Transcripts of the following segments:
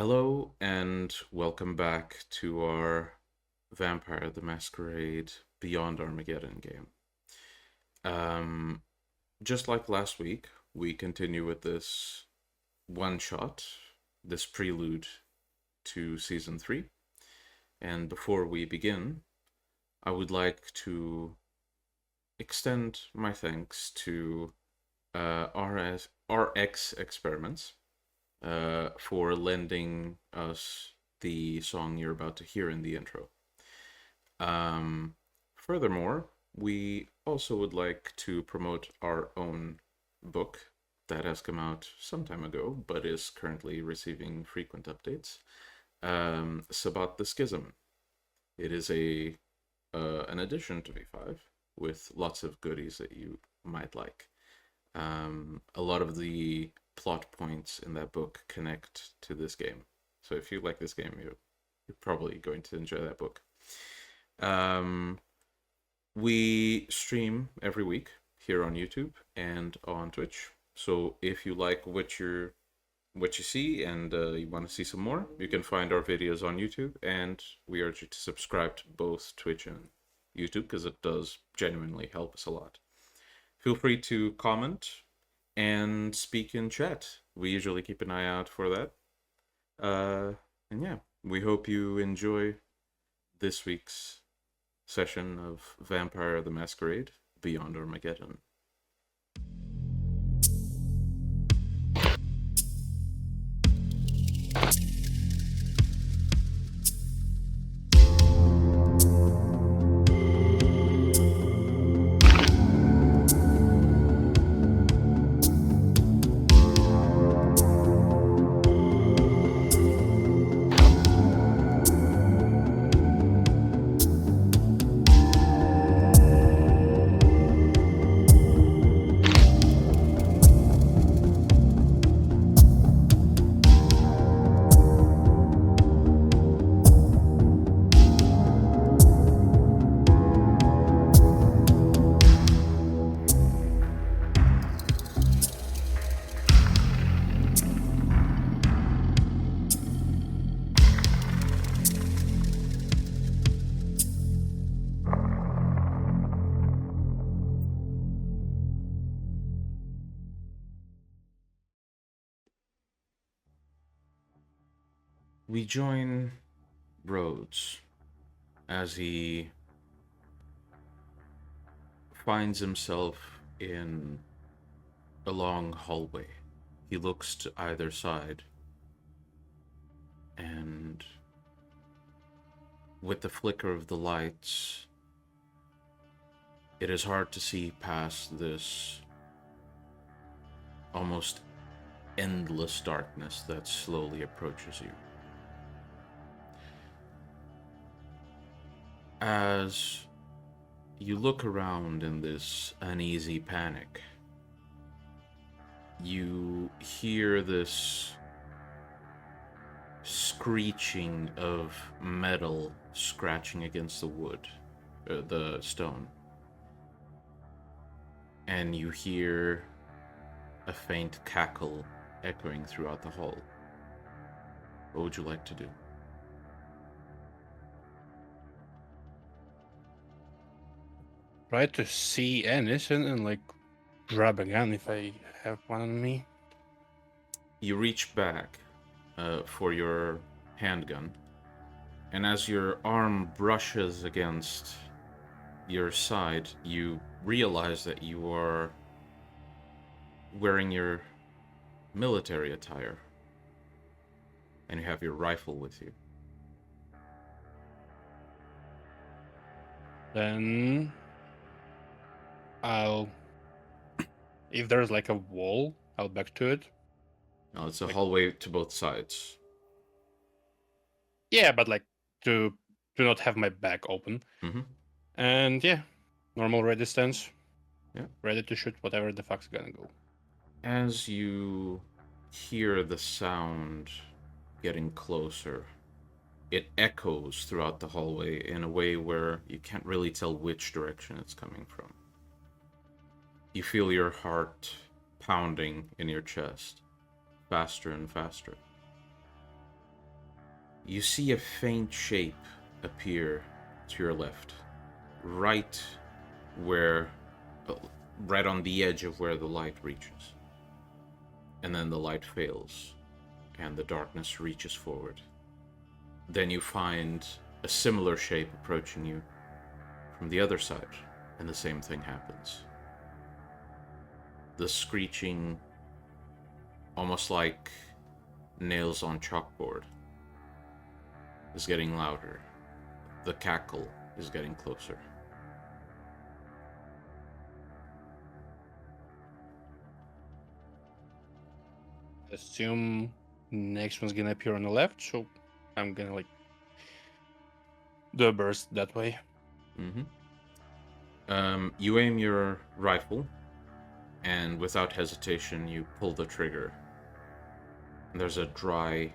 Hello and welcome back to our Vampire the Masquerade Beyond Armageddon game. Um, just like last week, we continue with this one shot, this prelude to Season 3. And before we begin, I would like to extend my thanks to RX Experiments for lending us the song you're about to hear in the intro. Furthermore, we also would like to promote our own book that has come out some time ago, but is currently receiving frequent updates. Sabbat the Schism. It is an addition to V5 with lots of goodies that you might like. A lot of the plot points in that book connect to this game. So if you like this game, you're probably going to enjoy that book. We stream every week here on YouTube and on Twitch. So if you like what you see and you want to see some more, you can find our videos on YouTube, and we urge you to subscribe to both Twitch and YouTube because it does genuinely help us a lot. Feel free to comment and speak in chat. We usually keep an eye out for that. And yeah, we hope you enjoy this week's session of Vampire the Masquerade Beyond Armageddon. We join Rhodes as he finds himself in a long hallway. He looks to either side, and with the flicker of the lights, it is hard to see past this almost endless darkness that slowly approaches you. As you look around in this uneasy panic, you hear this screeching of metal scratching against the wood, the stone. And you hear a faint cackle echoing throughout the hall. What would you like to do? Try to see anything and grab a gun if I have one on me. You reach back for your handgun, and as your arm brushes against your side, you realize that you are wearing your military attire, and you have your rifle with you. Then if there's a wall, I'll back to it. Now it's a hallway to both sides. Yeah, but to not have my back open. Mm-hmm. And yeah, normal ready stance. Yeah. Ready to shoot whatever the fuck's gonna go. As you hear the sound getting closer, it echoes throughout the hallway in a way where you can't really tell which direction it's coming from. You feel your heart pounding in your chest, faster and faster. You see a faint shape appear to your left, right where, right on the edge of where the light reaches. And then the light fails, and the darkness reaches forward. Then you find a similar shape approaching you from the other side, and the same thing happens. The screeching, almost like nails on chalkboard, is getting louder. The cackle is getting closer. Assume next one's gonna appear on the left, so I'm gonna like do a burst that way. You aim your rifle, and without hesitation, you pull the trigger. And there's a dry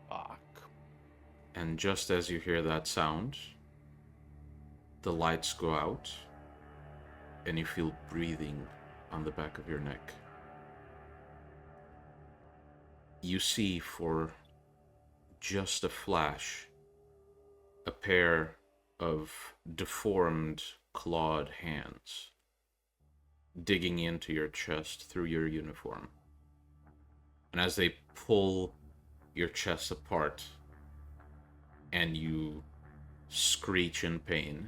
Fuck. and just as you hear that sound, the lights go out, and you feel breathing on the back of your neck. You see, for just a flash, a pair of deformed, clawed hands digging into your chest through your uniform. And as they pull your chest apart and you screech in pain,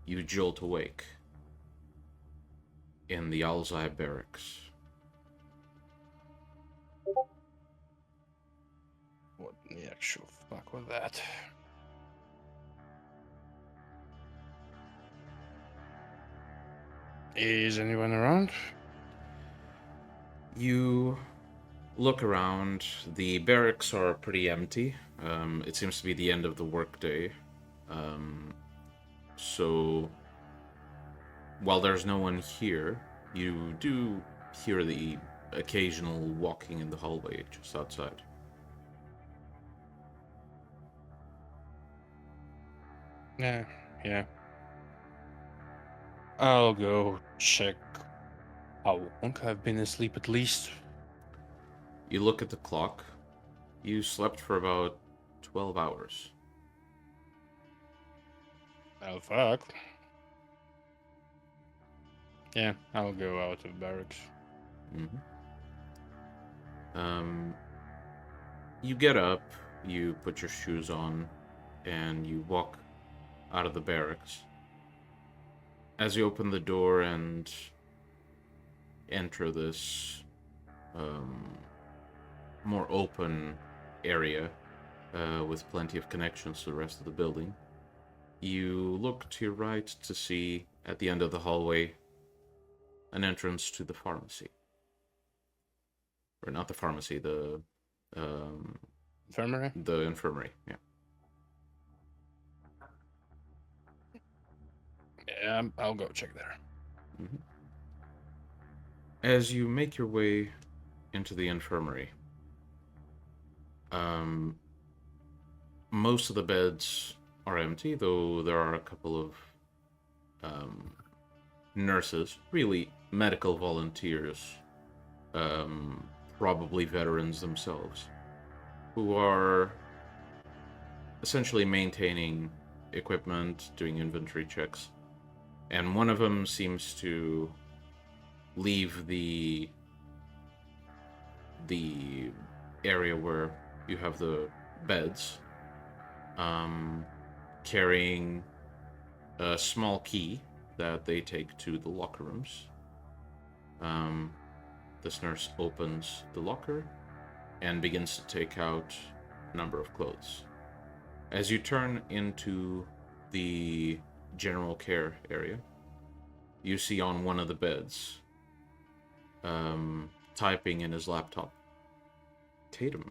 you jolt awake in the Alzai barracks. What the actual fuck was that? Is anyone around? You look around. The barracks are pretty empty. It seems to be the end of the workday. So, while there's no one here, you do hear the occasional walking in the hallway just outside. Yeah. I'll go check how long I've been asleep at least. You look at the clock. You slept for about 12 hours. Oh fuck. Yeah, I'll go out of barracks. You get up, you put your shoes on, and you walk out of the barracks. As you open the door and enter this more open area with plenty of connections to the rest of the building, you look to your right to see, at the end of the hallway, an entrance to the pharmacy. Or not the pharmacy, the Infirmary? the infirmary, yeah. Yeah, I'll go check there. As you make your way into the infirmary, most of the beds are empty, though there are a couple of nurses, really medical volunteers, probably veterans themselves, who are essentially maintaining equipment, doing inventory checks. And one of them seems to leave the area where you have the beds, carrying a small key that they take to the locker rooms. This nurse opens the locker and begins to take out a number of clothes. As you turn into the general care area, you see on one of the beds, typing in his laptop, Tatum.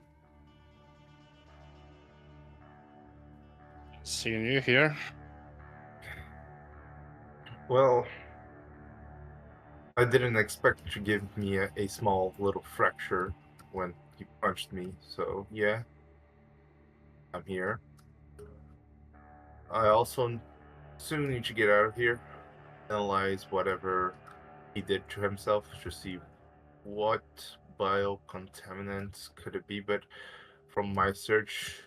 Seeing you here. Well, I didn't expect you to give me a small little fracture when you punched me, so yeah, I'm here. I also soon need to get out of here, analyze whatever he did to himself to see what biocontaminant could it be? But from my search,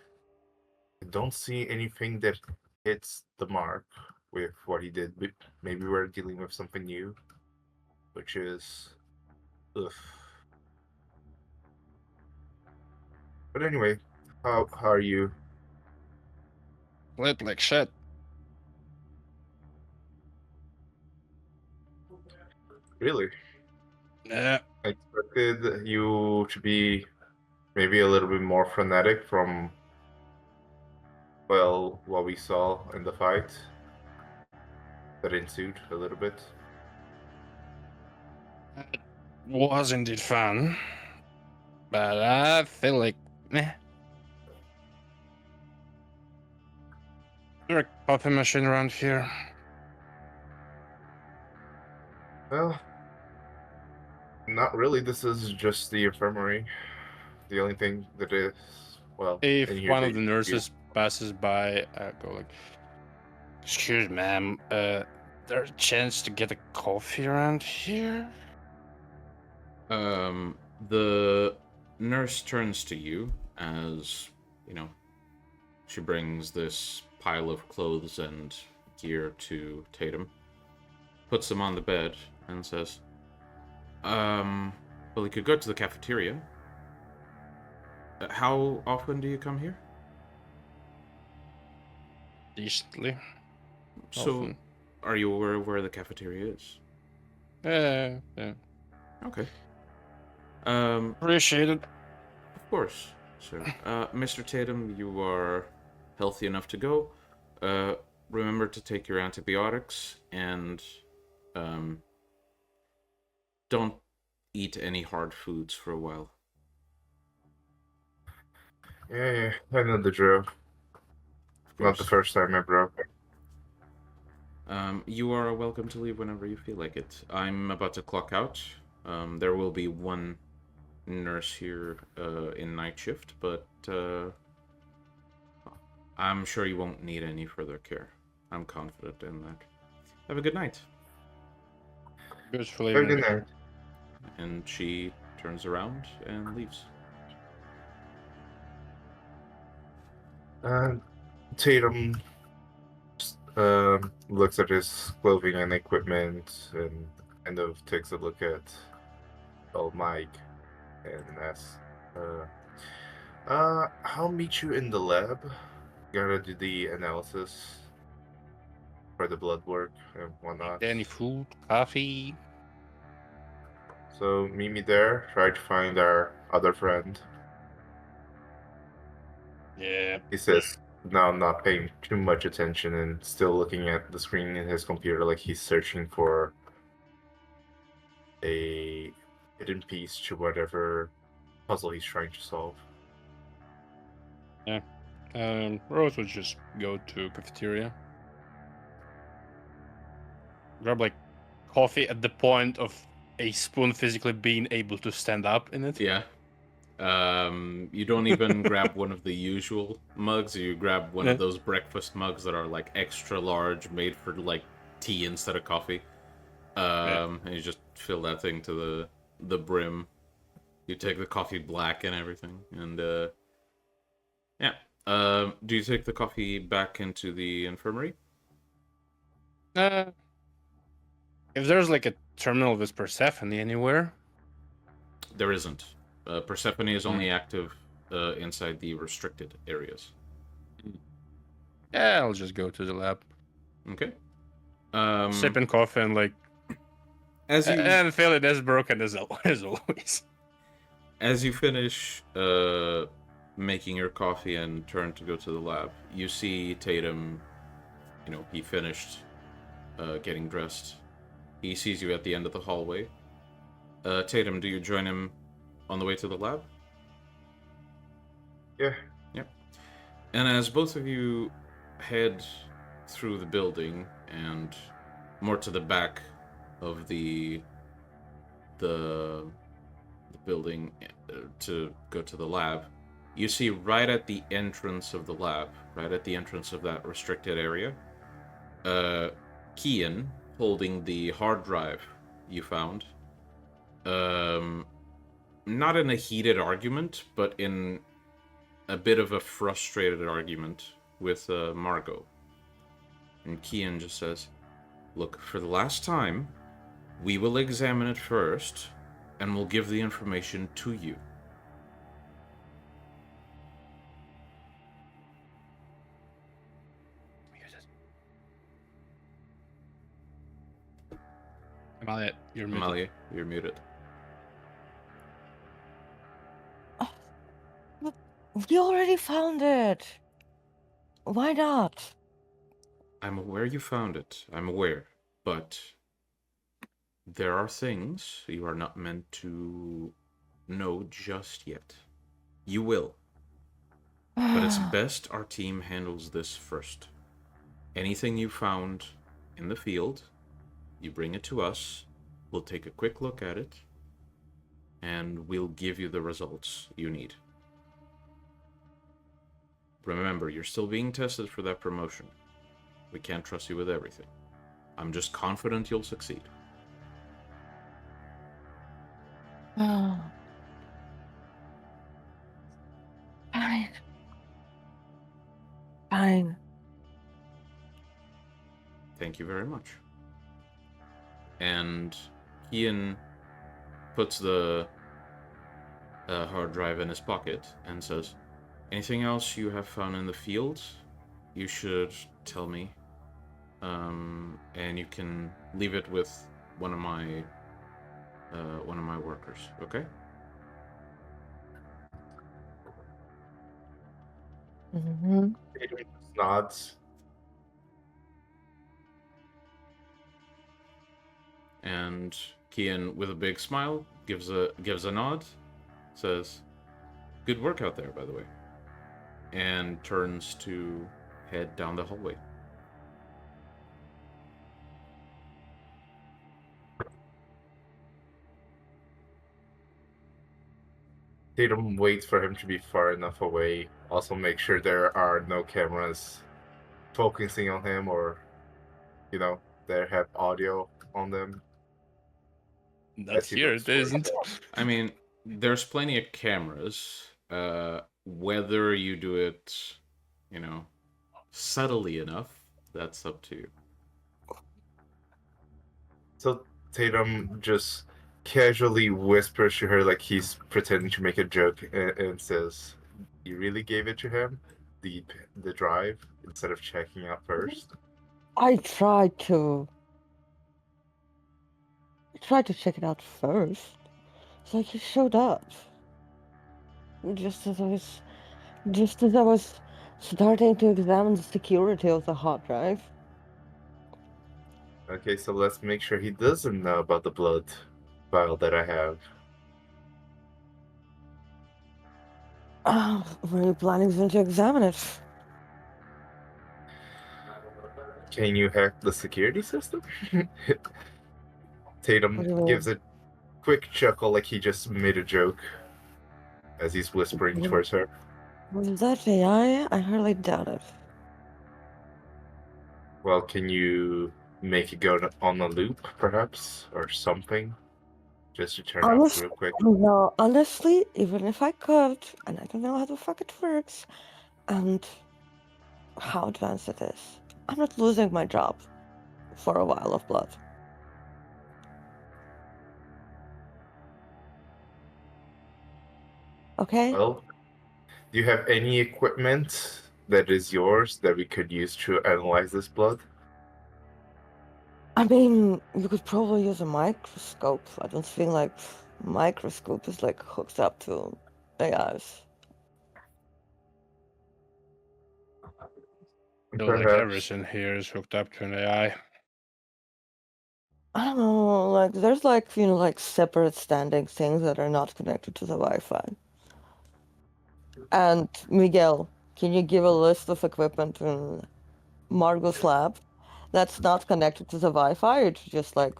I don't see anything that hits the mark with what he did. But maybe we're dealing with something new, which is, ugh. But anyway, how are you? Lit like shit. Really? Yeah. I expected you to be maybe a little bit more frenetic from, well, what we saw in the fight that ensued a little bit. It was indeed fun. But I feel like, eh. Is there a coffee machine around here? Well, not really. This is just the infirmary. The only thing that is, well, If in here one that of the you nurses passes by, I go like, "Excuse, ma'am, there's a chance to get a coffee around here?" The nurse turns to you as, you know, she brings this pile of clothes and gear to Tatum, puts them on the bed, and says, well, you could go to the cafeteria. How often do you come here? Decently. So, Often. are you aware of where the cafeteria is? Yeah. Okay. Appreciate it. Of course, sir. Mr. Tatum, you are healthy enough to go. Remember to take your antibiotics and don't eat any hard foods for a while. Yeah, I know the drill. Of Not the course. first time I broke. You are welcome to leave whenever you feel like it. I'm about to clock out. There will be one nurse here in night shift, but I'm sure you won't need any further care. I'm confident in that. Have a good night. Good for Have a leaving. good night. And she turns around and leaves. Tatum looks at his clothing and equipment and kind of takes a look at Mike and asks, I'll meet you in the lab. Gotta do the analysis for the blood work and whatnot. Any food, coffee? So meet me there. Try to find our other friend. Yeah. He says, now not paying too much attention and still looking at the screen in his computer like he's searching for a hidden piece to whatever puzzle he's trying to solve. Yeah. Rose would just go to cafeteria. Grab like coffee at the point of a spoon physically being able to stand up in it. Yeah. You don't even grab one of the usual mugs. You grab one of those breakfast mugs that are like extra large, made for like tea instead of coffee. And you just fill that thing to the brim. You take the coffee black and everything, and yeah. Do you take the coffee back into the infirmary? If there's like a terminal with Persephone anywhere. There isn't. Persephone is only active inside the restricted areas. Yeah, I'll just go to the lab. Okay. Sipping coffee and like, as you and feeling as broken as always. As you finish making your coffee and turn to go to the lab, you see Tatum. You know, he finished getting dressed. He sees you at the end of the hallway. Tatum, do you join him on the way to the lab? Yeah. Yep. And as both of you head through the building and more to the back of the building to go to the lab, you see right at the entrance of the lab, right at the entrance of that restricted area, Kian holding the hard drive you found, not in a heated argument, but in a bit of a frustrated argument with Margo. And Kian just says, "Look, for the last time, we will examine it first, and we'll give the information to you." Amalia, you're muted. Amalia, you're muted. We already found it. Why not? I'm aware you found it. I'm aware. But there are things you are not meant to know just yet. You will. But it's best our team handles this first. Anything you found in the field, you bring it to us. We'll take a quick look at it. And we'll give you the results you need. Remember, you're still being tested for that promotion. We can't trust you with everything. I'm just confident you'll succeed. Fine. Fine. Thank you very much. And Ian puts the hard drive in his pocket and says, "Anything else you have found in the field, you should tell me. And you can leave it with one of my workers, okay?" Mm-hmm. Tatum just nods. And Kian, with a big smile, gives a nod, says, "Good work out there, by the way," and turns to head down the hallway. Tatum waits for him to be far enough away. Also, make sure there are no cameras focusing on him, or they have audio on them. Not here, it isn't. I mean, there's plenty of cameras. Whether you do it, subtly enough, that's up to you. So Tatum just casually whispers to her, like he's pretending to make a joke, and says, "You really gave it to him, the drive, instead of checking out first?" I tried to check it out first. It's like he showed up. Just as I was starting to examine the security of the hard drive. Okay, so let's make sure he doesn't know about the blood vial that I have. Were you planning then to examine it? Can you hack the security system? Tatum What do you mean? gives a quick chuckle, like he just made a joke, as he's whispering towards her. Was that AI? I hardly doubt it. Well, can you make it go on a loop, perhaps, or something, just to turn off real quick? No, honestly, even if I could, and I don't know how the fuck it works, and how advanced it is, I'm not losing my job for a vial of blood. Okay? Well, do you have any equipment that is yours that we could use to analyze this blood? I mean, you could probably use a microscope. I don't feel like microscope is like hooked up to AIs. No, like Perhaps. everything here is hooked up to an AI. I don't know, like there's like separate standing things that are not connected to the Wi-Fi. And Miguel, can you give a list of equipment in Margo's lab that's not connected to the Wi-Fi? It's just like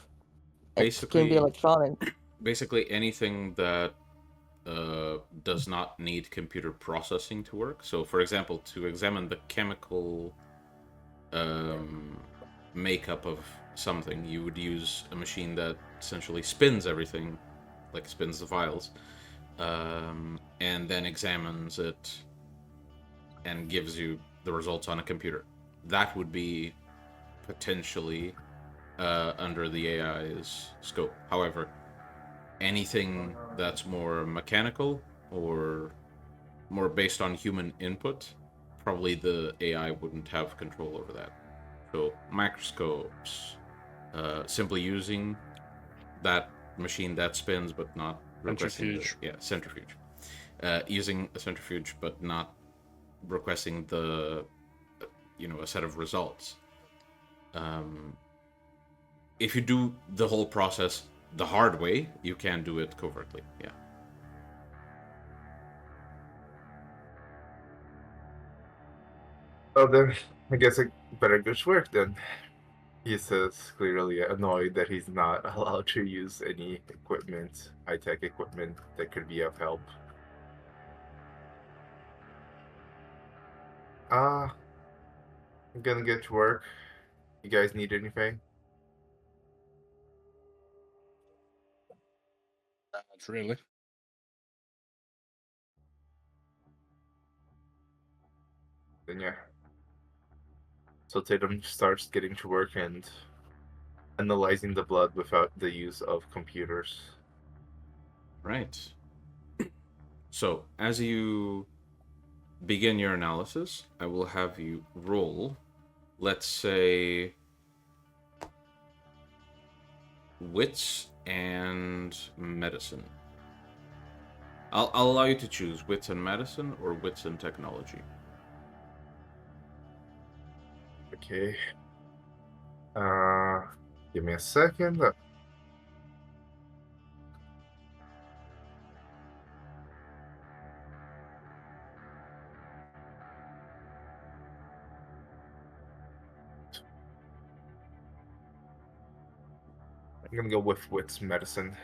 it can be electronic. Basically, anything that does not need computer processing to work. So, for example, to examine the chemical makeup of something, you would use a machine that essentially spins everything, like spins the vials. and then examines it and gives you the results on a computer. That would be potentially under the AI's scope. However, anything that's more mechanical or more based on human input, probably the AI wouldn't have control over that. So microscopes, simply using that machine that spins but not requesting Centrifuge. Centrifuge. Using a centrifuge but not requesting a set of results. If you do the whole process the hard way, you can do it covertly. Yeah. Oh, then I guess I better go to work then. He says, clearly annoyed that he's not allowed to use any equipment, high-tech equipment that could be of help. I'm gonna get to work. You guys need anything? Not really. Then yeah. So Tatum starts getting to work and analyzing the blood without the use of computers. Right. So, as you begin your analysis, I will have you roll, let's say, wits and medicine. I'll allow you to choose wits and medicine or wits and technology. Okay. Give me a second. I'm gonna go with wits medicine.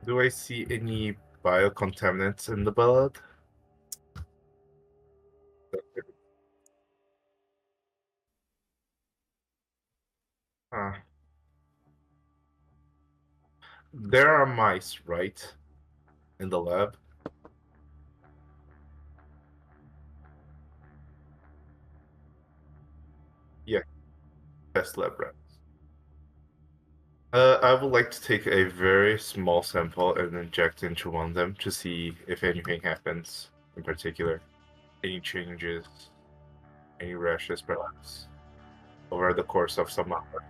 Do I see any biocontaminants in the blood? There are mice, right? In the lab? Yeah, test lab rats. I would like to take a very small sample and inject into one of them to see if anything happens in particular. Any changes, any rashes perhaps, over the course of some hours.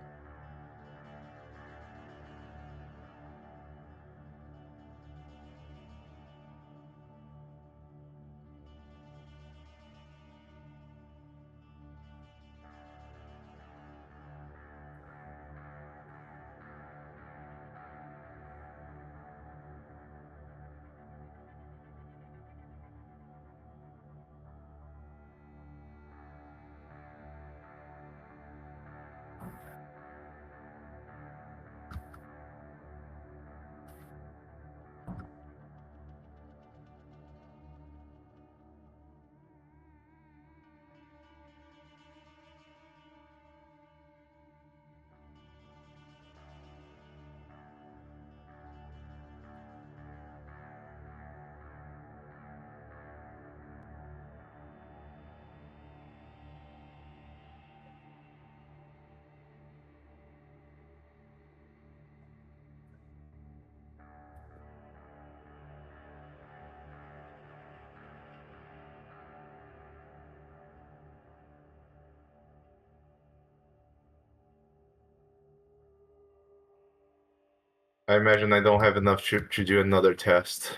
I imagine I don't have enough to do another test.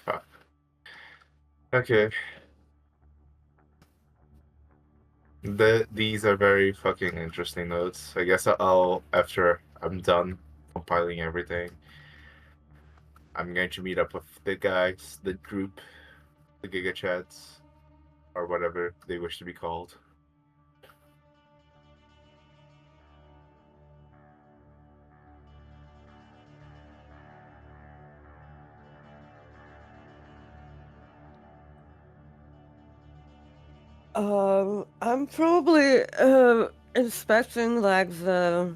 Fuck. Okay. These are very fucking interesting notes. I guess I'll, after I'm done compiling everything, I'm going to meet up with the guys, the group, the Giga Chats, or whatever they wish to be called. I'm probably inspecting like the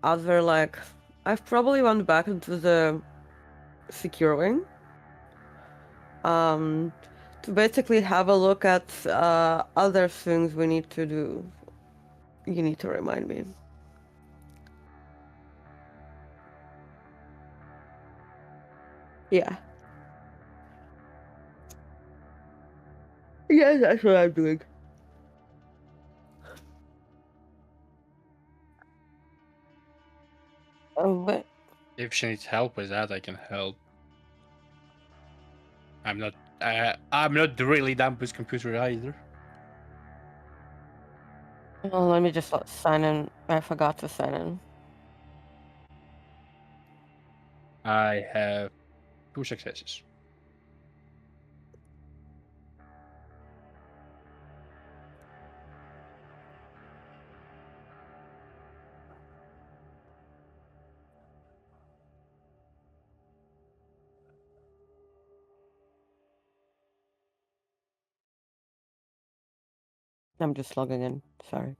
other like I've probably went back into the secure wing. To basically have a look at other things we need to do. You need to remind me. Yeah. Yeah, that's what I'm doing. Oh, but If she needs help with that, I can help. I'm not really dumb with computer either. oh, let me just sign in. I forgot to sign in. I have 2 successes. I'm just logging in. Sorry.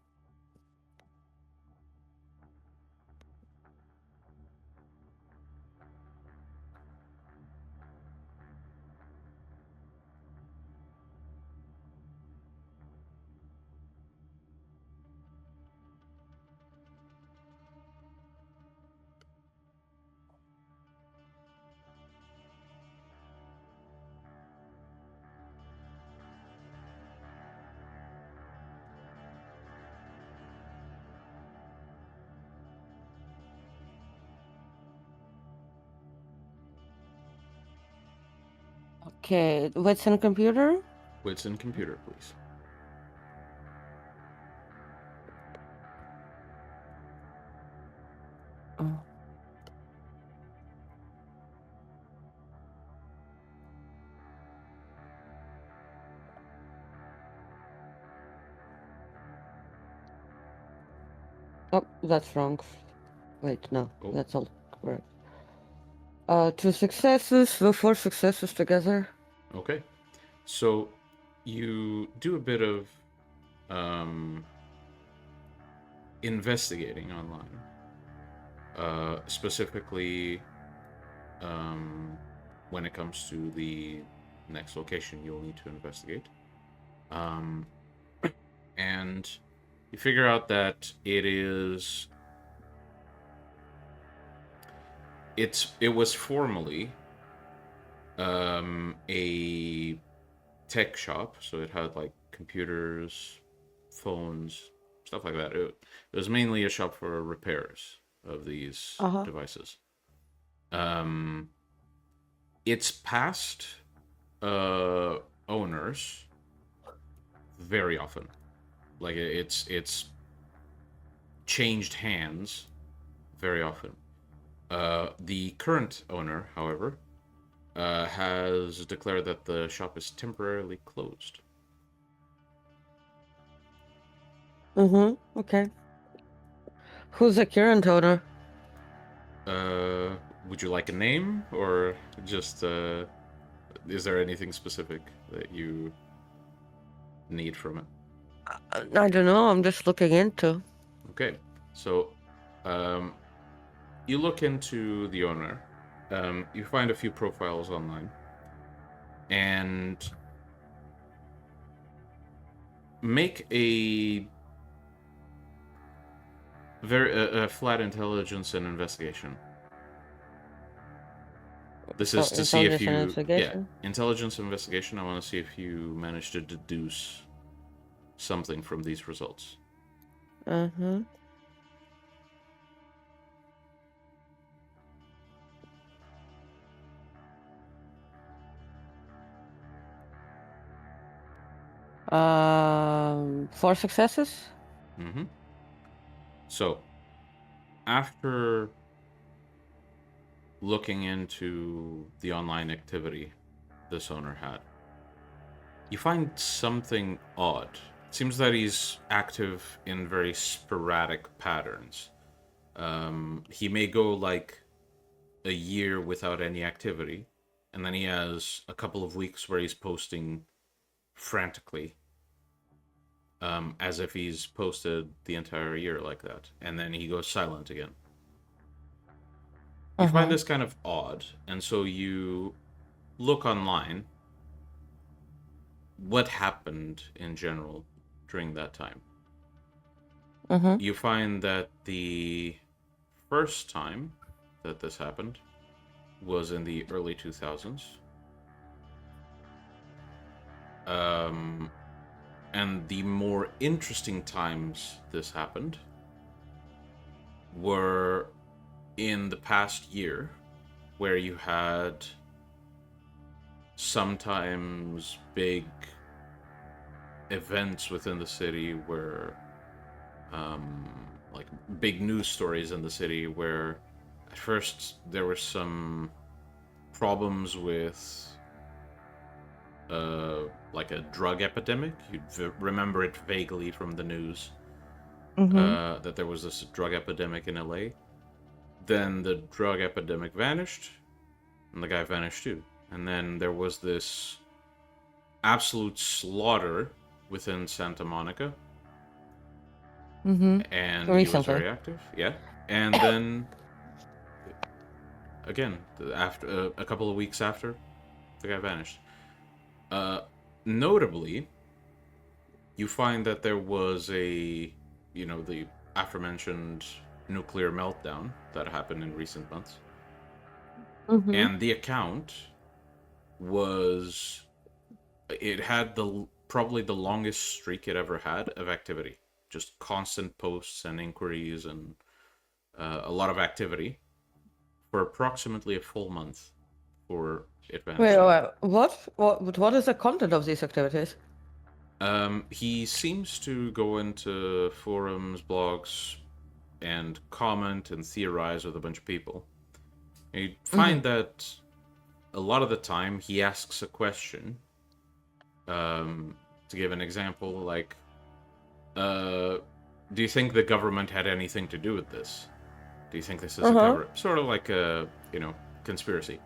Okay, what's in computer? Wits and computer, please. Oh. Oh, that's wrong. Wait, no, Oh. that's all correct. 2 successes, so 4 successes together. Okay. So you do a bit of investigating online. Specifically, when it comes to the next location you'll need to investigate. And you figure out that it was formerly a tech shop, so it had like computers, phones, stuff like that. It was mainly a shop for repairs of these devices. Its past owners very often, like it's changed hands very often. The current owner, however, has declared that the shop is temporarily closed. Okay. Who's the current owner? Would you like a name, or just is there anything specific that you need from it? I don't know. I'm just looking into. Okay, so you look into the owner. You find a few profiles online, and make a very flat intelligence and investigation. This is to see if you intelligence investigation. I want to see if you manage to deduce something from these results. Four successes. So, after looking into the online activity this owner had, you find something odd. It seems that he's active in very sporadic patterns. He may go like a year without any activity, and then he has a couple of weeks where he's posting frantically, as if he's posted the entire year like that, and then he goes silent again. You find this kind of odd, and so you look online. What happened in general during that time? You find that the first time that this happened was in the early 2000s. And the more interesting times this happened were in the past year, where you had sometimes big events within the city where like big news stories in the city where at first there were some problems with like a drug epidemic. You'd remember it vaguely from the news, that there was this drug epidemic in LA. Then the drug epidemic vanished, and the guy vanished too. And then there was this absolute slaughter within Santa Monica. And he was very active. Yeah. And then, again, after a couple of weeks after, the guy vanished. Notably, you find that there was the aforementioned nuclear meltdown that happened in recent months. And the account had probably the longest streak it ever had of activity. Just constant posts and inquiries and a lot of activity for approximately a full month for it vanishing. Wait, what is the content of these activities? He seems to go into forums, blogs, and comment and theorize with a bunch of people. And you find that a lot of the time he asks a question. To give an example, like, do you think the government had anything to do with this? Do you think this is a cover-up? Sort of like a, conspiracy.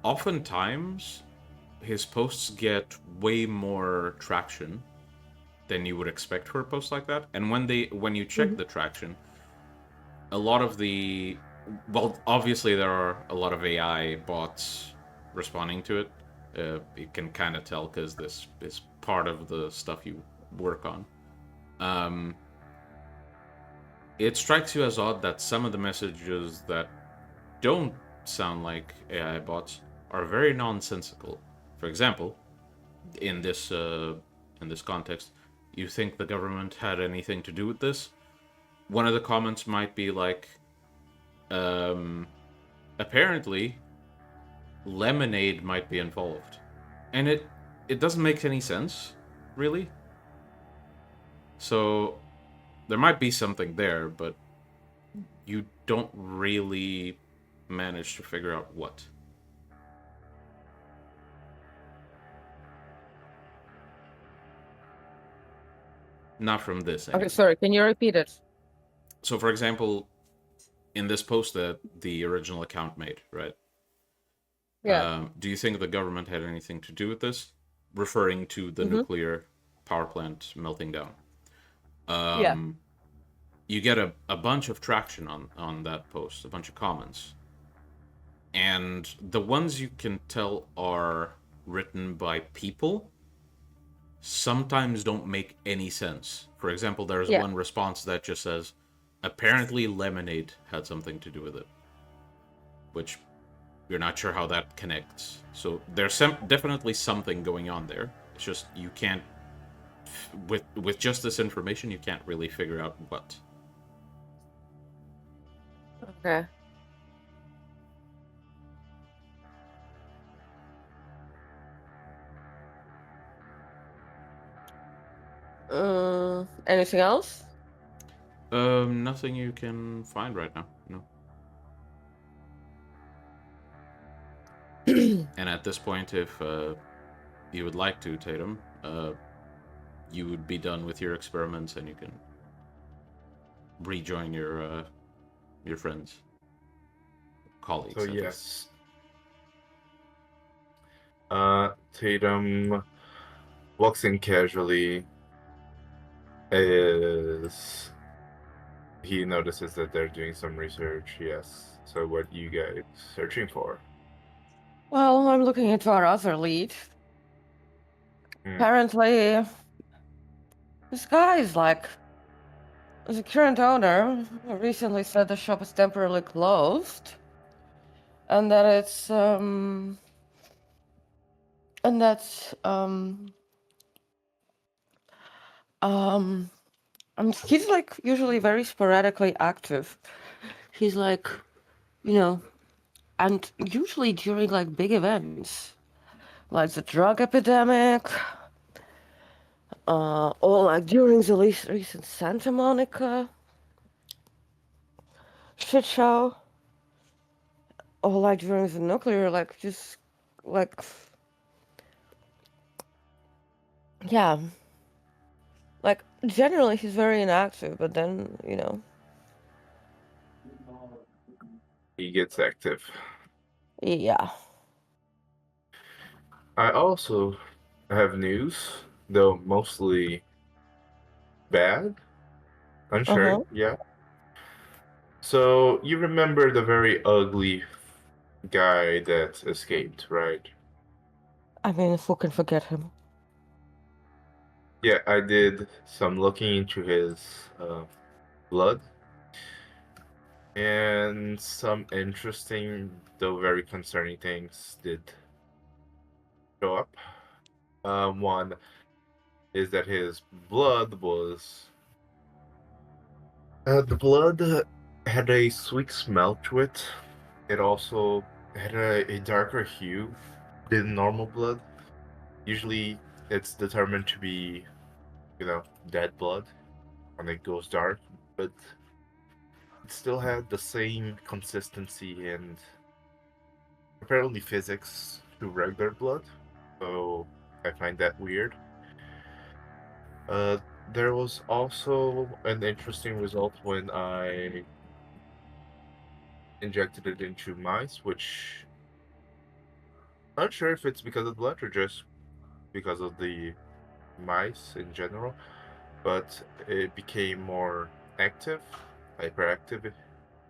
Oftentimes, his posts get way more traction than you would expect for a post like that. And when you check the traction, a lot of the well, obviously there are a lot of AI bots responding to it. You can kind of tell because this is part of the stuff you work on. Um, it strikes you as odd that some of the messages that don't sound like AI bots are very nonsensical. For example, in this context, you think the government had anything to do with this? One of the comments might be like, apparently, lemonade might be involved, and it doesn't make any sense, really. So there might be something there, but you don't really manage to figure out what. Not from this. Anyway. Okay, sorry, can you repeat it? So, for example, in this post that the original account made, right? Yeah. Do you think the government had anything to do with this? Referring to the nuclear power plant melting down. Yeah. You get a bunch of traction on that post, a bunch of comments. And the ones you can tell are written by people sometimes don't make any sense. For example, there's one response that just says, apparently lemonade had something to do with it. Which you're not sure how that connects. So there's definitely something going on there. It's just you can't, with just this information, you can't really figure out what. Okay. Anything else? Nothing you can find right now. No. And at this point, if you would like to, Tatum, you would be done with your experiments, and you can rejoin your friends, colleagues. So at yes, Tatum walks in casually. As he notices that they're doing some research. Yes. So what are you guys searching for? Well, I'm looking into our other lead. Apparently, this guy is like the current owner recently said the shop is temporarily closed, and that it's and that's he's like usually very sporadically active. He's like, you know, and usually during like big events, like the drug epidemic, or like during the recent Santa Monica shit show, or like during the nuclear, like just like, yeah, like generally he's very inactive, but then He gets active. yeah. I also have news, though mostly bad. Unsure, yeah. So you remember the very ugly guy that escaped, right? I mean, if we can forget him. Yeah, I did some looking into his blood, and some interesting, though very concerning things did show up. One is that his blood was the blood had a sweet smell to it. It also had a darker hue than normal blood. Usually, it's determined to be, dead blood when it goes dark, but it still had the same consistency and apparently physics to regular blood. So I find that weird. There was also an interesting result when I injected it into mice, which I'm not sure if it's because of blood or just because of the mice in general, but it became more active, hyperactive,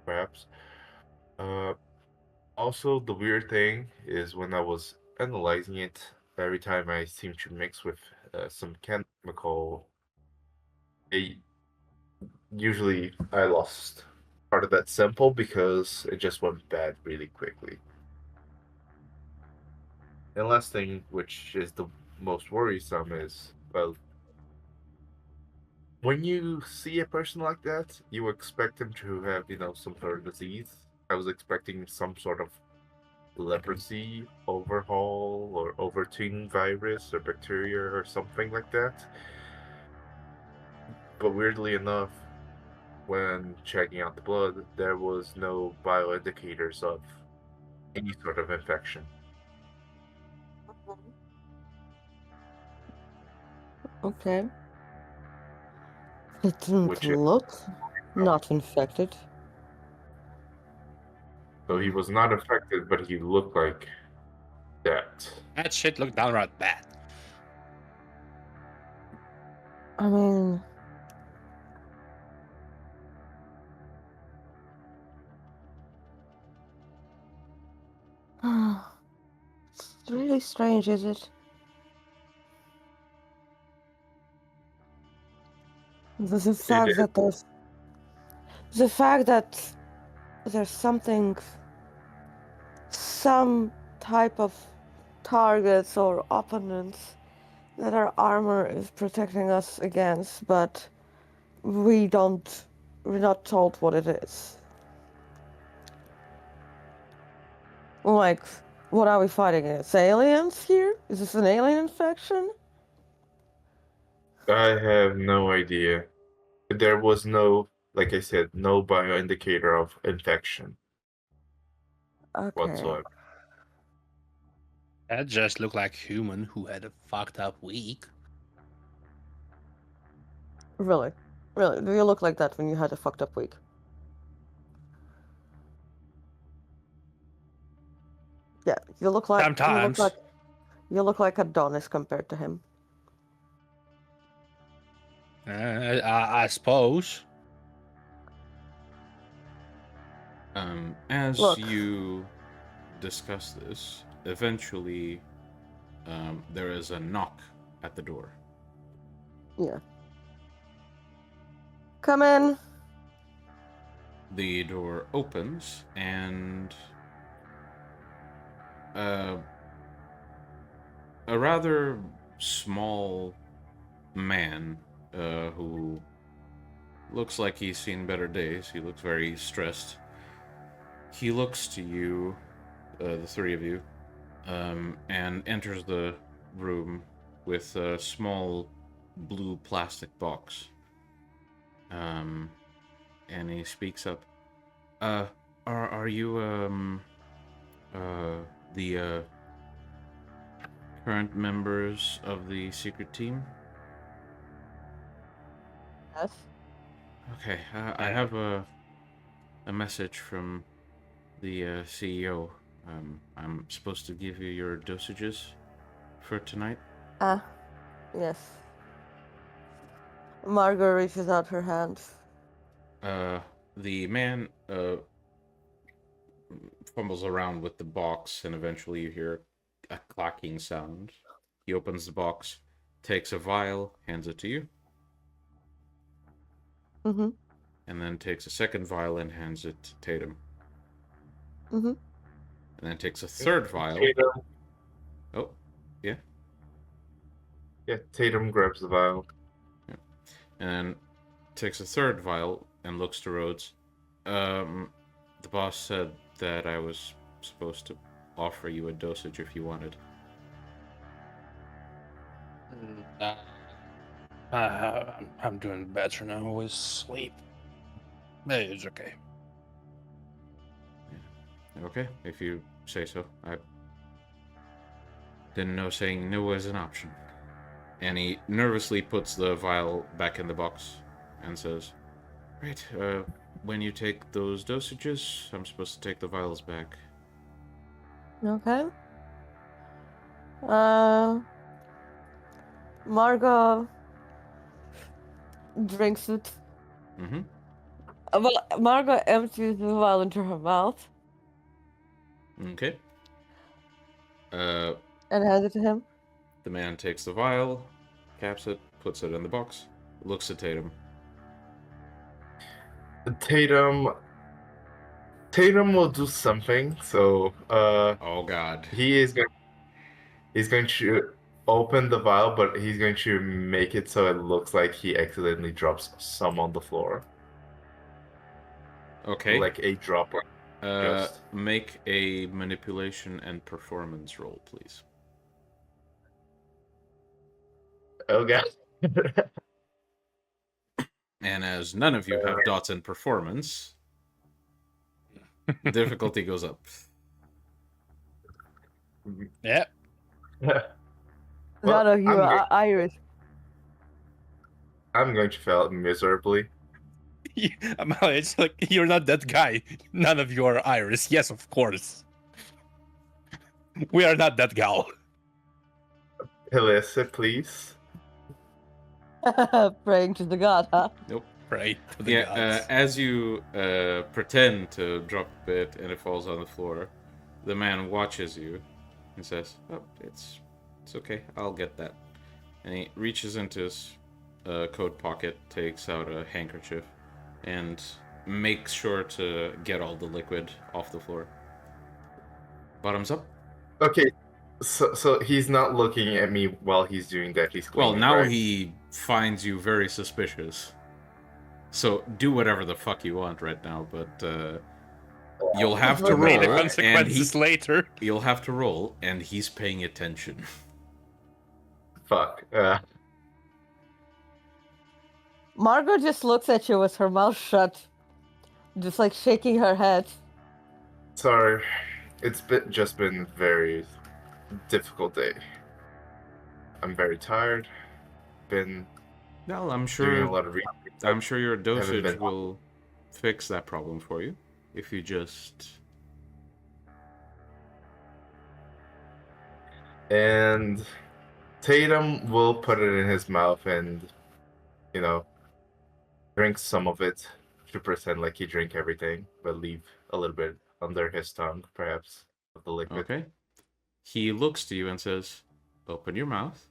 perhaps. Also, the weird thing is when I was analyzing it, every time I seem to mix with some chemical, it, usually I lost part of that sample because it just went bad really quickly. And last thing, which is the most worrisome, is, well, when you see a person like that, you expect them to have, some sort of disease. I was expecting some sort of leprosy overhaul or overtune virus or bacteria or something like that. But weirdly enough, when checking out the blood, there was no bioindicators of any sort of infection. Okay. It didn't Which is, look not infected. so he was not affected, but he looked like that. That shit looked downright bad. I mean, it's really strange, is it? The fact is. that there's something, some type of targets or opponents that our armor is protecting us against, but we're not told what it is. Like, what are we fighting against? Aliens here? Is this an alien infection? I have no idea. There was no, like I said, no bioindicator of infection Okay. whatsoever. That just looked like human who had a fucked up week. Really? Really? Do you look like that when you had a fucked up week? Yeah, you look like Sometimes. you look like Adonis compared to him. I suppose. As Look. you discuss this, eventually there is a knock at the door. Yeah. Come in. The door opens, and a rather small man who looks like he's seen better days. He looks very stressed. He looks to you, the three of you, and enters the room with a small blue plastic box. And he speaks up. Are you the current members of the secret team? Yes. Okay, I have a message from the CEO. I'm supposed to give you your dosages for tonight. Yes. Margo reaches out her hand. The man fumbles around with the box, and eventually you hear a clacking sound. He opens the box, takes a vial, hands it to you. Mm-hmm. And then takes a second vial and hands it to Tatum. Mm-hmm. And then takes a third vial. Tatum, Oh, yeah. yeah, Tatum grabs the vial. Yeah. And then takes a third vial and looks to Rhodes. The boss said that I was supposed to offer you a dosage if you wanted. I'm doing better now with sleep. It's okay. Okay, if you say so. I didn't know saying no was an option. And he nervously puts the vial back in the box and says, Right, when you take those dosages, I'm supposed to take the vials back. Okay. Margo drinks it. Mm-hmm. Well, Margo empties the vial into her mouth Okay. Uh, And hand it to him. the man takes the vial, caps it, puts it in the box, looks at Tatum. Tatum will do something. So Oh God. he's going to open the vial, but he's going to make it so it looks like he accidentally drops some on the floor, Okay. like a drop. just- Make a manipulation and performance roll, please. Oh god. And as none of you have dots in performance, difficulty goes up. Yeah. Well, None of you I'm are Irish. I'm going to fail miserably. Amalia, it's like, you're not that guy. None of you are Iris. Yes, of course. We are not that gal. Hilissa, please. Praying to the god, huh? Nope. Right. To the Yeah, gods. as you pretend to drop it and it falls on the floor, the man watches you and says, "Oh, it's okay. I'll get that." And he reaches into his coat pocket, takes out a handkerchief, and makes sure to get all the liquid off the floor. Bottoms up. Okay, so he's not looking at me while he's doing that. He's Well, cleaning, now right? he finds you very suspicious. So do whatever the fuck you want right now, but you'll have to We'll Pay roll, the and consequences later. you'll have to roll, and he's paying attention. Fuck. Margo just looks at you with her mouth shut, just like shaking her head. Sorry, it's just been very difficult day. I'm very tired. Been Well, I'm doing a sure. lot of reading. I'm sure your Haven't dosage been- will fix that problem for you if you just. And Tatum will put it in his mouth and, drink some of it to pretend like he drank everything, but leave a little bit under his tongue, perhaps, of the liquid. Okay. He looks to you and says, "Open your mouth."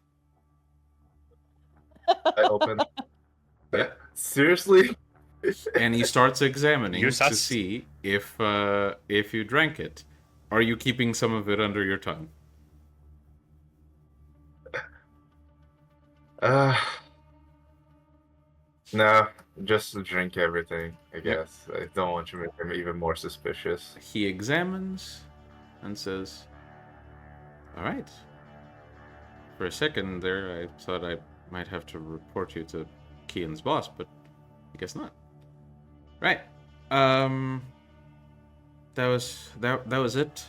I open. Yeah. Seriously? And he starts examining You to sus. see if you drank it. Are you keeping some of it under your tongue? No, just to drink everything, I guess. I don't want to make him even more suspicious. He examines and says, "All right." For a second there, I thought I might have to report you to Kian's boss, but I guess not. Right. That was it.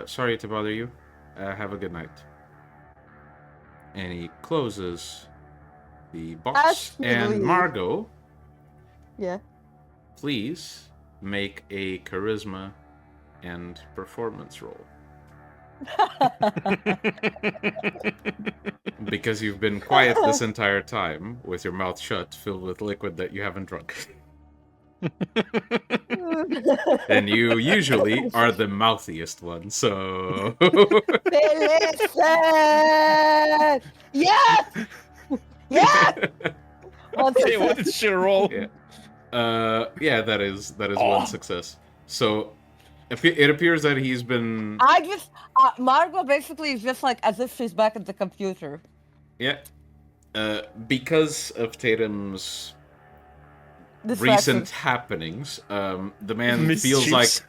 Sorry to bother you. Have a good night. And he closes the box. As you And leave. Margo, Yeah. please make a charisma and performance roll. Because you've been quiet this entire time with your mouth shut, filled with liquid that you haven't drunk. And you usually are the mouthiest one, so... Listen! Yes! Yes! One Hey, what success. did she roll? Yeah. That is Oh. one success. So it appears that he's been Margo basically is just like as if she's back at the computer. because of Tatum's Distraction. recent happenings, the man Mischiefs.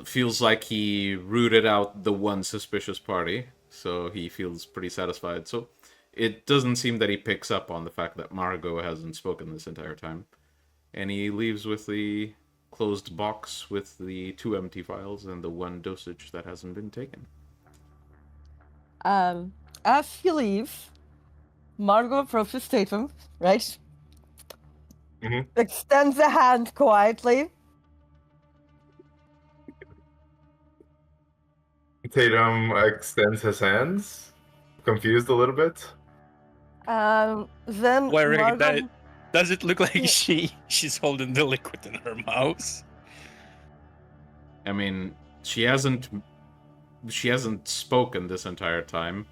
feels like he rooted out the one suspicious party, so he feels pretty satisfied. So it doesn't seem that he picks up on the fact that Margo hasn't spoken this entire time. And he leaves with the closed box with the 2 empty vials and the 1 dosage that hasn't been taken. As he leaves, Margo approaches Tatum, right? Mhm. Extends a hand quietly. Tatum extends his hands, confused a little bit. Then Why, Margo... does it look like Yeah. she's holding the liquid in her mouth? I mean, she hasn't she hasn't spoken this entire time.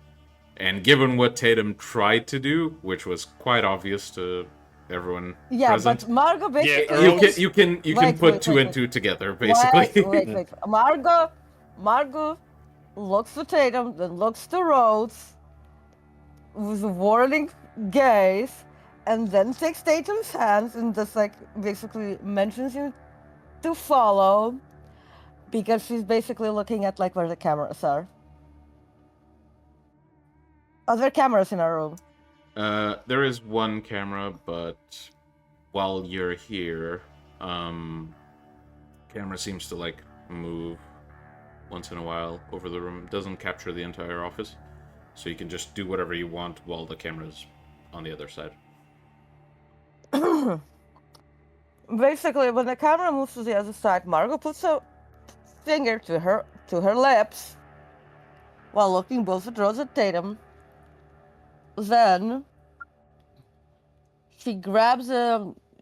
And given what Tatum tried to do, which was quite obvious to everyone Yeah, present, but Margo basically. Yeah, you can Wait, put wait, two wait, and wait. two together, basically. Wait. Margo looks to Tatum, then looks to Rhodes with a warning gaze, and then takes Tatum's hands and just like basically mentions him to follow, because she's basically looking at like where the cameras are. Are there cameras in our room? There is one camera, but while you're here, camera seems to like move once in a while over the room. Doesn't capture the entire office, so you can just do whatever you want while the camera's on the other side. Basically, when the camera moves to the other side, Margo puts a finger to her lips while looking both at Rose and Tatum. Then she grabs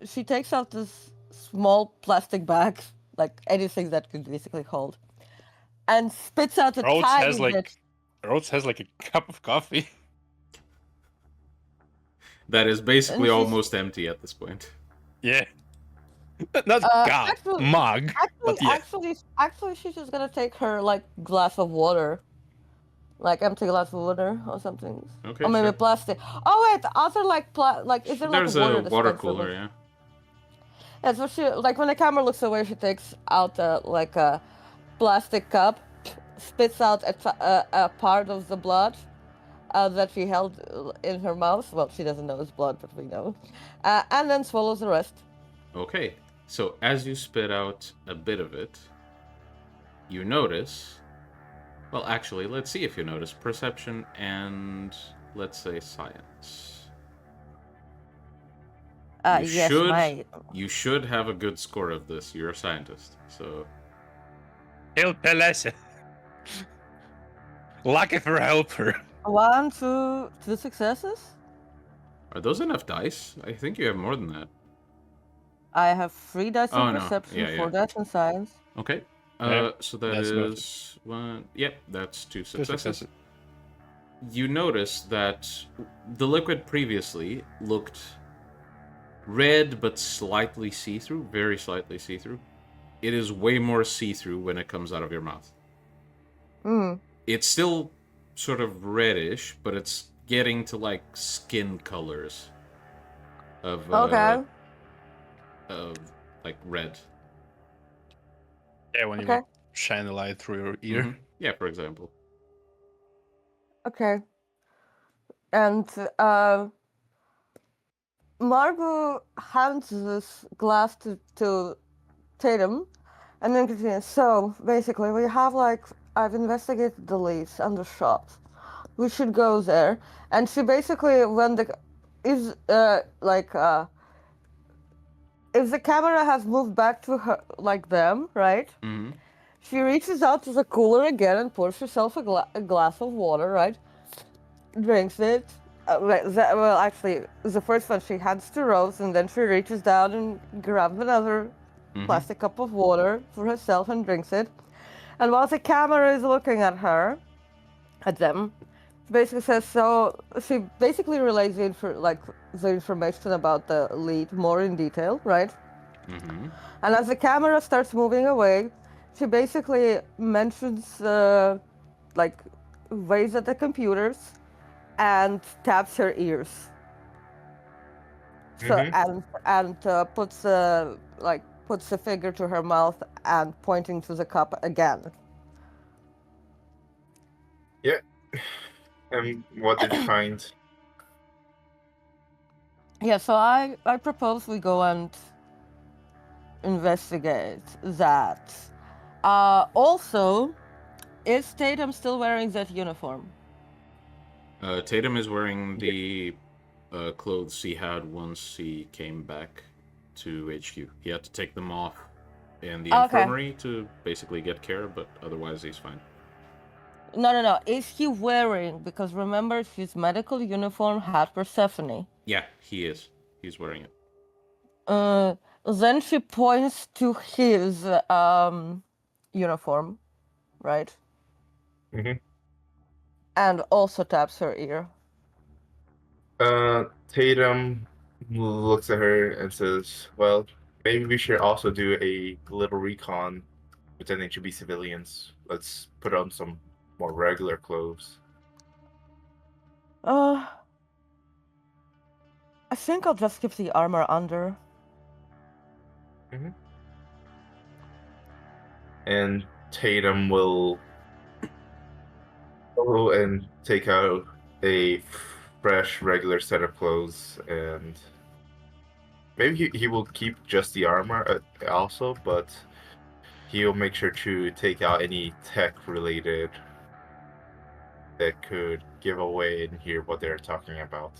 she takes out this small plastic bag, like anything that could basically hold, and spits out a Rhodes tiny has like bit. Rhodes has like a cup of coffee. That is basically And she's- almost empty at this point. Yeah. Not cup, actually- mug. But yeah. Actually, she's just gonna take her like glass of water, like empty glass of water or something, Okay, or maybe sure. plastic. Oh wait, other like is there like There's a water a water dispenser cooler, with- yeah. Yeah, so she like when the camera looks away, she takes out like a plastic cup, spits out a part of the blood that she held in her mouth. Well, she doesn't know it's blood, but we know, and then swallows the rest. Okay, so as you spit out a bit of it, you notice... Well, actually, let's see if you notice. Perception and, let's say, science. You Yes, should- You should have a good score of this. You're a scientist, so... Hail Pelese. Lucky for helper. 1, 2 successes. Are those enough dice? I think you have more than that. I have 3 dice Oh, in no. perception, Yeah, 4 yeah. dice in science. Okay. Yeah, So that that's good. is one... Yep, that's two Two successes. successes. You notice that the liquid previously looked red but slightly see-through, very slightly see-through. It is way more see-through when it comes out of your mouth. Mm. It's still sort of reddish, but it's getting to like skin colors of of like red. Yeah, when you Okay. shine the light through your ear. Mhm. Yeah, for example. Okay. And Margo hands this glass to Tatum, and then continues. So basically, we have like I've investigated the leads and the shops. We should go there. And she basically, when the is if the camera has moved back to her, like them, right? Mm-hmm. She reaches out to the cooler again and pours herself a glass of water, right? Drinks it. Well, actually, the first one she hands to Rose, and then she reaches down and grabs another plastic cup of water for herself and drinks it. And while the camera is looking at her, at them, she basically says, so she basically relays the information about the lead more in detail, right? Mm-hmm. And as the camera starts moving away, she basically mentions waves at the computers and taps her ears. So and puts a finger to her mouth and pointing to the cup again. Yeah. And what did you find? Yeah, so I propose we go and investigate that. Also, is Tatum still wearing that uniform? Tatum is wearing the clothes he had once he came back to HQ. He had to take them off in the infirmary to basically get care, but otherwise he's fine. No. Is he wearing? Because remember, his medical uniform had Persephone. Yeah, he is. He's wearing it. Then she points to his uniform, right? Mm-hmm. And also taps her ear. Tatum looks at her and says, "Well, maybe we should also do a little recon, pretending to be civilians. Let's put on some more regular clothes." I think I'll just keep the armor under. And Tatum will go and take out a fresh, regular set of clothes, and maybe he will keep just the armor also, but he'll make sure to take out any tech related that could give away and hear what they're talking about.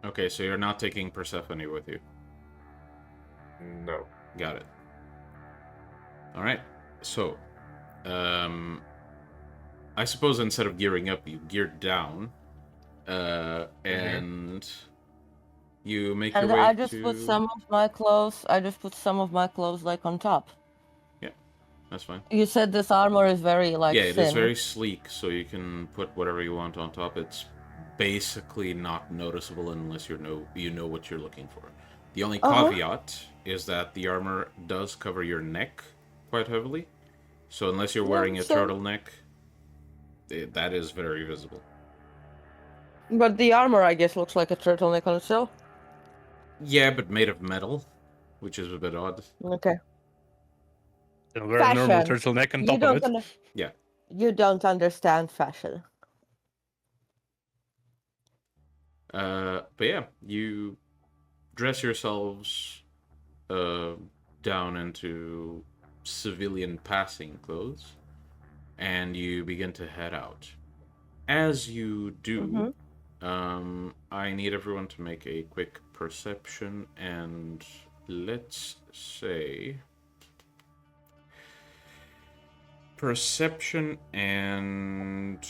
Okay, so you're not taking Persephone with you. No. Got it. All right. So, I suppose instead of gearing up, you geared down, and you make your And way I just to... put some of my clothes. I just put some of my clothes like on top. Yeah, that's fine. You said this armor is very like yeah, it thin. is very sleek, so you can put whatever you want on top. It's basically not noticeable unless you know what you're looking for. The only caveat is that the armor does cover your neck quite heavily. So unless you're wearing a turtleneck, that is very visible. But the armor, I guess, looks like a turtleneck on itself. Yeah, but made of metal, which is a bit odd. Okay. And wear a normal turtleneck on top of it. Yeah. You don't understand fashion. But yeah, you dress yourselves down into civilian passing clothes, and you begin to head out. As you do, I need everyone to make a quick perception, and let's say perception and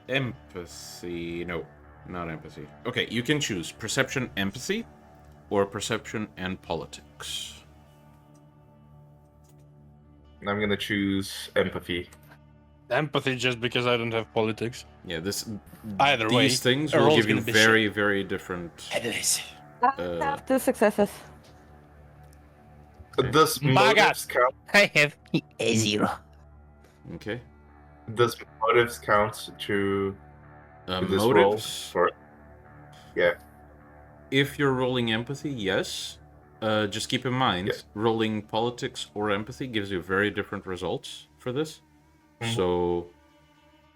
empathy. No, not empathy. Okay, you can choose perception, empathy, or perception and politics. I'm gonna choose empathy. Empathy, just because I don't have politics. Yeah, Either way, these things a will roll's give you gonna be very, very different. I have 2 successes. Does My God. motives count? I have a 0. Okay. Does motives count to this roll? Motives. For... Yeah. If you're rolling empathy, yes. Just keep in mind, rolling politics or empathy gives you very different results for this. So,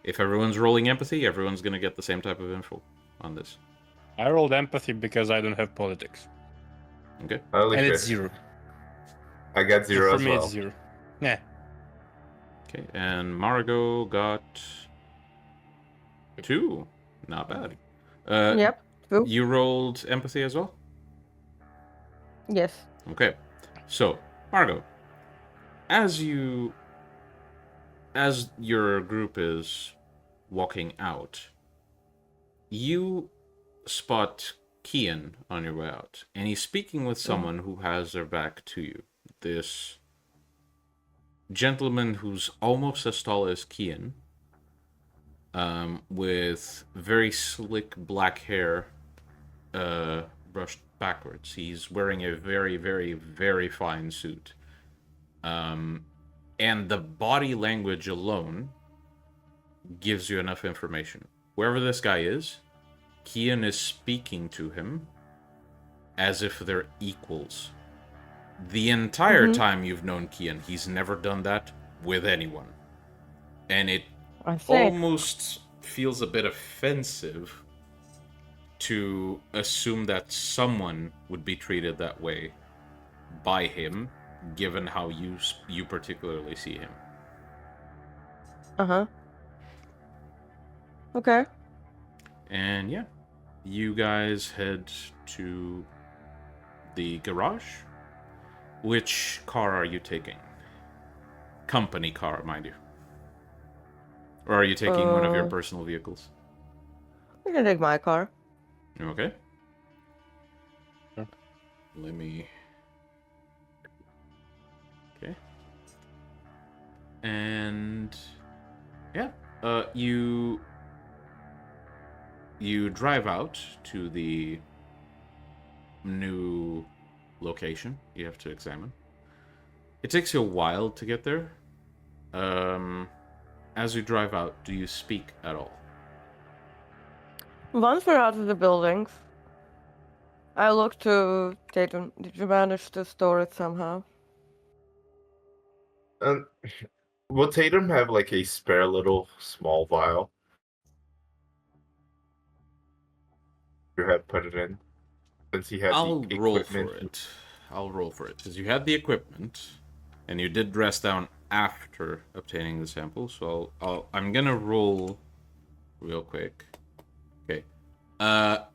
if everyone's rolling empathy, everyone's gonna get the same type of info on this. I rolled empathy because I don't have politics. Okay. Holy And shit. it's 0. I got 0 For as me, well. it's 0. Yeah. Okay, and Margo got 2. Not bad. Yep. 2. You rolled empathy as well? Yes. Okay. So, Margo, as your group is walking out, you spot Kian on your way out, and he's speaking with someone who has their back to you. This gentleman who's almost as tall as Kian, with very slick black hair, brushed backwards. He's wearing a very, very, very fine suit. And the body language alone gives you enough information. Whoever this guy is, Kian is speaking to him as if they're equals. The entire time you've known Kian, he's never done that with anyone. And it almost feels a bit offensive to assume that someone would be treated that way by him, given how you particularly see him. Okay. And yeah, you guys head to the garage. Which car are you taking? Company car, mind you. Or are you taking one of your personal vehicles? You can take my car. Okay. Let me... Okay. And Yeah. You drive out to the new location you have to examine. It takes you a while to get there. As you drive out, do you speak at all? Once we're out of the buildings, I look to Tatum. Did you manage to store it somehow? Will Tatum have like a spare little small vial? You have put it in, since he had I'll the roll equipment. for it. I'll roll for it because you had the equipment, and you did dress down after obtaining the sample. So I'm gonna roll real quick. Okay.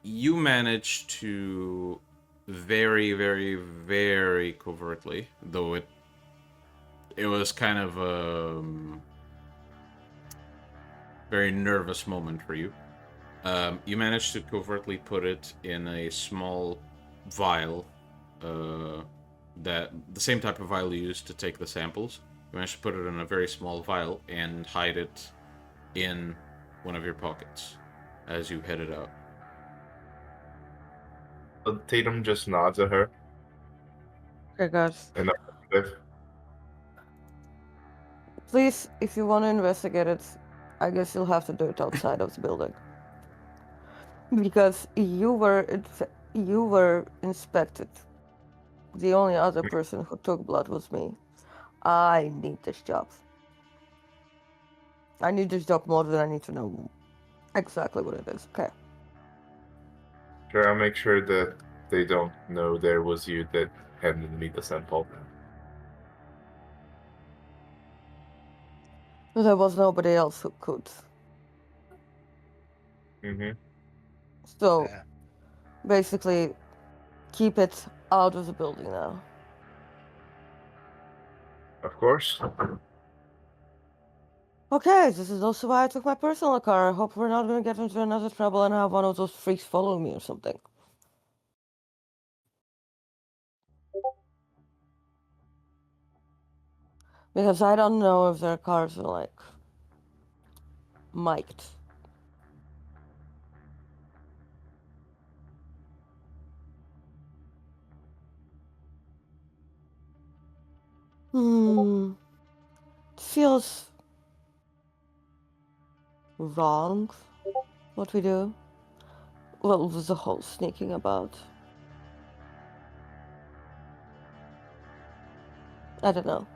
You managed to very, very, very covertly, though it was kind of a very nervous moment for you. You managed to covertly put it in a small vial, that the same type of vial you used to take the samples. You managed to put it in a very small vial and hide it in one of your pockets as you headed out. Tatum just nods at her. Okay, guys. And if Please, if you want to investigate it, I guess you'll have to do it outside of the building. Because you were inspected. The only other person who took blood was me. I need this job. I need this job more than I need to know exactly what it is. Okay. sure, I'll make sure that they don't know there was you that handed me the sample. There was nobody else who could. Mm-hmm. So, Yeah. basically, keep it out of the building now. Of course. Okay, this is also why I took my personal car. I hope we're not going to get into another trouble and have one of those freaks following me or something. Because I don't know if their cars are, like, mic'd. It feels wrong, what we do. Well, with the whole sneaking about. I don't know.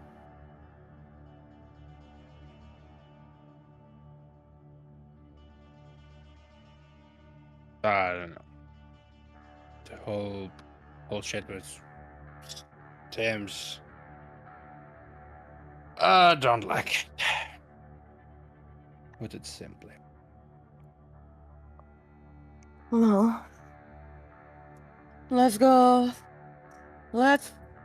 I don't know. The whole bullshit with Tim's. I don't like it. Put it simply. Well, let's go.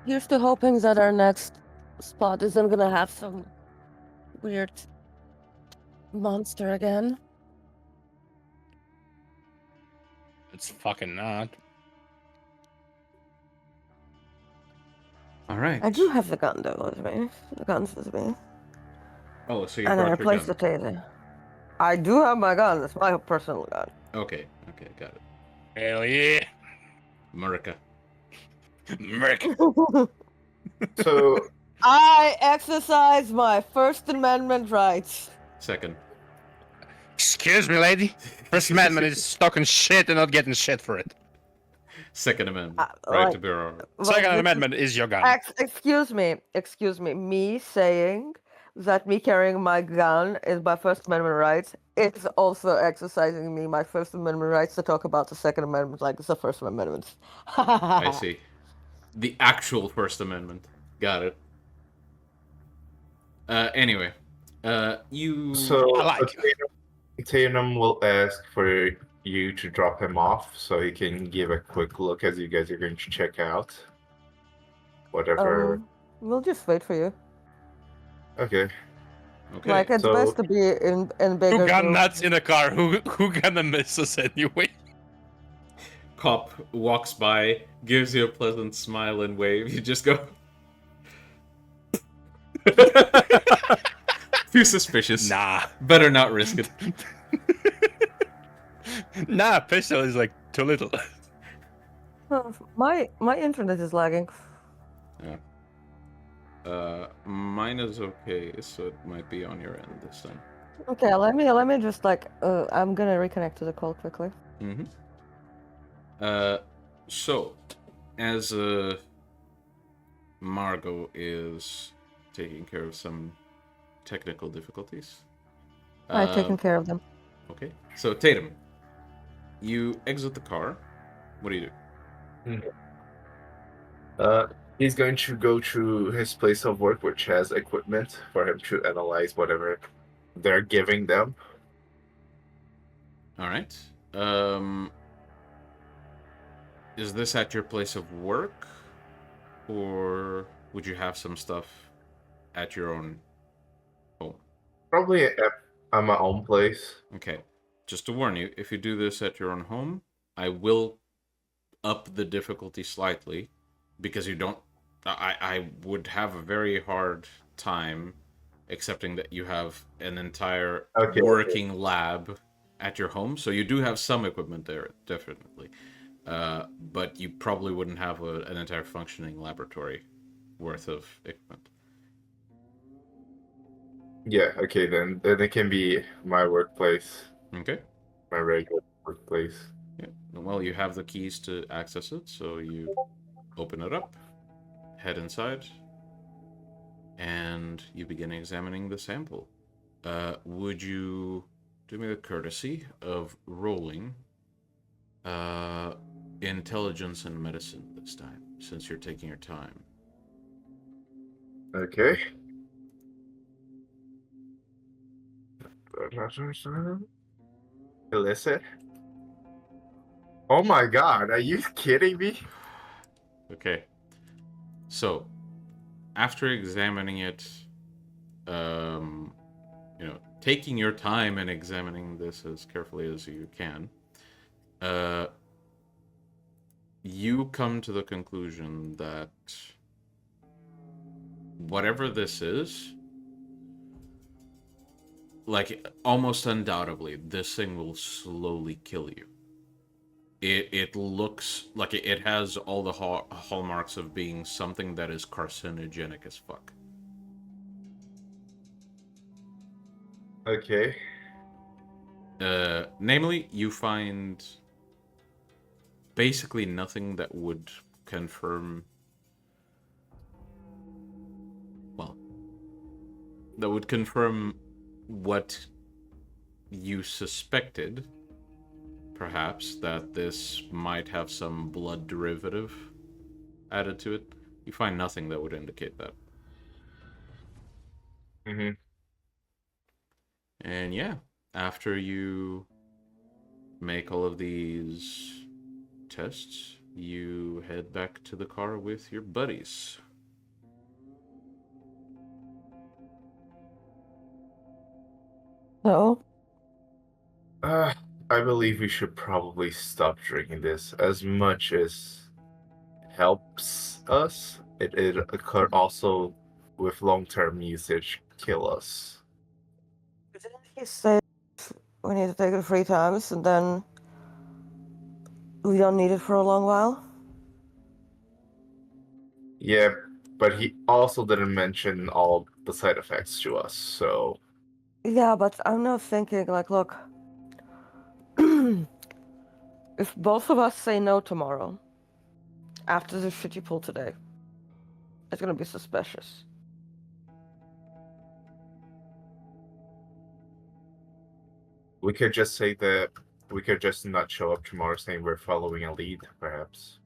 Here's to hoping that our next spot isn't gonna have some weird monster again. It's fucking not. All right. I do have the gun though with me. The gun's with me. Oh, so you And I brought your replaced the gun. taser. I do have my gun. It's my personal gun. Okay, got it. Hell yeah. America. Merc. So I exercise my First Amendment rights. Second. Excuse me, lady. First Amendment is talking shit and not getting shit for it. Second Amendment. Uh, Right like- to bear arms. Well, Second this Amendment is your gun. Excuse me. Me saying that me carrying my gun is my First Amendment rights. It's also exercising me my First Amendment rights to talk about the Second Amendment like it's the First Amendment. I see. The actual First Amendment. Got it. Anyway, you. So I like Tatum will ask for you to drop him off so he can give a quick look as you guys are going to check out whatever. We'll just wait for you. Okay. Okay. Like it's so- best to be in bigger Who got groups. nuts in a car? Who gonna miss us anyway? Cop walks by, gives you a pleasant smile and wave. You just go. Feel suspicious. Nah. Better not risk it. Nah, pistol is like too little. Oh, my internet is lagging. Mine is okay, so it might be on your end this time. Okay, let me just like I'm gonna reconnect to the call quickly. Mm-hmm. So, as Margo is taking care of some technical difficulties. I've taken care of them. Okay. So, Tatum, you exit the car. What do you do? He's going to go to his place of work, which has equipment for him to analyze whatever they're giving them. All right. Is this at your place of work, or would you have some stuff at your own home? Probably at my own place. Okay. Just to warn you, if you do this at your own home, I will up the difficulty slightly, because you don't. I would have a very hard time accepting that you have an entire working lab at your home. So you do have some equipment there, definitely. But you probably wouldn't have an entire functioning laboratory worth of equipment. Yeah, okay, then it can be my workplace, Okay. my regular workplace. Yeah. Well, you have the keys to access it, so you open it up, head inside, and you begin examining the sample. Would you do me the courtesy of rolling intelligence and medicine this time, since you're taking your time? Okay. Illicit? Oh my god, are you kidding me? Okay. So, after examining it, taking your time and examining this as carefully as you can, you come to the conclusion that whatever this is, like, almost undoubtedly, this thing will slowly kill you. It looks like it has all the hallmarks of being something that is carcinogenic as fuck. Okay. Namely, you find basically nothing that would confirm, what you suspected, perhaps, that this might have some blood derivative added to it. You find nothing that would indicate that. Mm-hmm. And yeah, after you make all of these tests, you head back to the car with your buddies. So, I believe we should probably stop drinking this. As much as it helps us, it could also, with long-term usage, kill us. didn't he say we need to take it 3 times and then we don't need it for a long while? Yeah, but he also didn't mention all the side effects to us, so... Yeah, but I'm not thinking, like, look, if both of us say no tomorrow, after the shit you pulled today, it's gonna be suspicious. We could just say that we could just not show up tomorrow saying we're following a lead, perhaps.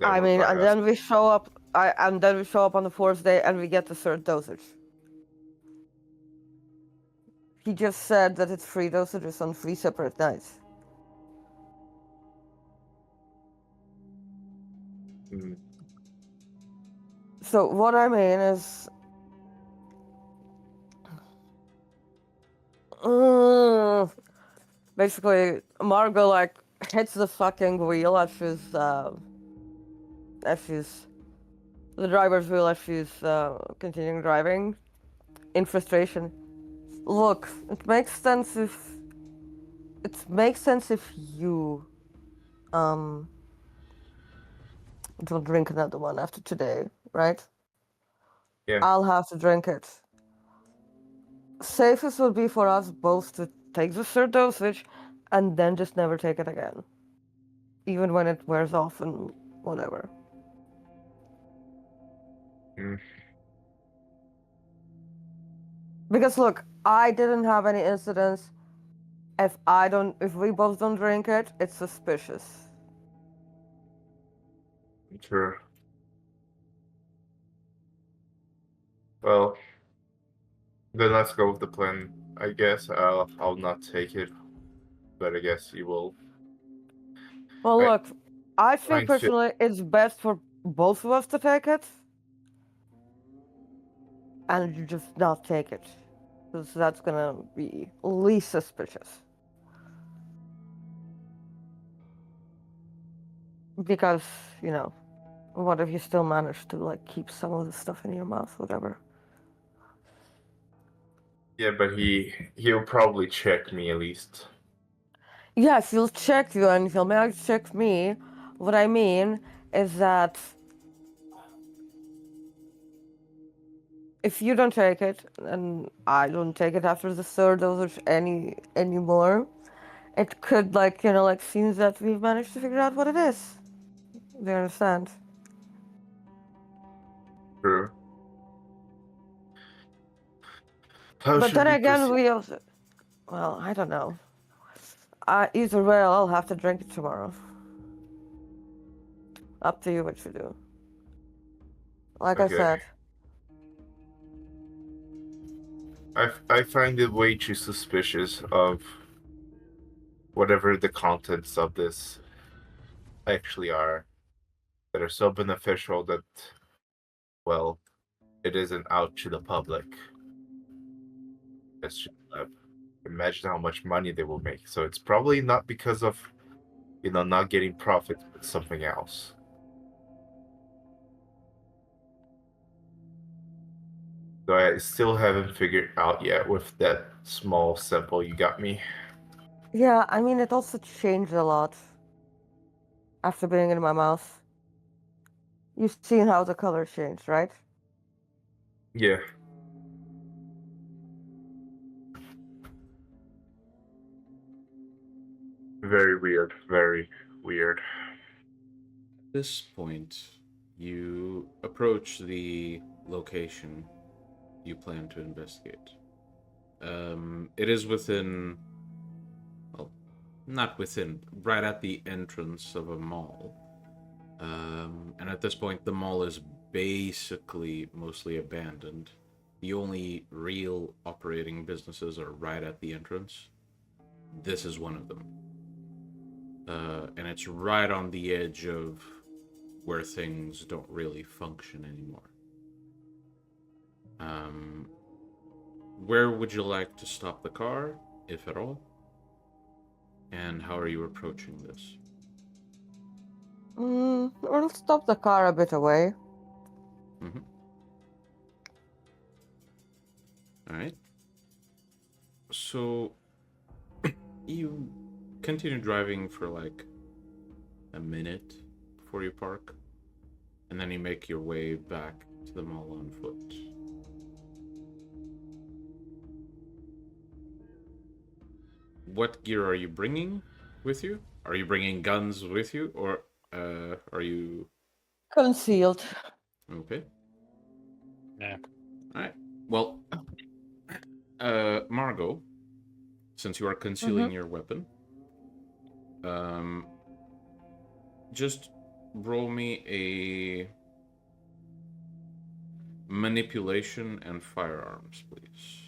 I mean, and then we show up, and then we show up on the 4th day and we get the 3rd dosage. He just said that it's 3 dosages on 3 separate nights. Mm. So what I mean is, basically, Margo like hits the fucking wheel as she's The driver's wheel as she's continuing driving in frustration. Look, it makes sense if you um don't drink another one after today, right? Yeah. I'll have to drink it. Safest would be for us both to take the third dosage and then just never take it again. Even when it wears off and whatever. Mm. Because look, I didn't have any incidents. If we both don't drink it, it's suspicious. Sure. Well, then let's go with the plan. I guess I'll not take it, but I guess you will. Well, I- look, I think Fine, shit. personally it's best for both of us to take it. And you just not take it. Because that's gonna be least suspicious. Because, what if you still manage to, like, keep some of the stuff in your mouth, whatever. Yeah, but he'll probably check me at least. Yes, he'll check you and he'll maybe check me. What I mean is that if you don't take it, and I don't take it after the third dosage anymore, it could, like, seems that we've managed to figure out what it is. Do you understand? True. How But should then we again, proceed? we also... Well, I don't know. Either way, I'll have to drink it tomorrow. Up to you what you do. Like I Okay. said. I find it way too suspicious of whatever the contents of this actually are that are so beneficial that, well, it isn't out to the public. It's just imagine how much money they will make. So it's probably not because of, not getting profit, but something else. So I still haven't figured out yet with that small sample you got me. Yeah, I mean, it also changed a lot after being in my mouth. You've seen how the color changed, right? Yeah. Very weird. Very weird. At this point, you approach the location you plan to investigate. It is within, well, not within, right at the entrance of a mall. And at this point, the mall is basically mostly abandoned. The only real operating businesses are right at the entrance. This is one of them. And it's right on the edge of where things don't really function anymore. Where would you like to stop the car, if at all? And how are you approaching this? We'll stop the car a bit away. Mm-hmm. All right. So you continue driving for like a minute before you park, and then you make your way back to the mall on foot. What gear are you bringing with you? Are you bringing guns with you, or are you Concealed. okay? Yeah. All right. Well, Margo, since you are concealing your weapon, just roll me a manipulation and firearms, please.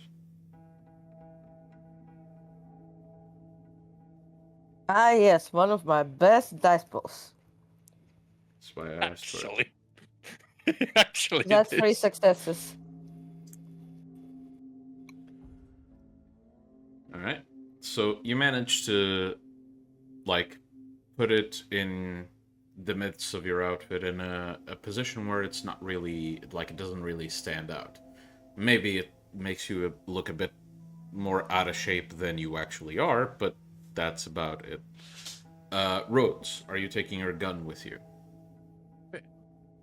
Ah, yes, one of my best dice pulls. That's why I asked for it. Actually, That's it 3 is. successes. All right. So you managed to, like, put it in the midst of your outfit in a position where it's not really, like, it doesn't really stand out. Maybe it makes you look a bit more out of shape than you actually are, but that's about it. Rhodes, are you taking your gun with you?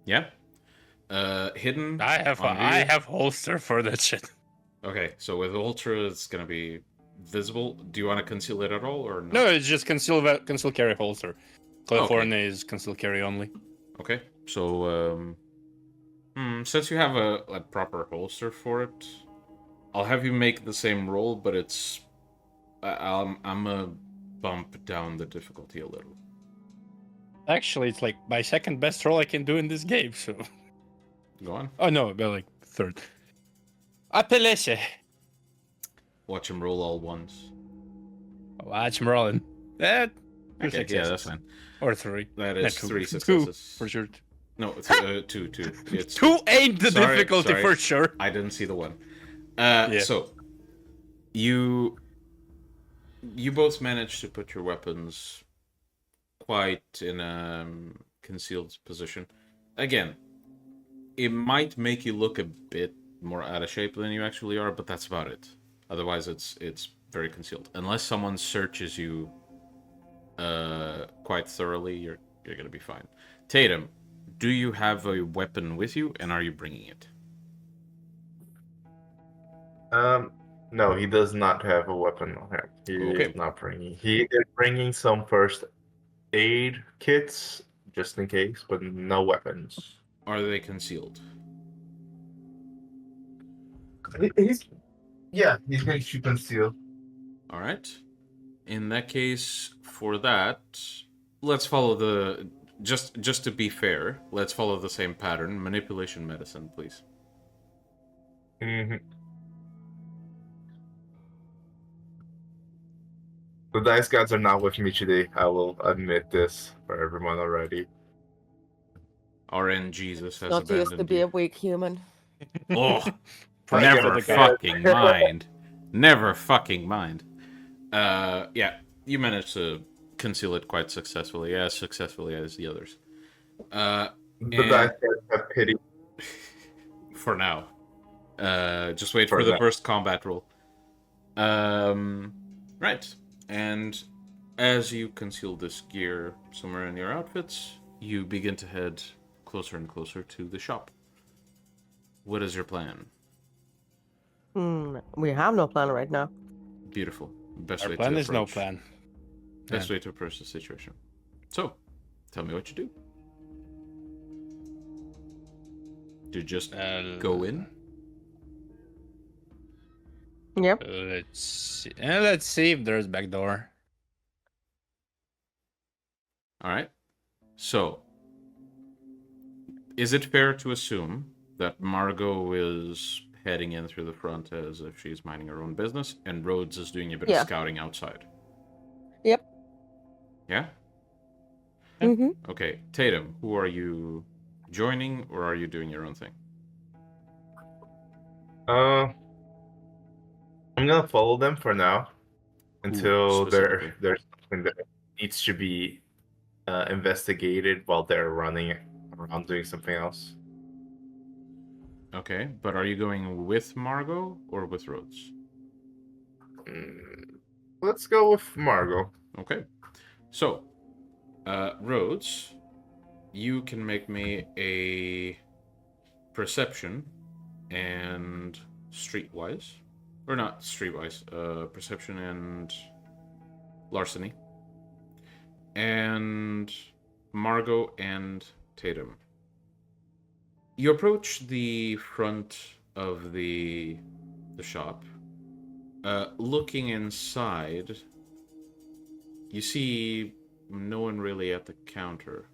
Yeah? Hidden? I on rear? have holster for that shit. Okay, so with Ultra, it's gonna be visible. Do you want to conceal it at all, or not? No, it's just conceal carry holster. California Okay. is conceal carry only. Okay, so since you have a proper holster for it, I'll have you make the same roll, but it's I'm a bump down the difficulty a little. Actually, it's like my second best roll I can do in this game. So, Go on. oh no, but like third. Appelese. Watch him roll all ones. Watch him rolling. That. Okay, yeah, that's fine. Or 3. That No, is 2. 3 2 successes. for sure. No, it's 2. It's 2 ain't the Sorry, difficulty sorry. for sure. I didn't see the 1. Yeah. So you both managed to put your weapons quite in a concealed position. Again, it might make you look a bit more out of shape than you actually are, but that's about it. Otherwise, it's very concealed. Unless someone searches you quite thoroughly, you're gonna be fine. Tatum, do you have a weapon with you, and are you bringing it? No, he does not have a weapon on him. He Okay. is not bringing. He is bringing some first aid kits just in case, but no weapons. Are they concealed? He's going to conceal. All right. In that case, for that, let's follow the just to be fair. Let's follow the same pattern. Manipulation medicine, please. Mm-hmm. The dice gods are not with me today. I will admit this for everyone already. RN Jesus has Not used to abandoned be you. a weak human. Oh, Pride for never the god. fucking mind. Never fucking mind. Yeah, you managed to conceal it quite successfully, as successfully as the others. The And- dice gods have pity. For now. Just wait For for the now. first combat roll. Right. And as you conceal this gear somewhere in your outfits, you begin to head closer and closer to the shop. What is your plan? We have no plan right now. Beautiful. Best Our way plan to is no approach. plan. Best way to approach the situation. So, tell me what you do. Do you just go in? Yep. Let's see if there's back door. All right. So, is it fair to assume that Margo is heading in through the front as if she's minding her own business, and Rhodes is doing a bit Yeah. of scouting outside? Yep. Yeah? Mm-hmm. Okay. Tatum, who are you joining, or are you doing your own thing? I'm gonna follow them for now until specifically? there's something that needs to be investigated while they're running around doing something else. Okay, but are you going with Margo or with Rhodes? Let's go with Margo. Okay. So, Rhodes, you can make me a perception and streetwise, or not streetwise, perception and larceny. And Margo and Tatum. You approach the front of the shop. Looking inside, you see no one really at the counter.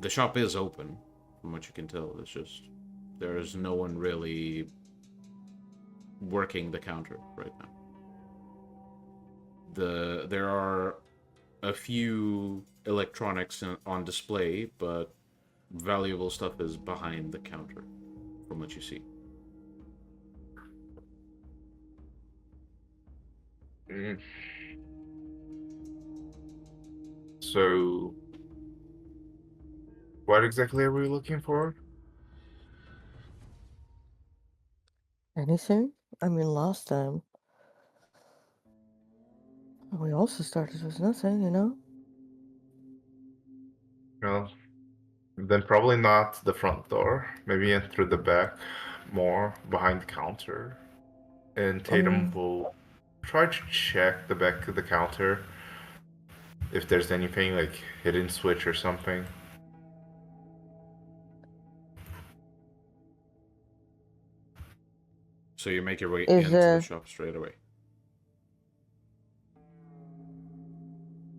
The shop is open, from what you can tell. It's just there's no one really working the counter right now. There are a few electronics on display, but valuable stuff is behind the counter, from what you see. So, what exactly are we looking for? Anything? I mean, last time we also started with nothing, you know? Well, then probably not the front door. Maybe in through the back, more behind the counter. And Tatum will try to check the back of the counter if there's anything like hidden switch or something. So you make your way Is into the there- shop straight away.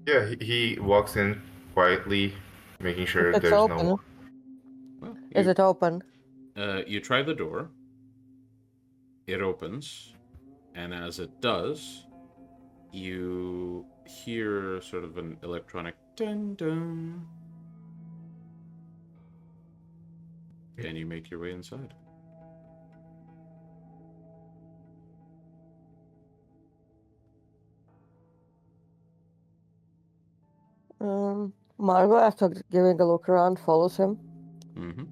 Yeah, he walks in quietly, making sure It's there's open. no. Well, Is it open? you try the door. It opens, and as it does, you hear sort of an electronic dun dun, and you make your way inside. Margo, after giving a look around, follows him. Mm-hmm.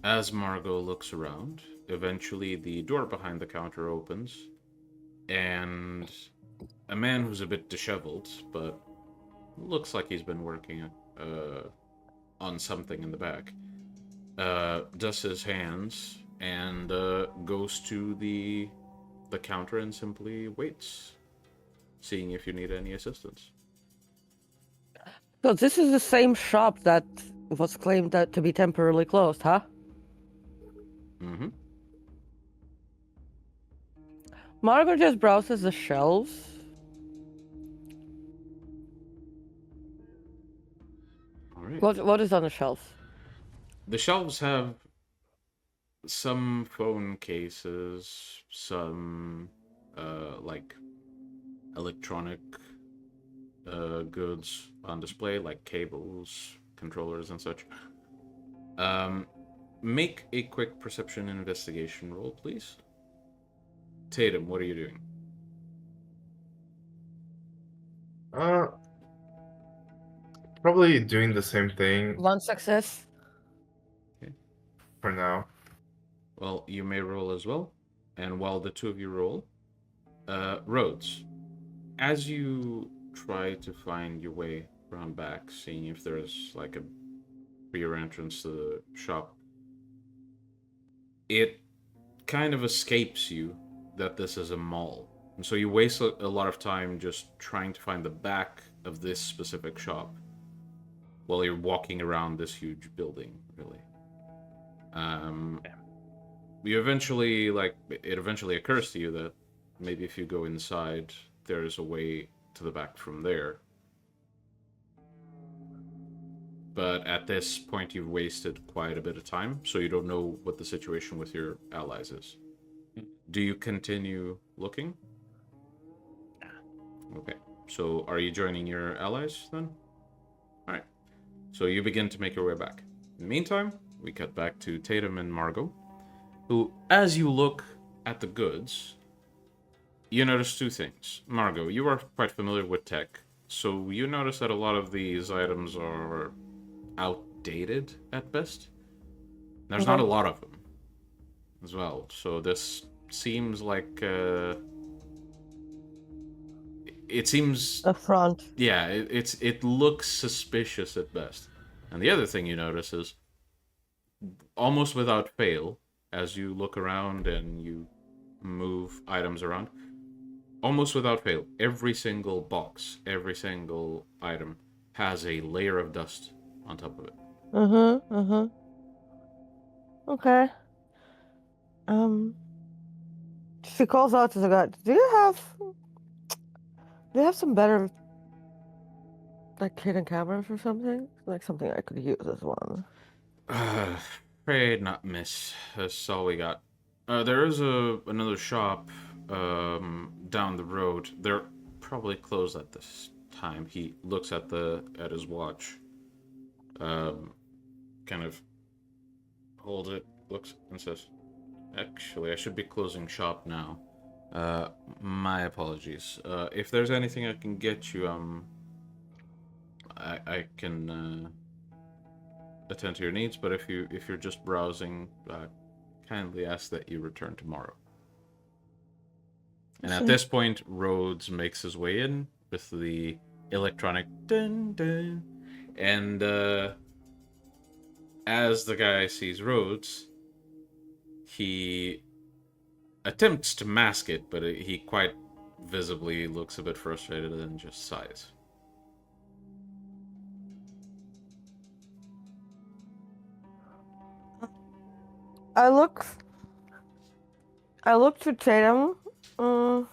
As Margo looks around, eventually the door behind the counter opens, and a man who's a bit disheveled, but looks like he's been working on something in the back, dusts his hands and goes to the counter and simply waits, seeing if you need any assistance. So this is the same shop that was claimed to be temporarily closed, huh? Mm-hmm. Margo just browses the shelves. All right. What is on the shelves? The shelves have some phone cases, some like electronic goods on display, like cables, controllers, and such. Make a quick perception investigation roll, please. Tatum, what are you doing? Probably doing the same thing One success. for now. Well, you may roll as well. And while the two of you roll, Rhodes, as you try to find your way around back, seeing if there's like a rear entrance to the shop, it kind of escapes you that this is a mall. And so you waste a lot of time just trying to find the back of this specific shop while you're walking around this huge building, really. You eventually, it eventually occurs to you that maybe if you go inside, there's a way to the back from there. But at this point, you've wasted quite a bit of time, so you don't know what the situation with your allies is. Do you continue looking? Okay. So are you joining your allies then? Alright. So you begin to make your way back. In the meantime, we cut back to Tatum and Margo, who, as you look at the goods, you notice two things. Margo, you are quite familiar with tech, so you notice that a lot of these items are outdated at best. There's not a lot of them as well, so this seems like it seems A front. yeah, it looks suspicious at best. And the other thing you notice is, almost without fail, as you look around and you move items around, almost without fail, every single box, every single item has a layer of dust on top of it. Okay. She calls out to the guy. Do you have some better, like, hidden cameras or something? Like something I could use as one. Afraid not, miss. That's all we got. There is another shop down the road. They're probably closed at this time. He looks at his watch. Kind of holds it, looks, and says, "Actually, I should be closing shop now. My apologies. If there's anything I can get you, I can attend to your needs, but if you're just browsing, kindly ask that you return tomorrow. And at this point, Rhodes makes his way in with the electronic dun dun, and as the guy sees Rhodes, he attempts to mask it, but he quite visibly looks a bit frustrated and just sighs. I look to Tatum. Then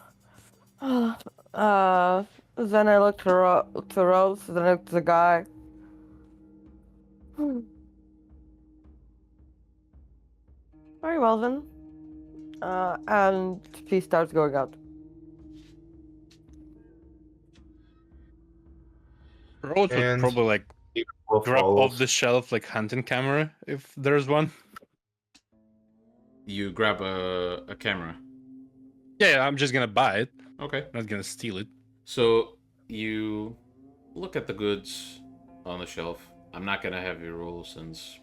I look to Rose. Then I look to the guy. Very well then. And she starts going out. Rhodes would And probably like Will grab follows. off the shelf like hunting camera if there's one. You grab a camera. Yeah, I'm just gonna buy it. Okay. Not gonna steal it. So you look at the goods on the shelf. I'm not gonna have you roll since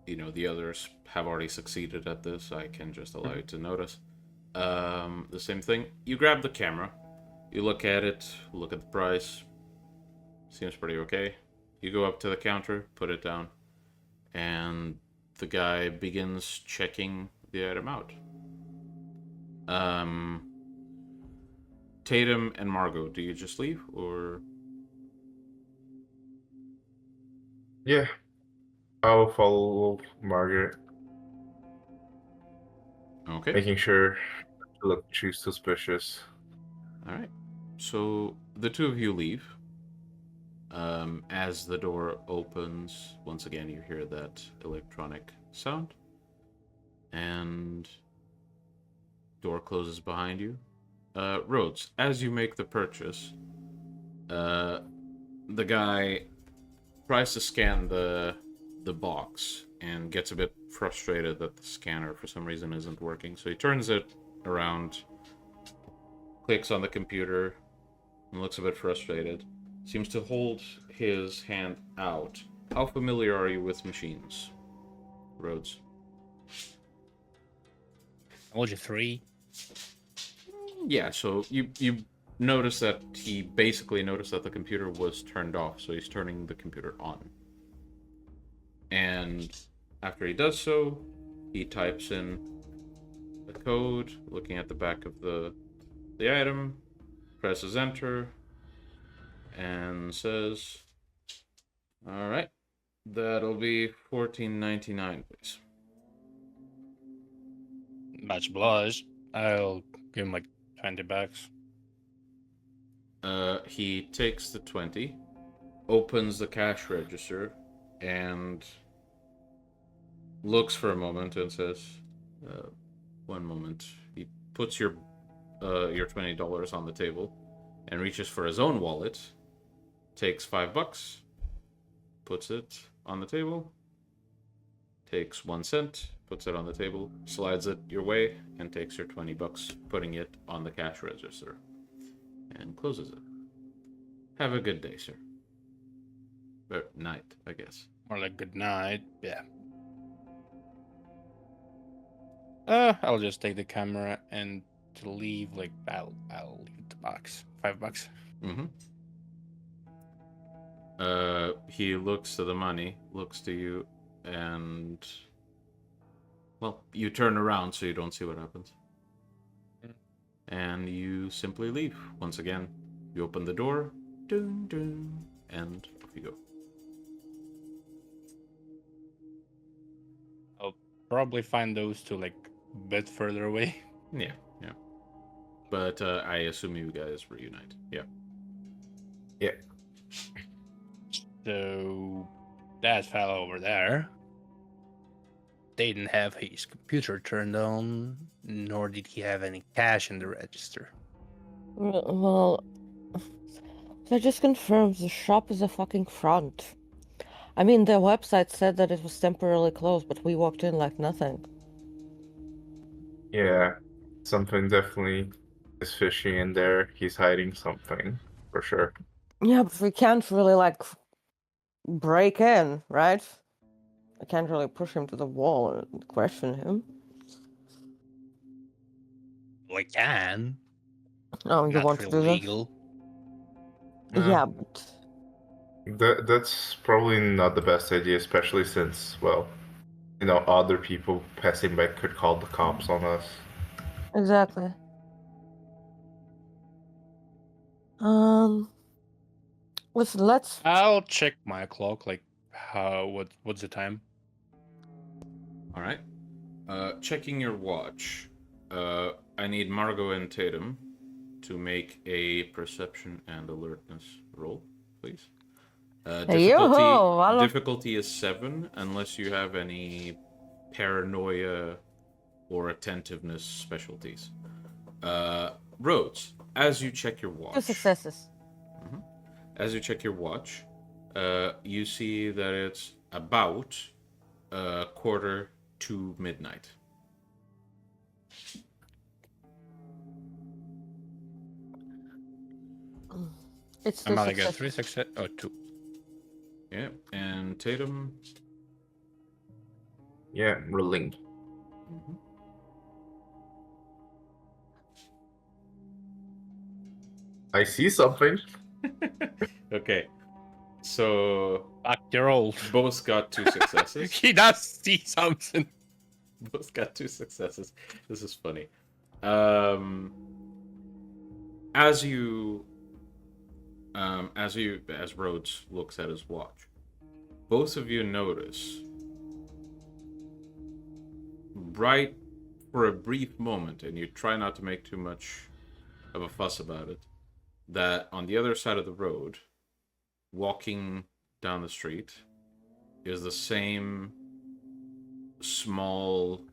the others have already succeeded at this. I can just allow you to notice. The same thing. You grab the camera. You look at it. Look at the price. Seems pretty okay. You go up to the counter, put it down, and the guy begins checking the item out. Tatum and Margo, do you just leave, or? Yeah, I'll follow Margaret, Okay. making sure to look too suspicious. All right. So the two of you leave. As the door opens, once again you hear that electronic sound, and door closes behind you. Rhodes, as you make the purchase, the guy tries to scan the box and gets a bit frustrated that the scanner for some reason isn't working. So he turns it around, clicks on the computer, and looks a bit frustrated. Seems to hold his hand out. How familiar are you with machines, Rhodes? Technology 3. Yeah, so you notice that he basically noticed that the computer was turned off, so he's turning the computer on. And after he does so, he types in the code, looking at the back of the item, presses enter, and says, all right, that'll be $14.99, please. Much obliged. I'll give him like $20. He takes the 20, opens the cash register, and looks for a moment and says, one moment. He puts your $20 on the table and reaches for his own wallet, takes $5, puts it on the table, takes 1 cent, puts it on the table, slides it your way, and takes your $20, putting it on the cash register, and closes it. Have a good day, sir. Or night, I guess. More like good night. Yeah. I'll just take the camera and to leave. Like I'll leave the box. $5. Mm-hmm. He looks to the money, looks to you, and well, you turn around so you don't see what happens. And you simply leave. Once again, you open the door, dun, dun, and off you go. I'll probably find those two like a bit further away. Yeah. But I assume you guys reunite. Yeah. Yeah. So that fellow over there didn't have his computer turned on, nor did he have any cash in the register. Well, that just confirms the shop is a fucking front. I mean, their website said that it was temporarily closed, but we walked in like nothing. Yeah, something definitely is fishy in there. He's hiding something, for sure. Yeah, but we can't really, like, break in, right? I can't really push him to the wall and question him. We can. Oh, you Not want to real do that? legal. Yeah, but That's probably not the best idea, especially since, well, other people passing by could call the cops on us. exactly. Listen, let's. I'll check my clock. Like, what's the time? All right. Checking your watch. I need Margo and Tatum to make a perception and alertness roll, please. Yo-ho! Difficulty is 7, unless you have any paranoia or attentiveness specialties. Rhodes, as you check your watch. 2 successes. As you check your watch, you see that it's about 1:45 It's 2 Amalia got successes. 3 success. Oh, 2. Yeah, and Tatum. Yeah, rolling. I see something. Okay, so Fuck, you're old. both got 2 successes. He does see something. Both got 2 successes. This is funny. As Rhodes looks at his watch, both of you notice, right for a brief moment, and you try not to make too much of a fuss about it, that on the other side of the road, walking down the street, is the same small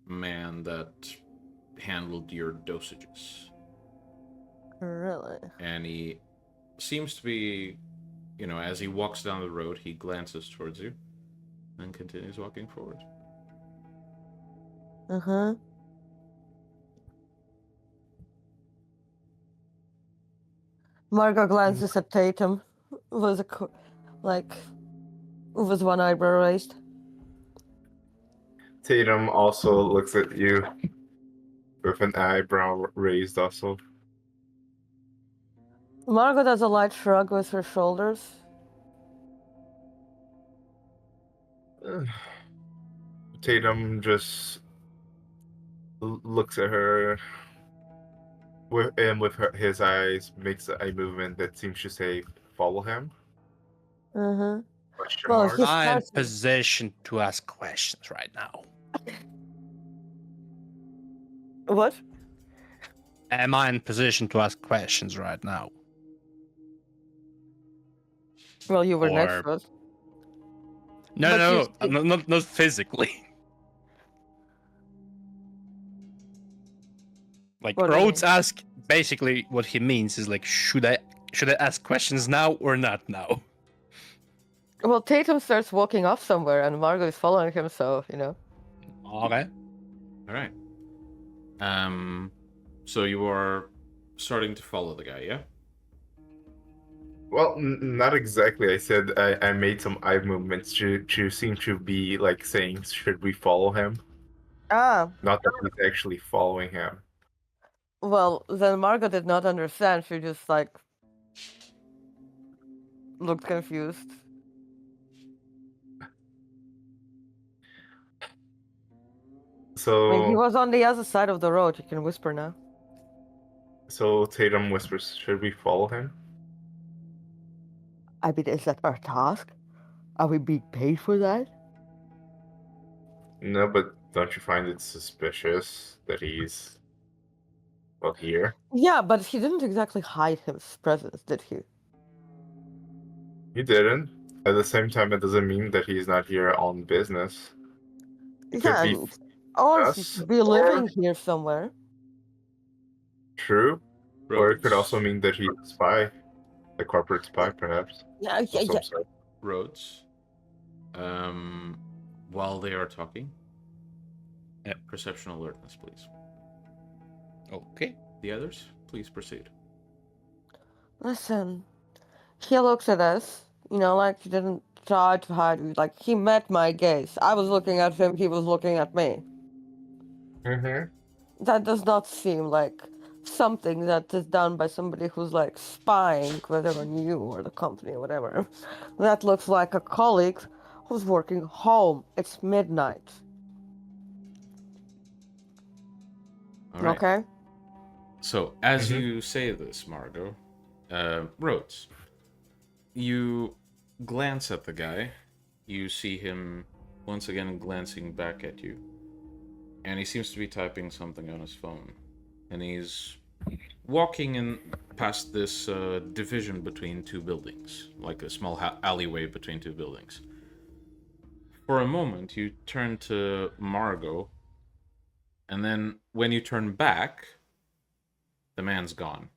man that handled your dosages. Really? And he seems to be, as he walks down the road, he glances towards you and continues walking forward. Uh-huh. Margo glances at Tatum, with with one eyebrow raised. Tatum also looks at you with an eyebrow raised also. Margo does a light shrug with her shoulders. Tatum just looks at her his eyes makes a movement that seems to say, "Follow him?" Uh-huh. Question Well, mark. he I'm in starts. position to ask questions right now. What? Am I in position to ask questions right now? Well, you were Or- next to us. No, But no, you no, not physically. Like What do you Rhodes mean? ask basically what he means is like, should I ask questions now or not now? Well, Tatum starts walking off somewhere, and Margo is following him. So Okay. All right. So you are starting to follow the guy, yeah? Well, not exactly. I said I made some eye movements to seem to be like saying, "Should we follow him?" Ah, Not that he's actually following him. well, then Margo did not understand. She just looked confused. So I mean, he was on the other side of the road. You can whisper now. So Tatum whispers, "Should we follow him?" I mean, is that our task? Are we being paid for that? No, but don't you find it suspicious that he's here? Yeah, but he didn't exactly hide his presence, did he? He didn't. At the same time, it doesn't mean that he's not here on business. It could Yeah, be or us, be living here somewhere. true, or it could Rhodes. also mean that he's a spy, a corporate spy, perhaps. Yeah, of some sort. Rhodes. While they are talking, perception alertness, please. Okay. The others, please proceed. Listen, he looks at us, like he didn't try to hide it. Like, he met my gaze. I was looking at him, he was looking at me. Mm-hmm. That does not seem like something that is done by somebody who's like spying, whether on you or the company or whatever. That looks like a colleague who's working home. It's midnight. All right. Okay? So, as Mhm. you say this, Margo, Rhodes, you glance at the guy. You see him once again glancing back at you. And he seems to be typing something on his phone. And he's walking in past this division between two buildings, like a small alleyway between two buildings. For a moment, you turn to Margo, and then when you turn back, the man's gone.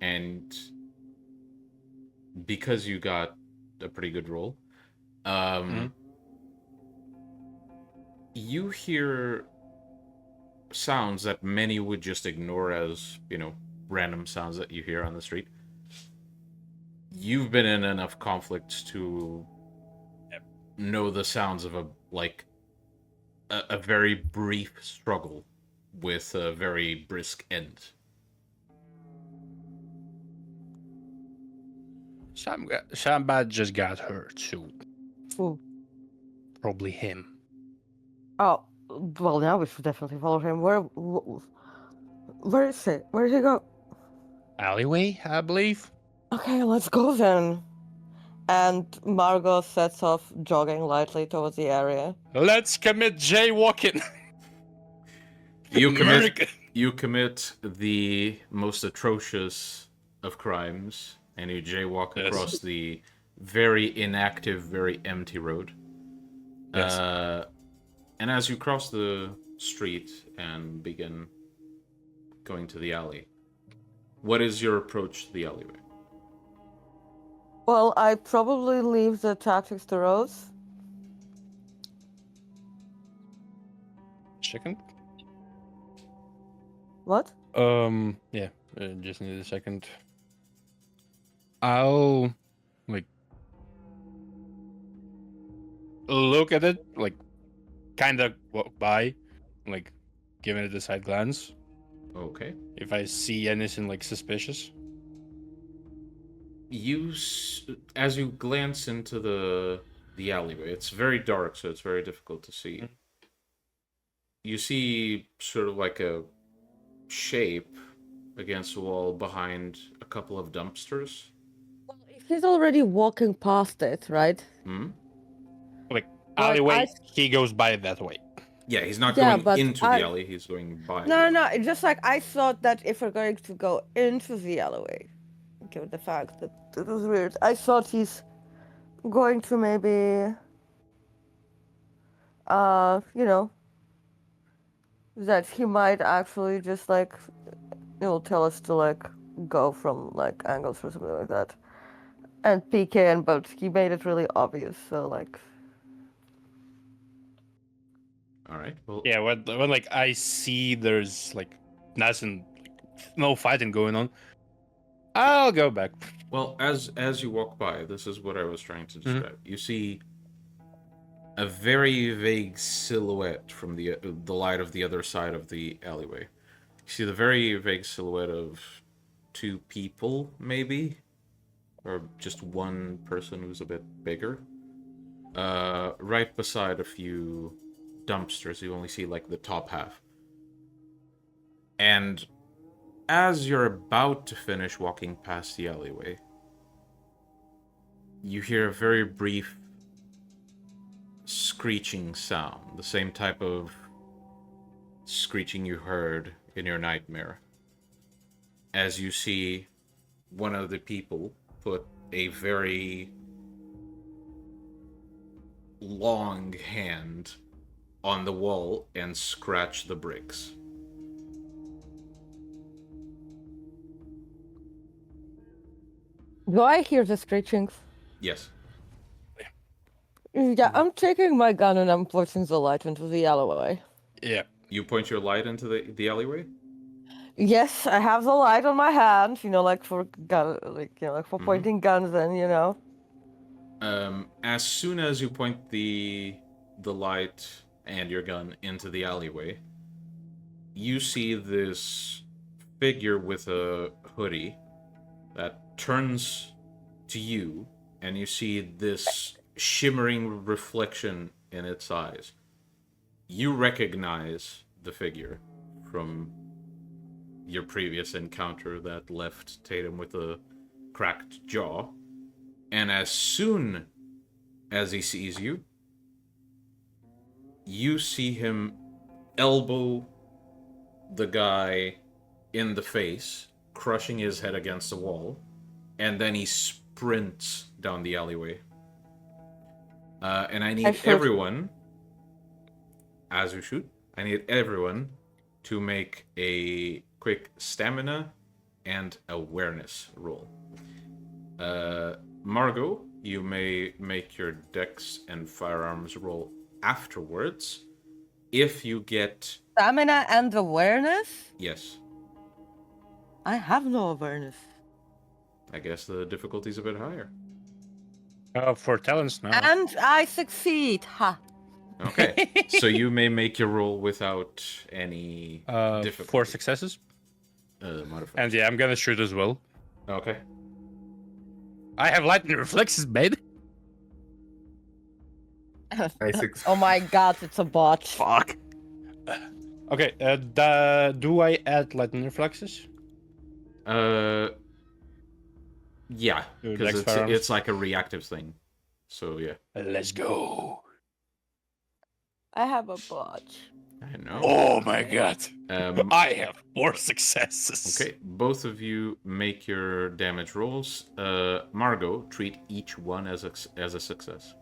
And because you got a pretty good roll, you hear sounds that many would just ignore as, random sounds that you hear on the street. You've been in enough conflicts to know the sounds of a very brief struggle with a very brisk end. Sabbat just got hurt, so Ooh. probably him. Oh, well, now we should definitely follow him. Where is he? Where did he go? Alleyway, I believe. Okay, let's go then. And Margo sets off jogging lightly towards the area. Let's commit jaywalking. You commit the most atrocious of crimes, and you jaywalk Yes. across the very inactive, very empty road. Yes. And as you cross the street and begin going to the alley, what is your approach to the alleyway? Well, I probably leave the tactics to Rose. Second. What? Yeah. Just need a second. I'll look at it, kind of walk by, giving it a side glance. Okay. If I see anything suspicious. As you glance into the alleyway, it's very dark, so it's very difficult to see. Mm-hmm. You see sort of like a shape against the wall behind a couple of dumpsters. Well, if he's already walking past it, right? Hmm? Alleyway, he goes by that way. Yeah, he's not Yeah, going but into the alley, he's going by. No. It's just like I thought that if we're going to go into the alleyway, given the fact that it was weird, I thought he's going to maybe, that he might actually just tell us to go from angles or something like that, and peek in. But he made it really obvious, so All right. Well, Yeah, when I see there's nothing, no fighting going on, I'll go back. Well, as you walk by, this is what I was trying to describe. You see a very vague silhouette from the light of the other side of the alleyway. You see the very vague silhouette of two people, maybe, or just one person who's a bit bigger. Right beside a few dumpsters, you only see the top half. And as you're about to finish walking past the alleyway, you hear a very brief screeching sound, the same type of screeching you heard in your nightmare, as you see one of the people put a very long hand on the wall and scratch the bricks. do I hear the screechings? Yes. Yeah, I'm taking my gun and I'm pointing the light into the alleyway. Yeah. You point your light into the alleyway? Yes, I have the light on my hand, like for gun, like for Mhm. pointing guns and. As soon as you point the light and your gun into the alleyway, you see this figure with a hoodie that turns to you, and you see this shimmering reflection in its eyes. You recognize the figure from your previous encounter that left Tatum with a cracked jaw. And as soon as he sees you, you see him elbow the guy in the face, crushing his head against the wall, and then he sprints down the alleyway. And I need everyone, as you shoot, I need everyone to make a quick stamina and awareness roll. Margo, you may make your dex and firearms roll afterwards. If you get Stamina and awareness? yes, I have no awareness. I guess the difficulty's a bit higher. For talents now. And I succeed. Ha. Okay, so you may make your roll without any difficulty. 4 successes. Modifier. And yeah, I'm gonna shoot as well. Okay. I have lightning reflexes, baby. Oh my god, it's a bot. Fuck. Okay, do I add lightning reflexes? Yeah, Your because dex firearms? it's like a reactive thing. So yeah. Let's go. I have a bot. I know. Oh my god. I have 4 successes. Okay, both of you make your damage rolls. Margo, treat each one as a success.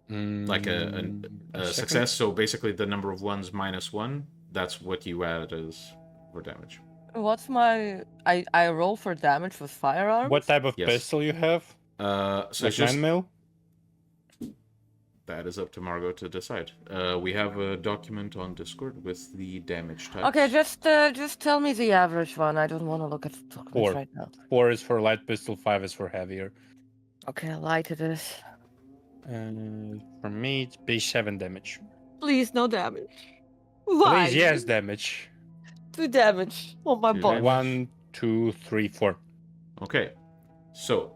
Like a success. So basically, the number of ones minus 1. That's what you add as for damage. What's my... I roll for damage with firearms? What type of Yes. pistol you have? So Like it's just 9 mil? that is up to Margo to decide. We have a document on Discord with the damage types. Okay, just tell me the average one. I don't want to look at the documents 4. right now. 4 is for light pistol, 5 is for heavier. Okay, light it is. For me, it's base 7 damage. Please, no damage. Why? Please, yes, damage. 2 damage on my 2 bot. damage. 1, 2, 3, 4. Okay, so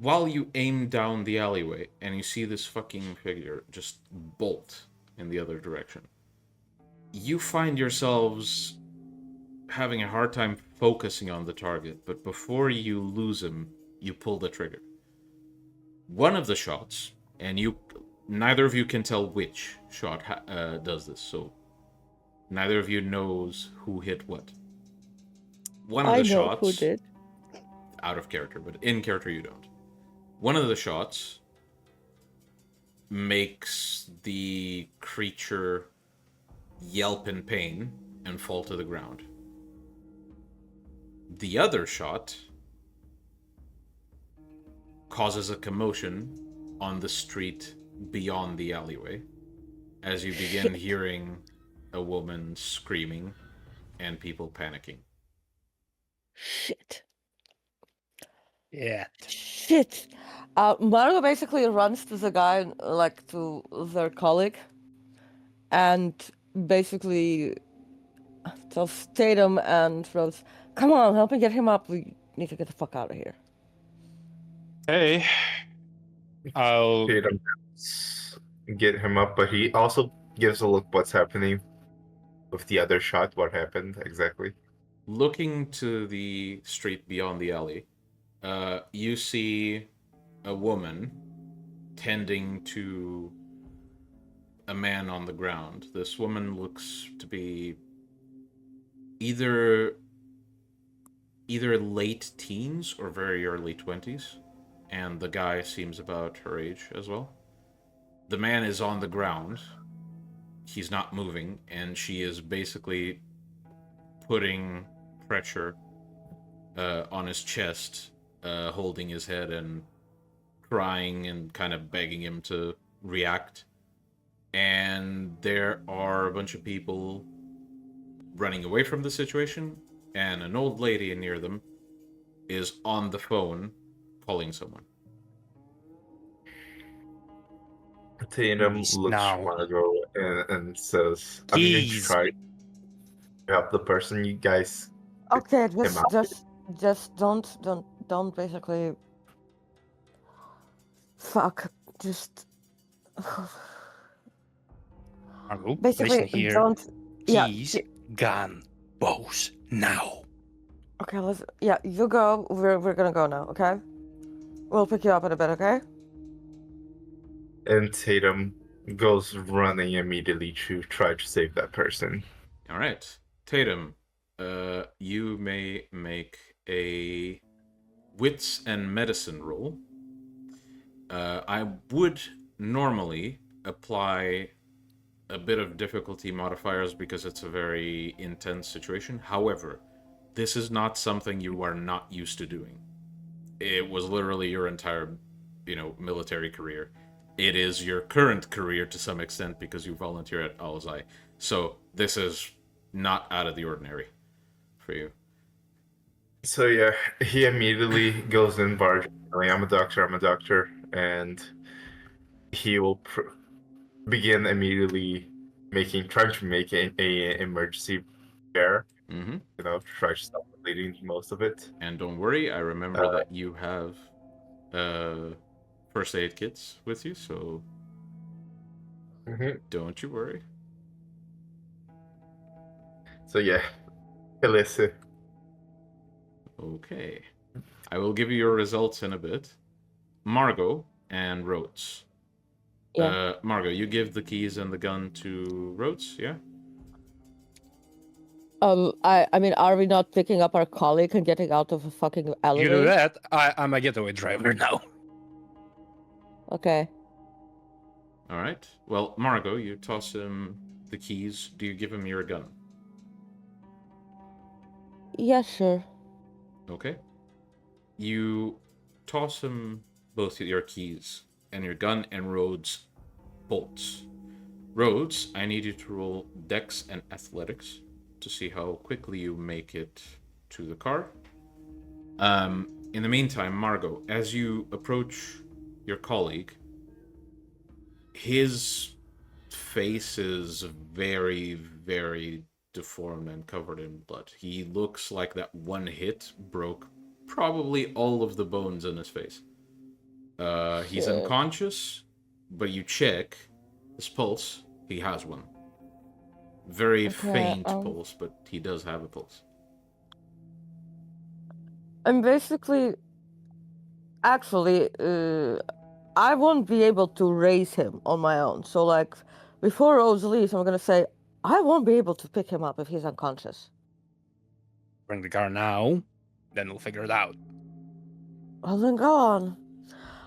while you aim down the alleyway and you see this fucking figure just bolt in the other direction, you find yourselves having a hard time focusing on the target, but before you lose him, you pull the trigger. One of the shots, and neither of you can tell which shot does this, so neither of you knows who hit what. One of the shots, who did. out of character, but in character you don't. One of the shots makes the creature yelp in pain and fall to the ground. The other shot causes a commotion on the street beyond the alleyway as you begin hearing a woman screaming and people panicking. Shit. Yeah. Shit. Margo basically runs to the guy, like to their colleague, and basically tells Tatum and Rose, "Come on, help me get him up. We need to get the fuck out of here." Hey. I'll Tatum get him up, but he also gives a look what's happening with the other shot. What happened exactly? Looking to the street beyond the alley, you see a woman tending to a man on the ground. This woman looks to be either late teens or very early 20s, and the guy seems about her age as well. The man is on the ground. He's not moving, and she is basically putting pressure on his chest, holding his head and crying and kind of begging him to react. and there are a bunch of people running away from the situation, and an old lady near them is on the phone calling someone. Tatum Keys looks now. Margo and says, "I'm going to Keys. try to help the person you guys Okay, came out." just don't basically. Fuck. Just. Margo, Basically, listen here. don't. Keys, Yeah. gun, bows, now. Okay, let's. Yeah, you go. We're gonna go now. Okay. We'll pick you up in a bit. Okay. And Tatum goes running immediately to try to save that person. All right, Tatum, you may make a wits and medicine roll. I would normally apply a bit of difficulty modifiers because it's a very intense situation. However, this is not something you are not used to doing. It was literally your entire, military career. It is your current career to some extent because you volunteer at Alzai. So this is not out of the ordinary for you. So yeah, he immediately goes in barge. I'm a doctor, and he will begin immediately trying to make a emergency repair. Mm-hmm. Try to stop the bleeding, most of it. And don't worry, I remember that you have first aid kits with you, so don't you worry. So yeah, Alyssa. Okay. I will give you your results in a bit. Margo and Rhodes. Yeah. Margo, you give the keys and the gun to Rhodes, yeah? I mean, are we not picking up our colleague and getting out of a fucking You elevator? do that, I'm a getaway driver now. Okay. All right. Well, Margo, you toss him the keys. Do you give him your gun? Yeah, sure. Okay. You toss him both your keys and your gun and Rhodes' bolts. Rhodes, I need you to roll Dex and Athletics to see how quickly you make it to the car. In the meantime, Margo, as you approach your colleague, his face is very, very deformed and covered in blood. He looks like that one hit broke probably all of the bones in his face. He's Shit. unconscious, but you check his pulse. He has one. Very faint pulse, but he does have a pulse. I'm basically. Actually, I won't be able to raise him on my own. So, like, before Rose leaves, I'm gonna say, I won't be able to pick him up if he's unconscious. Bring the car now, then we'll figure it out. Well, then go on.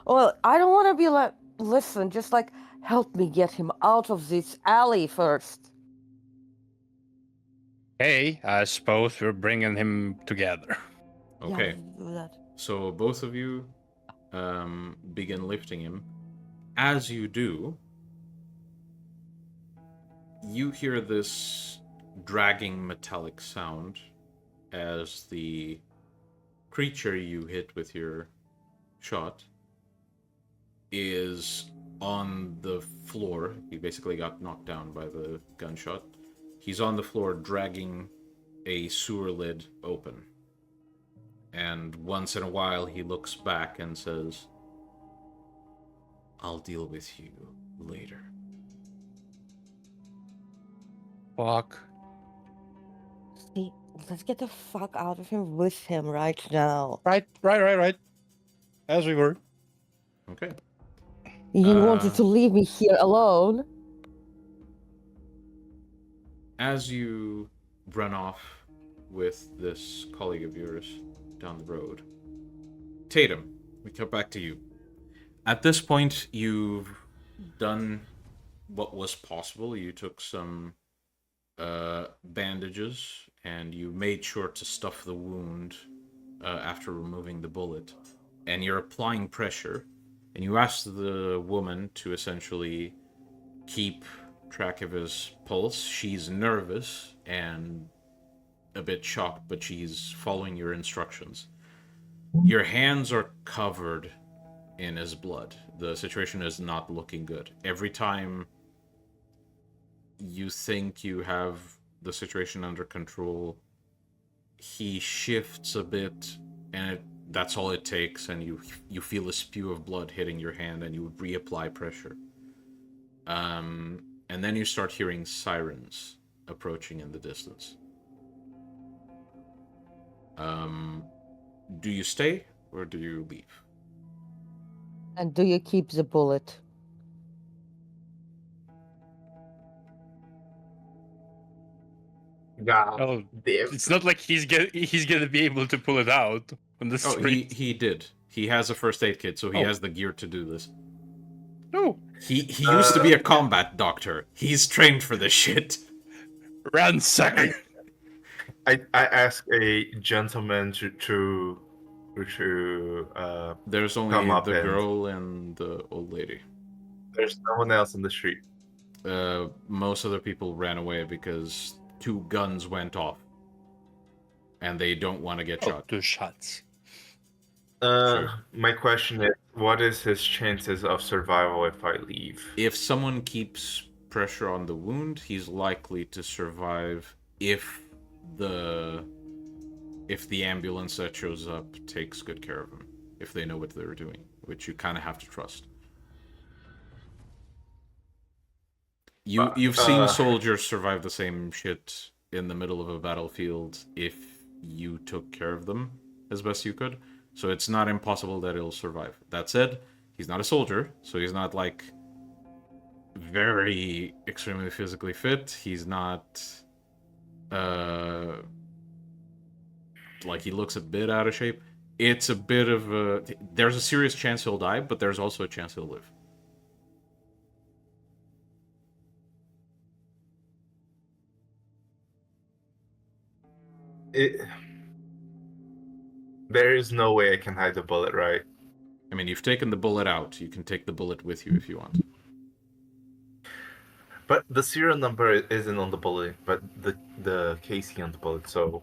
Well, I don't want to be like, listen, just like, help me get him out of this alley first. Hey, I suppose we're bringing him together. Okay. Yeah, do that. So both of you begin lifting him. As you do, you hear this dragging metallic sound as the creature you hit with your shot is on the floor. He basically got knocked down by the gunshot. He's on the floor dragging a sewer lid open. And once in a while he looks back and says, "I'll deal with you later." Fuck. See, let's get the fuck out of here with him right now. Right. As we were. Okay. You wanted to leave me here alone? As you run off with this colleague of yours down the road, Tatum, we come back to you. At this point, you've done what was possible. You took some bandages and you made sure to stuff the wound after removing the bullet. And you're applying pressure. And you asked the woman to essentially keep track of his pulse. She's nervous and a bit shocked, but she's following your instructions. Your hands are covered in his blood. The situation is not looking good. Every time you think you have the situation under control, he shifts a bit, and that's all it takes, and you feel a spew of blood hitting your hand, and you reapply pressure. And then you start hearing sirens approaching in the distance. Do you stay or do you leave? And do you keep the bullet? God Oh, damn. it's not like he's gonna be able to pull it out on the Oh, street. he did. He has a first aid kit, so he Oh. has the gear to do this. No, He used to be a combat doctor. He's trained for this shit. run, sucker! I ask a gentleman to There's only Come up the and- girl and the old lady. there's no one else in the street. Most other people ran away because 2 guns went off. And they don't want to get Oh, shot. 2 shots. Sure. My question is, what is his chances of survival if I leave? If someone keeps pressure on the wound, he's likely to survive if the ambulance that shows up takes good care of him. If they know what they're doing, which you kind of have to trust. You've seen soldiers survive the same shit in the middle of a battlefield if you took care of them as best you could. So it's not impossible that he'll survive. That said, he's not a soldier, so he's not like very extremely physically fit. He's not like he looks a bit out of shape. It's a bit of a... There's a serious chance he'll die, but there's also a chance he'll live. There is no way I can hide the bullet, right? I mean, you've taken the bullet out. You can take the bullet with you if you want. But the serial number isn't on the bullet, but the casing on the bullet, so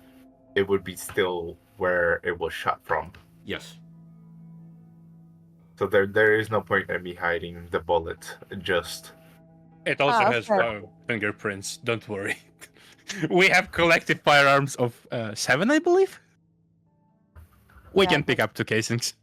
it would be still where it was shot from. Yes. So there is no point in me hiding the bullet. Just It also has okay. fingerprints. Don't worry. We have collective firearms of 7, I believe. We Yeah. can pick up 2 casings.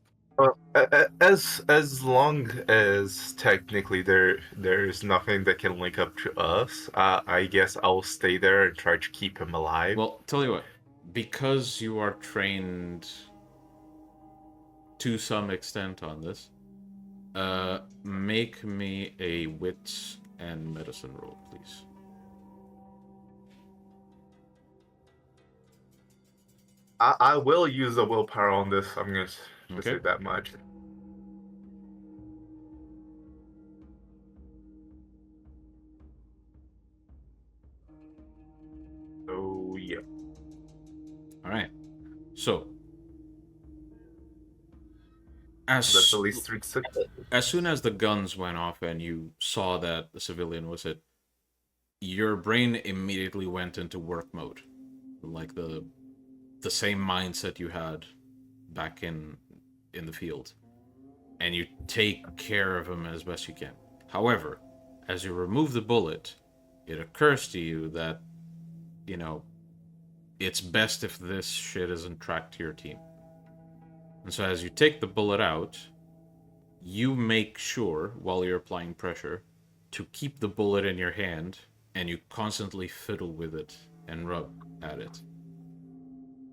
as long as technically there is nothing that can link up to us, I guess I'll stay there and try to keep him alive. Well, tell you what. Because you are trained to some extent on this, make me a wits and medicine roll, please. I will use the willpower on this. I'm gonna just say Okay. that much. So yeah. All right. So, That's at least 3 successes. as soon as the guns went off and you saw that the civilian was hit, your brain immediately went into work mode, like the same mindset you had back in the field, and you take care of him as best you can. However, as you remove the bullet, it occurs to you that, you know, it's best if this shit isn't tracked to your team. And so as you take the bullet out, you make sure, while you're applying pressure, to keep the bullet in your hand, and you constantly fiddle with it and rub at it.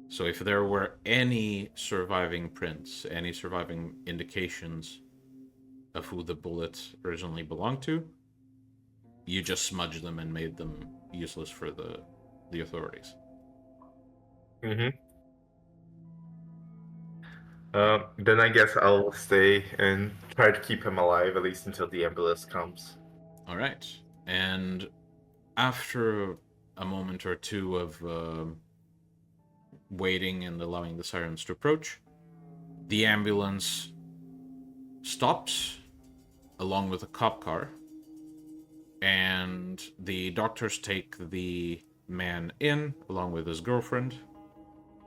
So if there were any surviving prints, any surviving indications of who the bullet originally belonged to, you just smudged them and made them useless for the authorities. Mm-hmm. Then I guess I'll stay and try to keep him alive at least until the ambulance comes. All right. And after a moment or two of waiting and allowing the sirens to approach, the ambulance stops along with a cop car, And the doctors take the man in along with his girlfriend,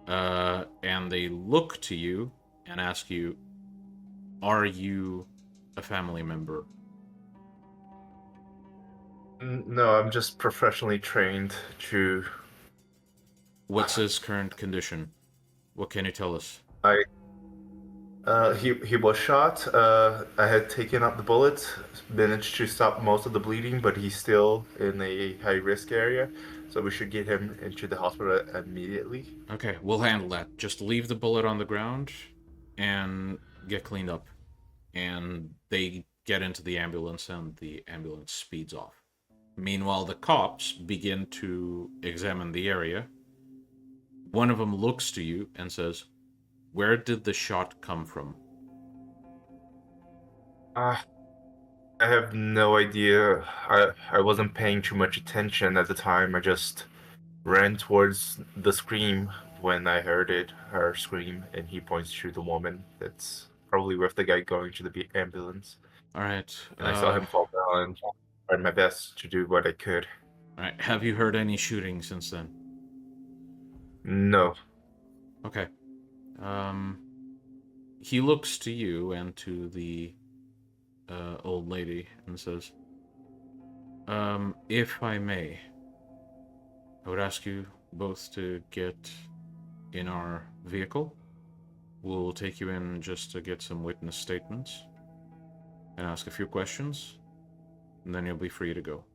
and they look to you and ask you, are you a family member? No, I'm just professionally trained to. What's his current condition? What can you tell us? He was shot. I had taken out the bullet, managed to stop most of the bleeding, but he's still in a high risk area, so we should get him into the hospital immediately. Okay, we'll handle that. Just leave the bullet on the ground and get cleaned up. And they get into the ambulance, and the ambulance speeds off. Meanwhile, the cops begin to examine the area. One of them looks to you and says, "Where did the shot come from?" I have no idea. I wasn't paying too much attention at the time. I just ran towards the scream when I heard it, her scream, and he points to the woman that's probably with the guy going to the ambulance. All right. And I saw him fall down and tried my best to do what I could. All right. Have you heard any shooting since then? No. Okay. He looks to you and to the old lady and says, if I may, I would ask you both to get in our vehicle. We'll take you in just to get some witness statements and ask a few questions, and then you'll be free to go.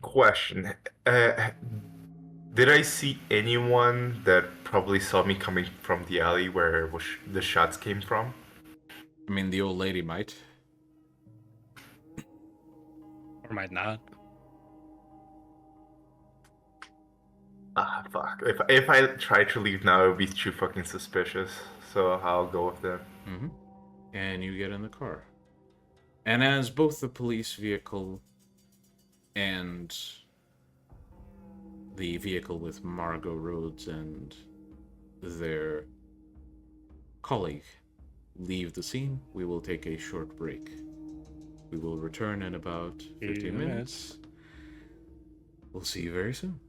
Question. Did I see anyone that probably saw me coming from the alley where the shots came from? I mean, the old lady might. Or might not. Ah, fuck. If I try to leave now, it would be too fucking suspicious. So I'll go with them. Mm-hmm. And you get in the car. And as both the police vehicle and the vehicle with Margo Rhodes and their colleague leave the scene, we will take a short break. We will return in about 15 minutes. We'll see you very soon.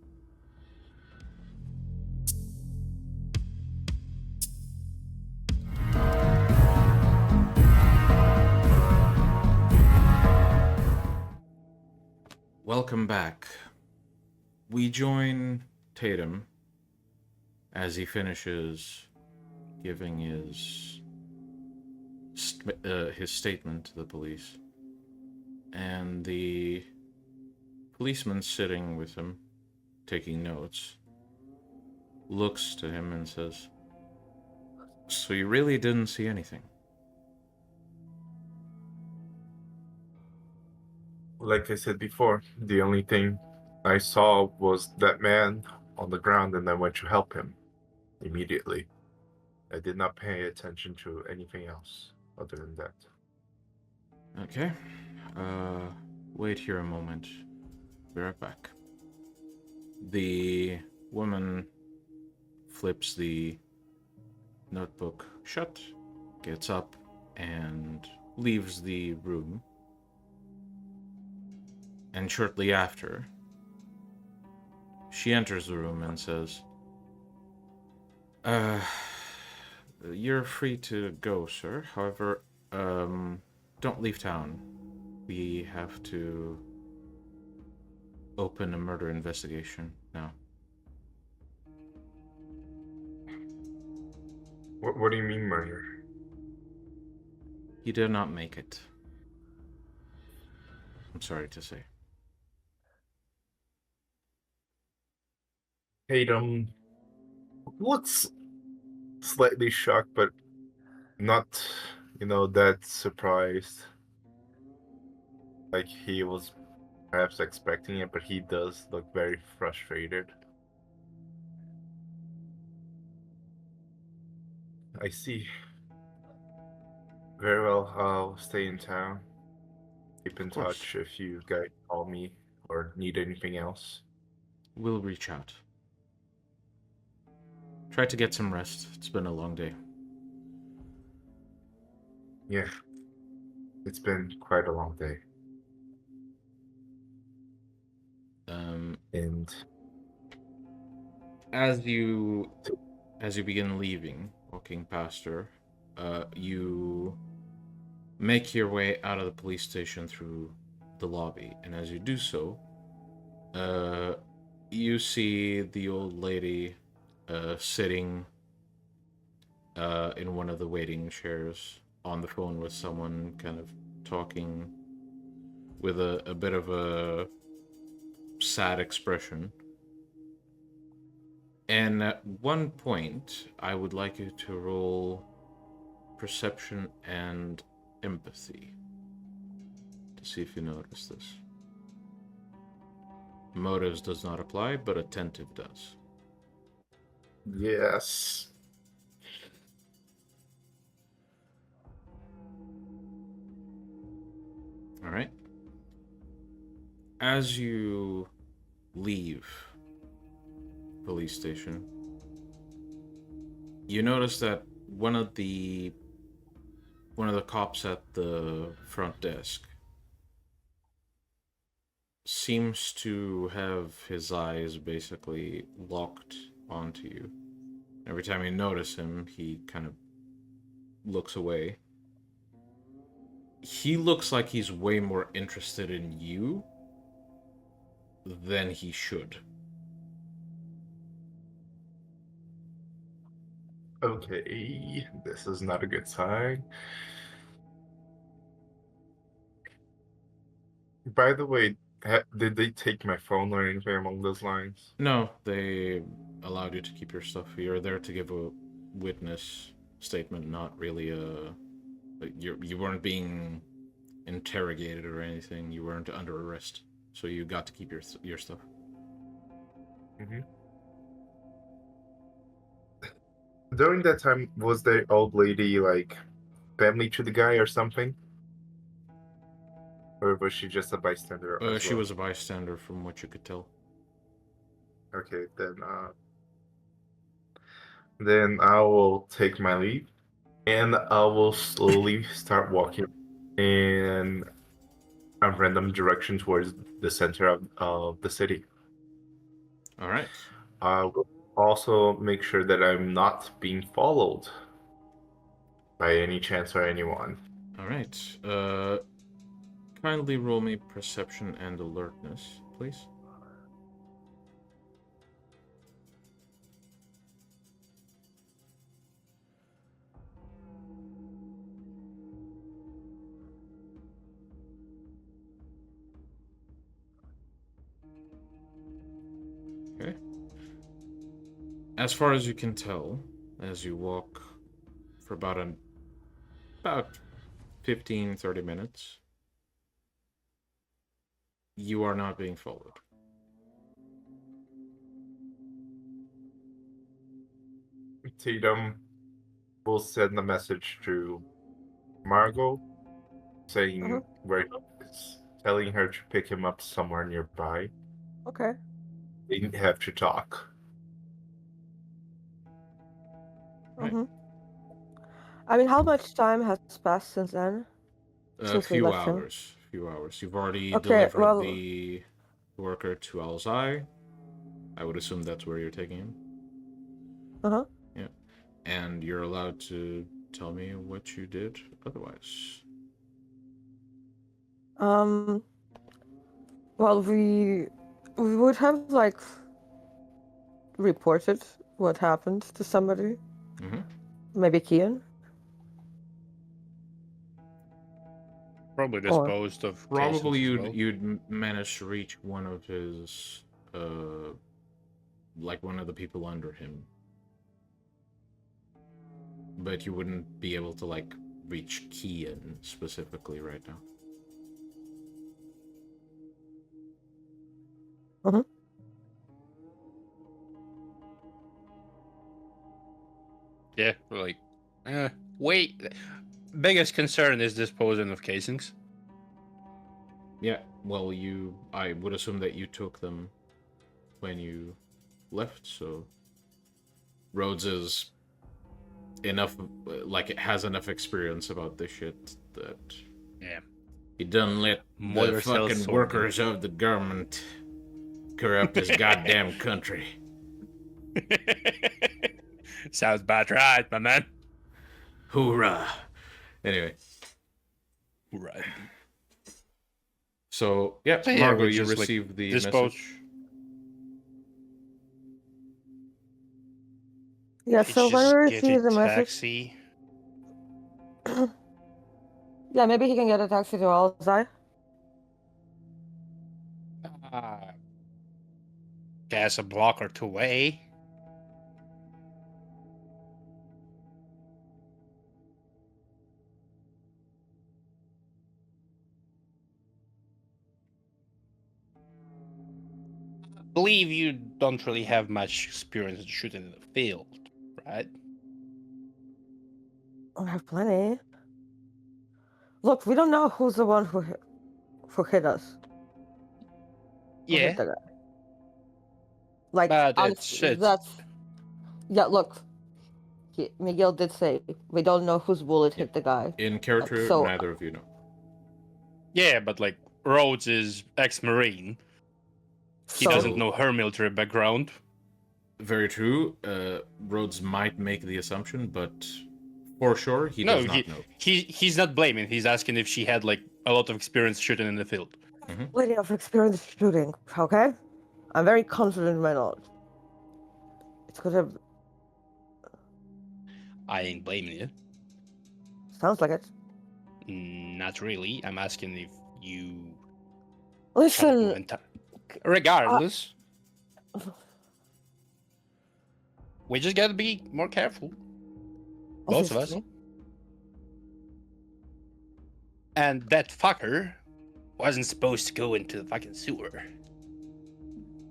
Welcome back. We join Tatum as he finishes giving his statement to the police, and the policeman sitting with him, taking notes, looks to him and says, "So you really didn't see anything?" Like I said before, the only thing I saw was that man on the ground, and I went to help him immediately. I did not pay attention to anything else other than that. Okay. Wait here a moment. Be right back. The woman flips the notebook shut, gets up, and leaves the room. And shortly after, she enters the room and says, you're free to go, sir. However, don't leave town. We have to open a murder investigation now." What do you mean murder? He did not make it. I'm sorry to say. Tatum looks slightly shocked, but not, that surprised. Like he was perhaps expecting it, but he does look very frustrated. I see. Very well, I'll stay in town. Keep in Of course. touch if you guys call me or need anything else. We'll reach out. Try to get some rest. It's been a long day. Yeah, It's been quite a long day. And as you begin leaving, walking past her, you make your way out of the police station through the lobby, and as you do so, you see the old lady sitting in one of the waiting chairs on the phone with someone, kind of talking with a bit of a sad expression. And at one point, I would like you to roll perception and empathy to see if you notice this. Motives does not apply, but attentive does. yes. All right. As you leave police station, you notice that one of the cops at the front desk seems to have his eyes basically locked onto you. Every time you notice him, he kind of looks away. He looks like he's way more interested in you than he should. Okay, this is not a good sign. By the way, did they take my phone or anything along those lines? No, they allowed you to keep your stuff. You're there to give a witness statement, not really a... You weren't being interrogated or anything. You weren't under arrest, so you got to keep your stuff. Mm-hmm. During that time, was the old lady like family to the guy or something? Or was she just a bystander? She was a bystander, from what you could tell. Okay, then I will take my leave, and I will slowly start walking in a random direction towards the center of the city. All right. I will also make sure that I'm not being followed by any chance or anyone. All right. Kindly roll me perception and alertness, please. Okay. As far as you can tell, as you walk for about 15-30 minutes, you are not being followed. Tatum will send a message to Margo saying where he is, telling her to pick him up somewhere nearby. Okay. They have to talk. Right. I mean, how much time has passed since then? A few hours. You've already Okay, delivered well... the worker to Alzai. I would assume that's where you're taking him. Uh-huh. Yeah. And you're allowed to tell me what you did otherwise. Well, we would have, like, reported what happened to somebody. Mm-hmm. Maybe Kian? Probably disposed of. Probably cases as well. you'd manage to reach one of his, like one of the people under him. But you wouldn't be able to, like, reach Kian specifically right now. Uh-huh. Yeah, like, wait. Biggest concern is disposing of casings. Yeah, well, I would assume that you took them when you left, so Rhodes is enough, like, it has enough experience about this shit that Yeah. He done let Mother the sells fucking sword. workers of the government corrupt his goddamn country. Sounds about right, my man. Hoorah! Anyway, Right. so yeah, So yeah, Margo, we you just, received the dispose. message. Yeah, Let's so when just we get a receive the message, taxi. yeah, maybe he can get a taxi to Alzai. Guess a block or two away. I believe you don't really have much experience in shooting in the field, right? I have plenty. Look, we don't know who's the one who hit us. Who hit Yeah, the guy. Like, but honestly, it's yeah, look. Miguel did say we don't know whose bullet hit the guy. In character, So- neither of you know. yeah, but like Rhodes is ex-marine. He So- doesn't know her military background. Very true. Rhodes might make the assumption, but for sure, he No, does not know. he's not blaming. He's asking if she had like a lot of experience shooting in the field. Plenty of experience shooting, okay? I'm very confident in my knowledge. It's gonna I ain't blaming you. sounds like it. Not really. I'm asking if you. Listen, Regardless, we just gotta be more careful. Both of us. obviously. And that fucker wasn't supposed to go into the fucking sewer.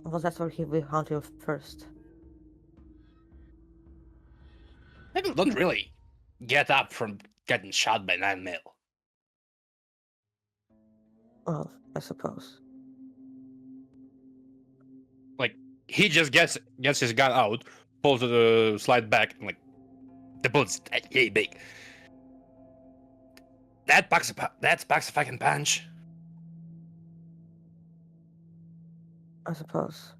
Well, that's where he will hunt you first. People don't really get up from getting shot by 9mm. Well, I suppose. Like he just gets his gun out, pulls the slide back, and like the bullet's yay big. That packs a fucking punch. I suppose.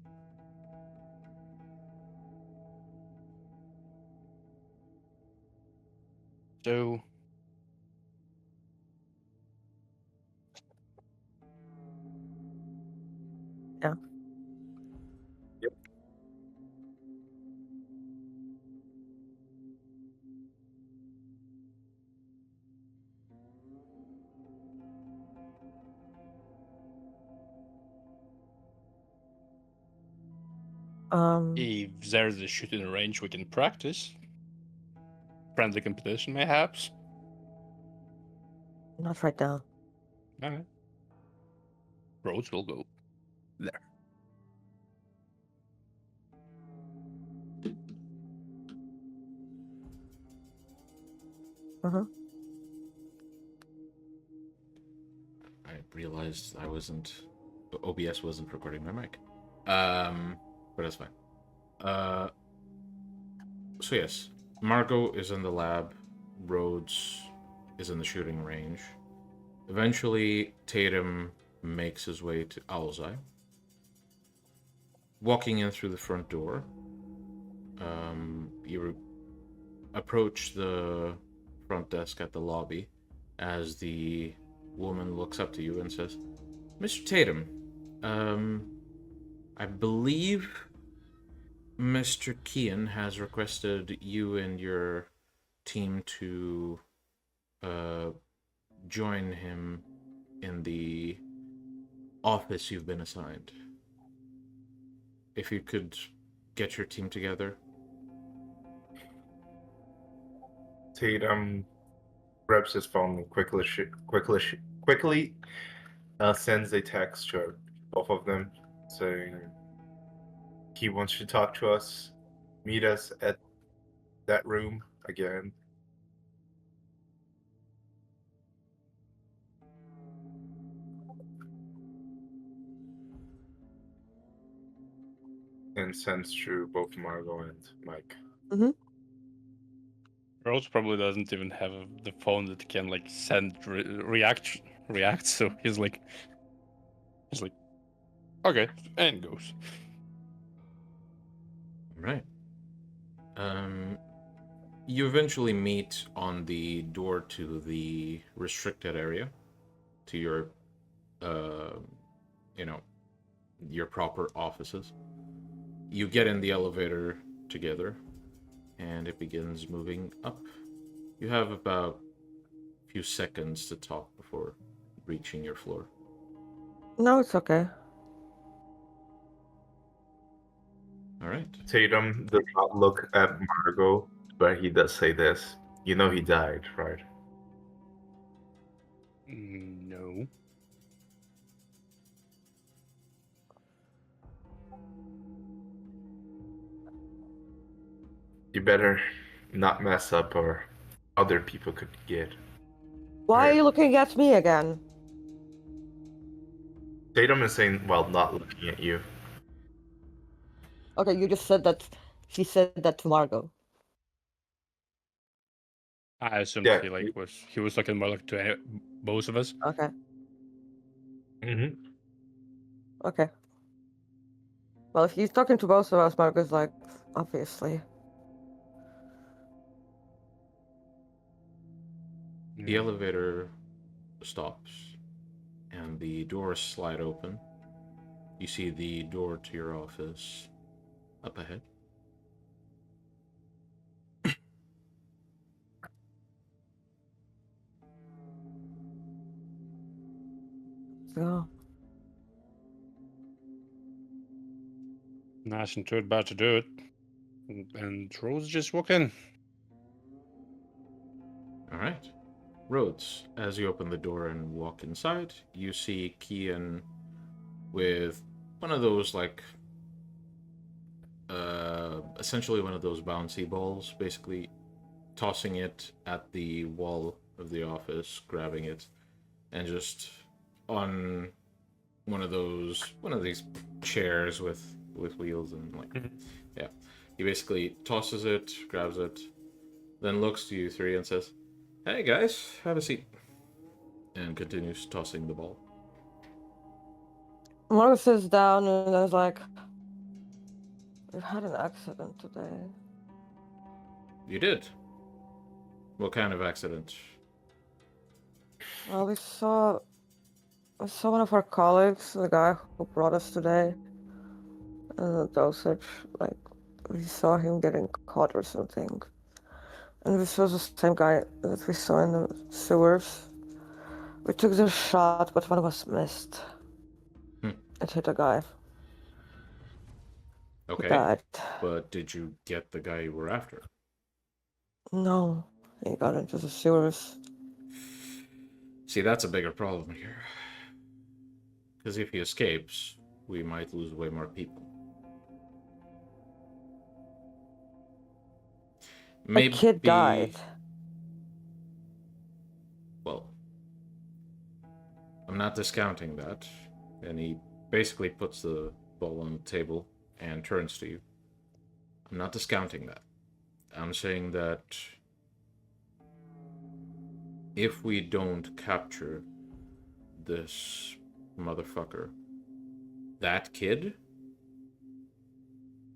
So Yeah. Yep. if there's a shooting range, we can practice. Friendly competition, mayhaps. Not right now. Alright. Roads will go there. I realized OBS wasn't recording my mic. But that's fine. So yes, Margo is in the lab. Rhodes is in the shooting range. Eventually, Tatum makes his way to Alzai. Walking in through the front door, you approach the front desk at the lobby as the woman looks up to you and says, "Mr. Tatum, I believe Mr. Kean has requested you and your team to join him in the office you've been assigned. If you could get your team together." Tatum grabs his phone and quickly sends a text to both of them saying he wants to talk to us. Meet us at that room again. And sends to both Margo and Mike. Rose probably doesn't even have the phone that can like send react. So he's like, okay, and goes. Right. You eventually meet on the door to the restricted area, to your, you know, your proper offices. You get in the elevator together, and it begins moving up. You have about a few seconds to talk before reaching your floor. No, it's okay. All right. Tatum does not look at Margo, but he does say this. You know he died, right? No. You better not mess up or other people could get. Why are hurt. you looking at me again? Tatum is saying, well, not looking at you. Okay, you just said that. She said that to Margo. I assumed Yeah. he was looking more like to both of us. Okay. Mm-hmm. Okay. Well, if he's talking to both of us, Margo's like, obviously. The elevator stops, and the doors slide open. You see the door to your office up ahead. So, Nice and two about to do it, and Rose just walk in. All right. Rhodes, as you open the door and walk inside, you see Kian with one of those, like, essentially one of those bouncy balls, basically tossing it at the wall of the office, grabbing it, and just on one of these chairs with wheels and yeah. He basically tosses it, grabs it, then looks to you three and says, "Hey guys, have a seat," and continues tossing the ball. Margo sits down and is like, we've had an accident today. You did? What kind of accident? Well, we saw one of our colleagues, the guy who brought us today, and the dosage, like, we saw him getting caught or something. And this was the same guy that we saw in the sewers. We took the shot, but one of us missed. It hit a guy. Okay. He died. But did you get the guy you were after? No, he got into the sewers. See, that's a bigger problem here. Because if he escapes, we might lose way more people. Maybe... A kid died. Well, I'm not discounting that. And he basically puts the ball on the table and turns to you. I'm not discounting that. I'm saying that if we don't capture this motherfucker, that kid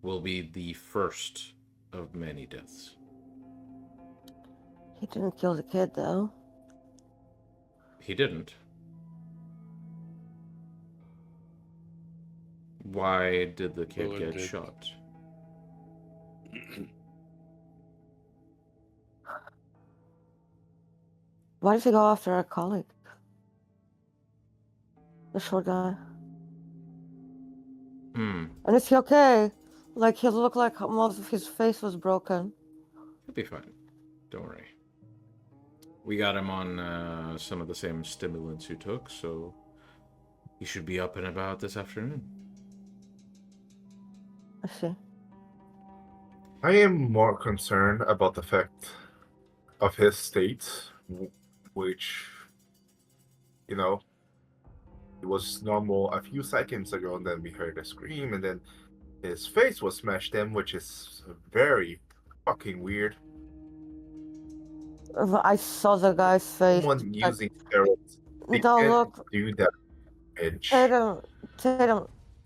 will be the first of many deaths. He didn't kill the kid, though. He didn't. Why did the kid get shot? Why did he go after our colleague? The short guy. And is he okay? Like, he looked like most of his face was broken. He'll be fine. Don't worry. We got him on some of the same stimulants you took, so he should be up and about this afternoon. I see. I am more concerned about the fact of his state, which, you know, it was normal a few seconds ago, and then we heard a scream, and then his face was smashed in, which is very fucking weird. I saw the guy's face. Someone Like, using steroids, they no, can't look, do that edge. Tatum,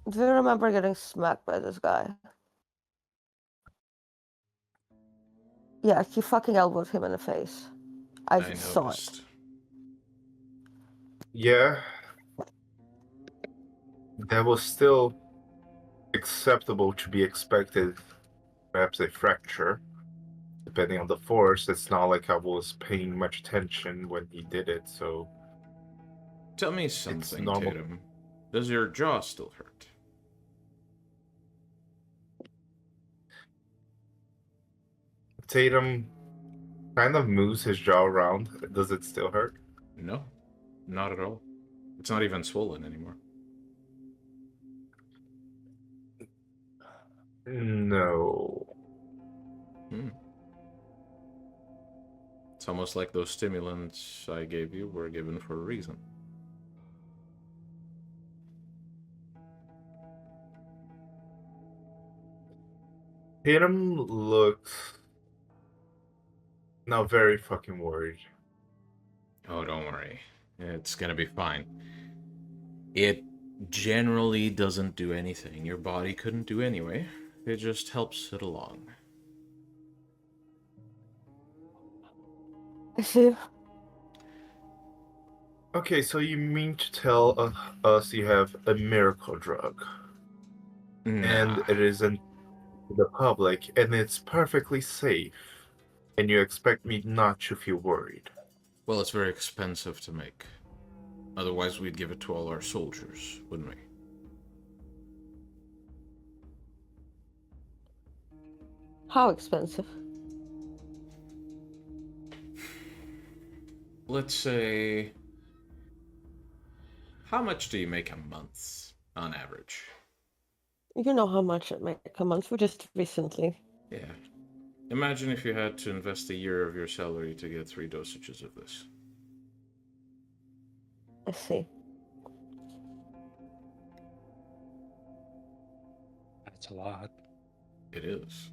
do you remember getting smacked by this guy? Yeah, he fucking elbowed him in the face. I I saw it. noticed. Yeah, that was still acceptable to be expected. Perhaps a fracture, depending on the force. It's not like I was paying much attention when he did it, so Tell me something, normal. Tatum. Does your jaw still hurt? Tatum kind of moves his jaw around. Does it still hurt? No, not at all. It's not even swollen anymore. No. It's almost like those stimulants I gave you were given for a reason. Tatum looks now very fucking worried. Oh, don't worry. It's gonna be fine. It generally doesn't do anything your body couldn't do anyway. It just helps it along. I see. Okay, so you mean to tell us you have a miracle drug, and it isn't to the public, and it's perfectly safe, and you expect me not to feel worried? Well, it's very expensive to make. Otherwise, we'd give it to all our soldiers, wouldn't we? How expensive? Let's say... How much do you make a month, on average? You know how much it might come on for just recently. Yeah. Imagine if you had to invest a year of your salary to get 3 dosages of this. I see. That's a lot. It is.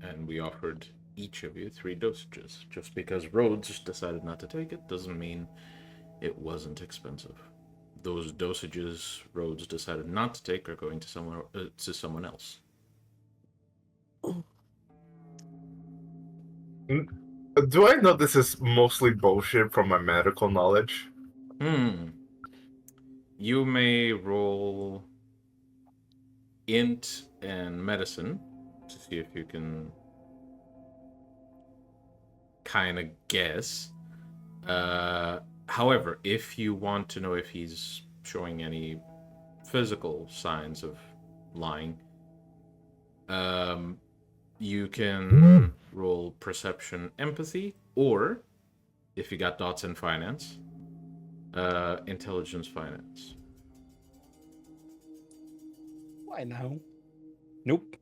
And we offered each of you 3 dosages. Just because Rhodes decided not to take it doesn't mean it wasn't expensive. Those dosages Rhodes decided not to take are going to someone else. Do I know this is mostly bullshit from my medical knowledge? You may roll int and medicine to see if you can kind of guess. However, if you want to know if he's showing any physical signs of lying, you can roll perception empathy, or if you got dots in finance, intelligence finance. Why now? Nope.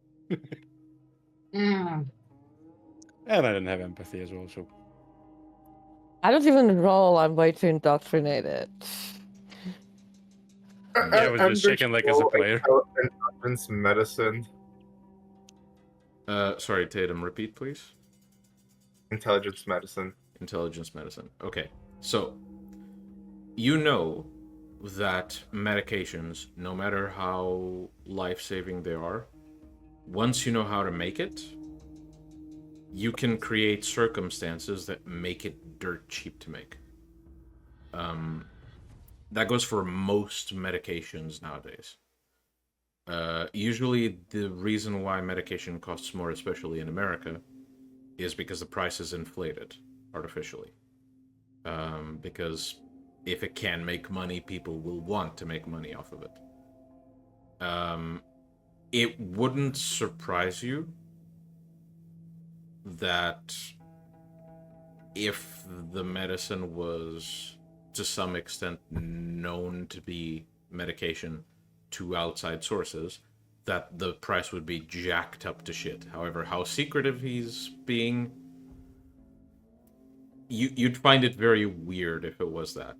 Mm. And I didn't have empathy as well, so. I don't even roll. I'm way too indoctrinated. Yeah, I was just checking, like, as a player. Intelligence medicine. Sorry, Tatum, repeat, please. Intelligence medicine. Intelligence medicine. Okay, so you know that medications, no matter how life-saving they are, once you know how to make it, you can create circumstances that make it dirt cheap to make. That goes for most medications nowadays. Usually the reason why medication costs more, especially in America, is because the price is inflated artificially. Because if it can make money, people will want to make money off of it. It wouldn't surprise you that if the medicine was to some extent known to be medication to outside sources, that the price would be jacked up to shit. However, how secretive he's being, you'd find it very weird if it was that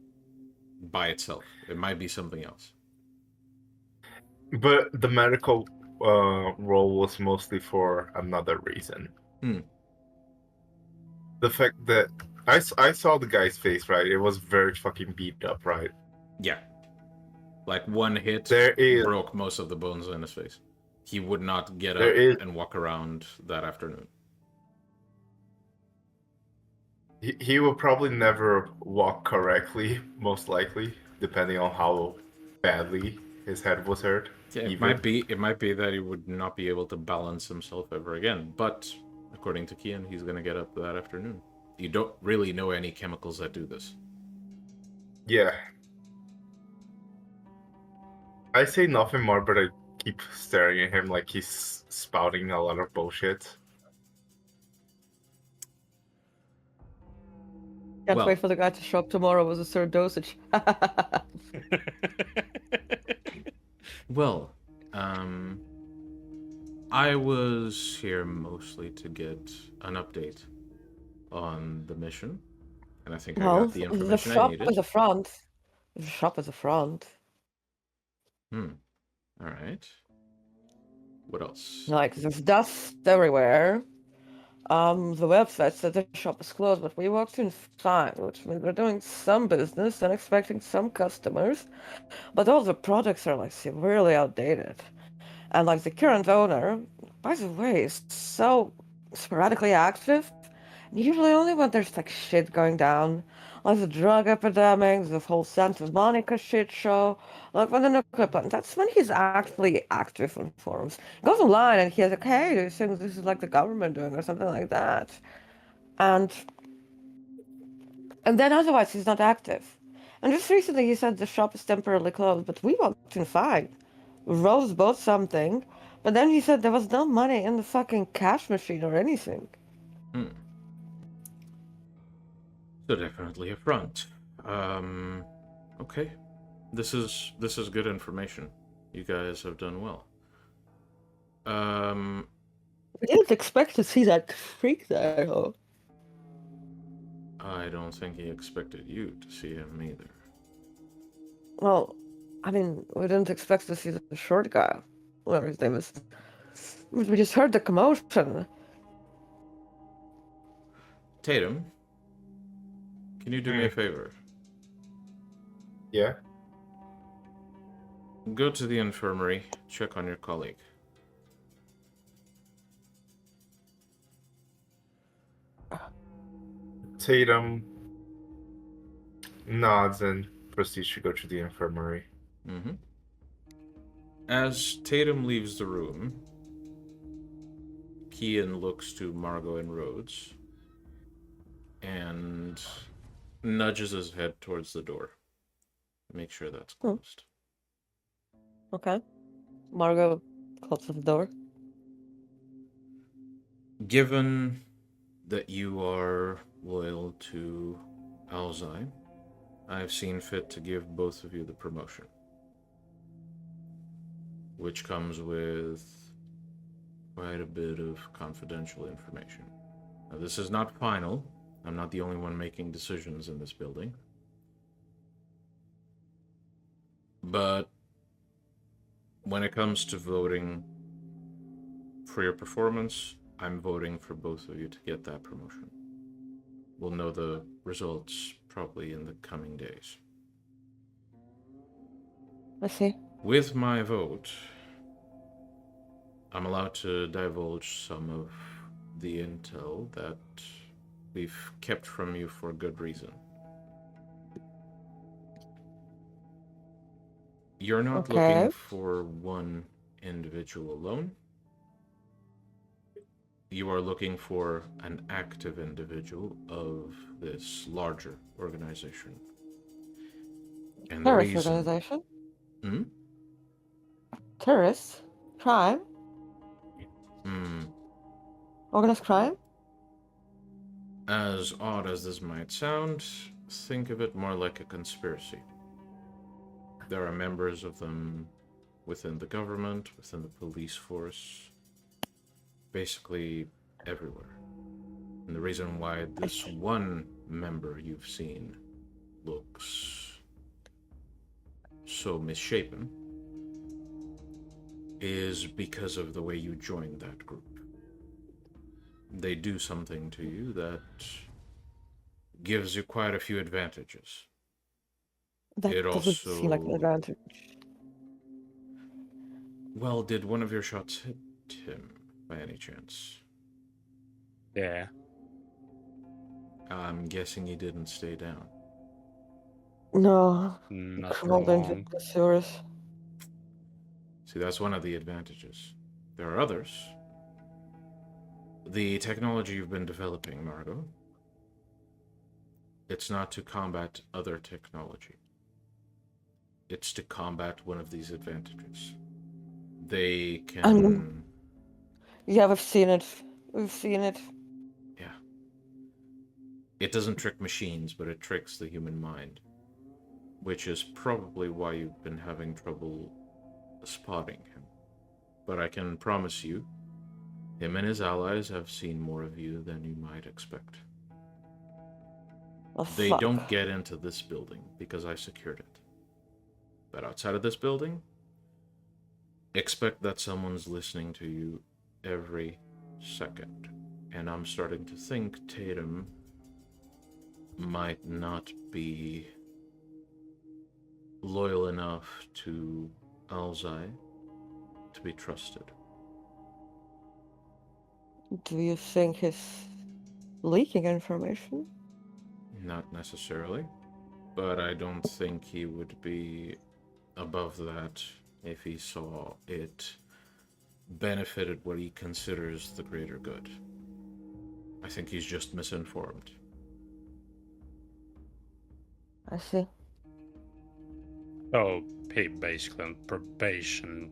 by itself. It might be something else. But the medical role was mostly for another reason. The fact that I saw the guy's face, right? It was very fucking beat up, right? Yeah. Like one hit There is broke most of the bones in his face. He would not get There up is- and walk around that afternoon. he will probably never walk correctly, most likely, depending on how badly his head was hurt. Yeah, it might be that he would not be able to balance himself ever again. But according to Kian, he's gonna get up that afternoon. You don't really know any chemicals that do this. Yeah. I say nothing more, but I keep staring at him like he's spouting a lot of bullshit. Can't Well- wait for the guy to show up tomorrow with a third dosage. Well, I was here mostly to get an update on the mission, and I think I Well, got the the information I shop needed. is a front. The shop is a front. All right. What else? Like, there's dust everywhere. The website said the shop is closed, but we walked inside, which means we're doing some business and expecting some customers. But all the products are, like, severely outdated. And, like, the current owner, by the way, is so sporadically active. Usually only when there's, like, shit going down. Like the drug epidemic, this whole Santa Monica shit show. Like when the nuclear plant, that's when he's actually active on forums. He goes online and he's like, hey, do you think this is like the government doing or something like that? And then otherwise he's not active. And just recently he said the shop is temporarily closed, but we walked in fine. Rose bought something, but then he said there was no money in the fucking cash machine or anything. So definitely a front. Okay. This is good information. You guys have done well. We didn't expect to see that freak there, though. I don't think he expected you to see him either. Well, I mean, we didn't expect to see the short guy, whatever his name is. We just heard the commotion. Tatum, can you do me a favor? Yeah? Go to the infirmary, check on your colleague. Tatum nods and proceeds to go to the infirmary. As Tatum leaves the room, Kian looks to Margo and Rhodes and nudges his head towards the door. Make sure that's closed. Okay. Margo closes the door. Given that you are loyal to Alzai, I've seen fit to give both of you the promotion, which comes with quite a bit of confidential information. Now, this is not final. I'm not the only one making decisions in this building. But when it comes to voting for your performance, I'm voting for both of you to get that promotion. We'll know the results probably in the coming days. I see. With my vote, I'm allowed to divulge some of the intel that we've kept from you for good reason. You're not Okay. looking for one individual alone. You are looking for an active individual of this larger organization. And the Terrorist reason... organization? Hmm? Terrorists? Crime? Organized crime? As odd as this might sound, think of it more like a conspiracy. There are members of them within the government, within the police force, basically everywhere. And the reason why this one member you've seen looks so misshapen is because of the way you joined that group. They do something to you that gives you quite a few advantages. That It doesn't seem like an also- advantage. Well, did one of your shots hit him by any chance? Yeah. I'm guessing he didn't stay down. No, Not for crawled into long. the sewers. See, that's one of the advantages. There are others. The technology you've been developing, Margo, it's not to combat other technology. It's to combat one of these advantages. They can... Yeah, we've seen it. We've seen it. Yeah. It doesn't trick machines, but it tricks the human mind. Which is probably why you've been having trouble spotting him. But I can promise you, him and his allies have seen more of you than you might expect. Oh, They fuck. don't get into this building because I secured it. But outside of this building, expect that someone's listening to you every second. And I'm starting to think Tatum might not be loyal enough to Alzai to be trusted. Do you think he's leaking information? Not necessarily, but I don't think he would be above that if he saw it benefited what he considers the greater good. I think he's just misinformed. I see. So he basically on probation.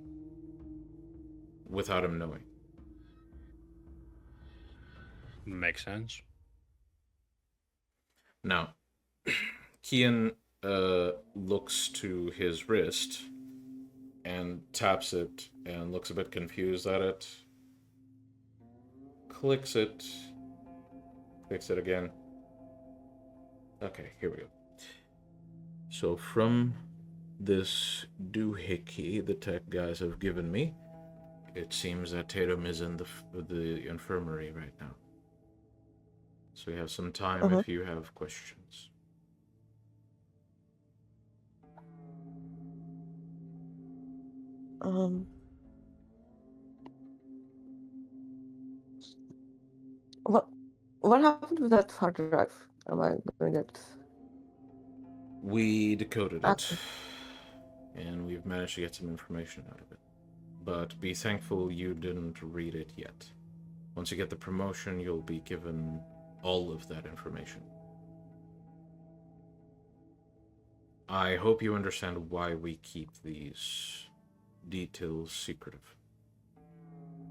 Without him knowing. Makes sense. Now, Kian looks to his wrist and taps it and looks a bit confused at it. Clicks it again. Okay, here we go. So from this doohickey the tech guys have given me, it seems that Tatum is in the infirmary right now. So we have some time if you have questions. What happened with that hard drive? Am I gonna get... We decoded it, Access. and we've managed to get some information out of it. But be thankful you didn't read it yet. Once you get the promotion, you'll be given all of that information. I hope you understand why we keep these details secretive.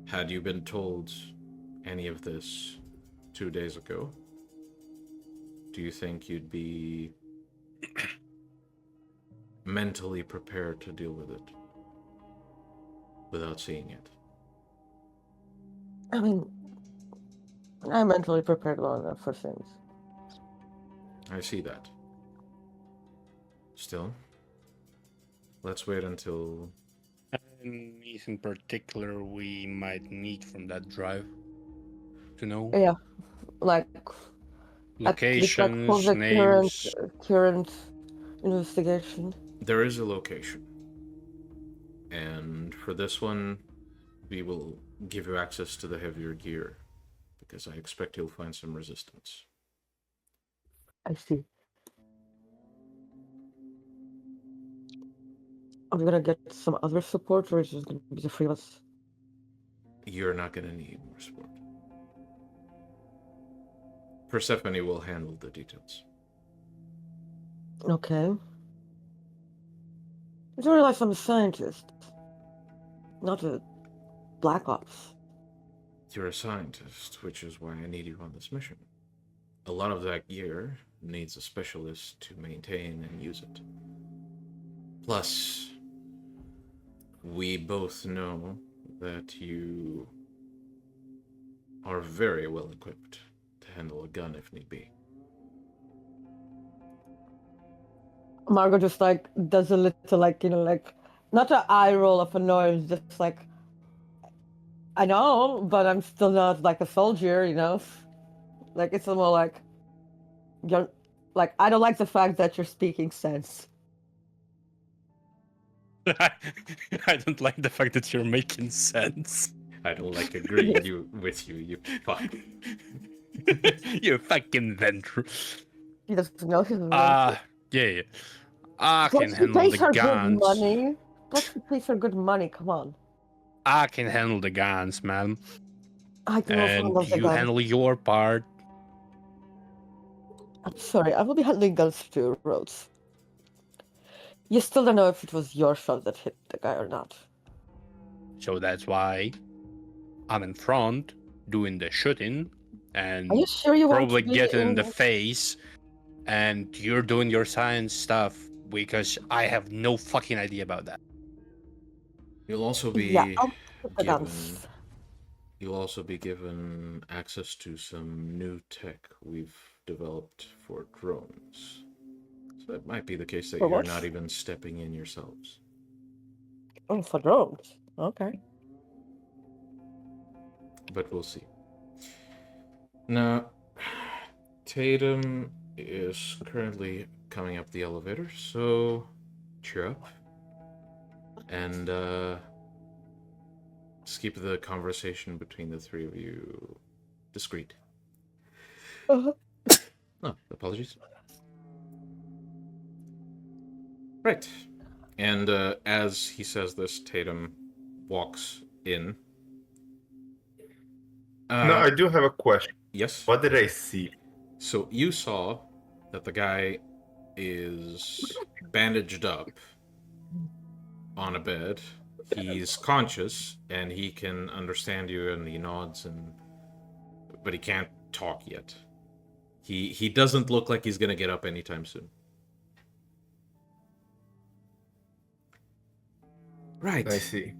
Had you been told any of this 2 days ago, do you think you'd be mentally prepared to deal with it without seeing it? I mean, I'm mentally prepared well enough for things. I see that. Still, let's wait until... Anything particular we might need from that drive to know? Yeah, like Locations, for the names. current investigation. There is a location. And for this one, we will give you access to the heavier gear, because I expect you'll find some resistance. I see. Are we gonna get some other support, or is it just gonna be the three of us? You're not going to need more support. Persephone will handle the details. Okay. I don't realize I'm a scientist, not a Black Ops. You're a scientist, which is why I need you on this mission. A lot of that gear needs a specialist to maintain and use it. Plus, we both know that you are very well equipped to handle a gun if need be. Margo just like does a little like, like not an eye roll of annoyance, just like, I know, but I'm still not like a soldier, Like it's more like, You're like, I don't like the fact that you're speaking sense. I don't like the fact that you're making sense. I don't like agreeing with you, you fuck. You fucking ventral. He doesn't know his Yeah. I Plus, can he handle pays the her good guns. money. Plus, he pays her good money. Come on. I can handle the guns, man. I can also And handle the you gun. handle your part. I'm sorry, I will be handling guns too, Rhodes. You still don't know if it was your shot that hit the guy or not. So that's why I'm in front doing the shooting and Are you sure you want probably to be get it in in the face, and you're doing your science stuff because I have no fucking idea about that. You'll also be Yeah, I'll put the given. guns. You'll also be given access to some new tech we've developed for drones. So it might be the case that For you're what? not even stepping in yourselves. Oh, for drones. Okay. But we'll see. Now, Tatum is currently coming up the elevator, so cheer up. And just keep the conversation between the three of you discreet. Uh-huh. Oh, apologies. Right. And as he says this, Tatum walks in. No, I do have a question. Yes? What did I see? So you saw that the guy is bandaged up on a bed. He's conscious and he can understand you and he nods but he can't talk yet. He doesn't look like he's gonna get up anytime soon. Right. I see.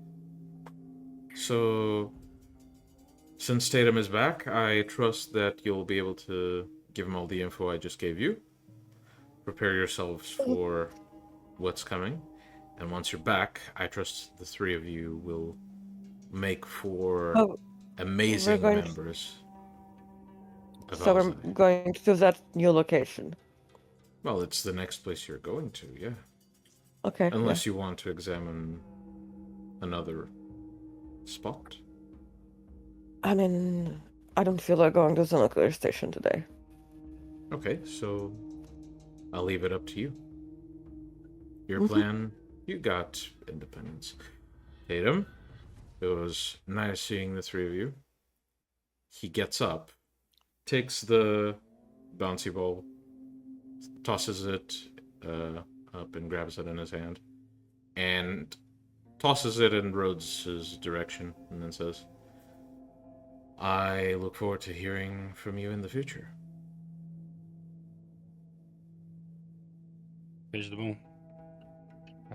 So since Tatum is back, I trust that you'll be able to give him all the info I just gave you. Prepare yourselves for what's coming. And once you're back, I trust the three of you will make for amazing members. So we're going to that new location. Well, it's the next place you're going to, yeah. Okay. Unless you want to examine another spot. I mean, I don't feel like going to the nuclear station today. Okay, so I'll leave it up to you. Your plan, you got independence. Tatum, it was nice seeing the three of you. He gets up, takes the bouncy ball, tosses it up and grabs it in his hand, and tosses it in Rhodes' direction, and then says, I look forward to hearing from you in the future. Here's the moon.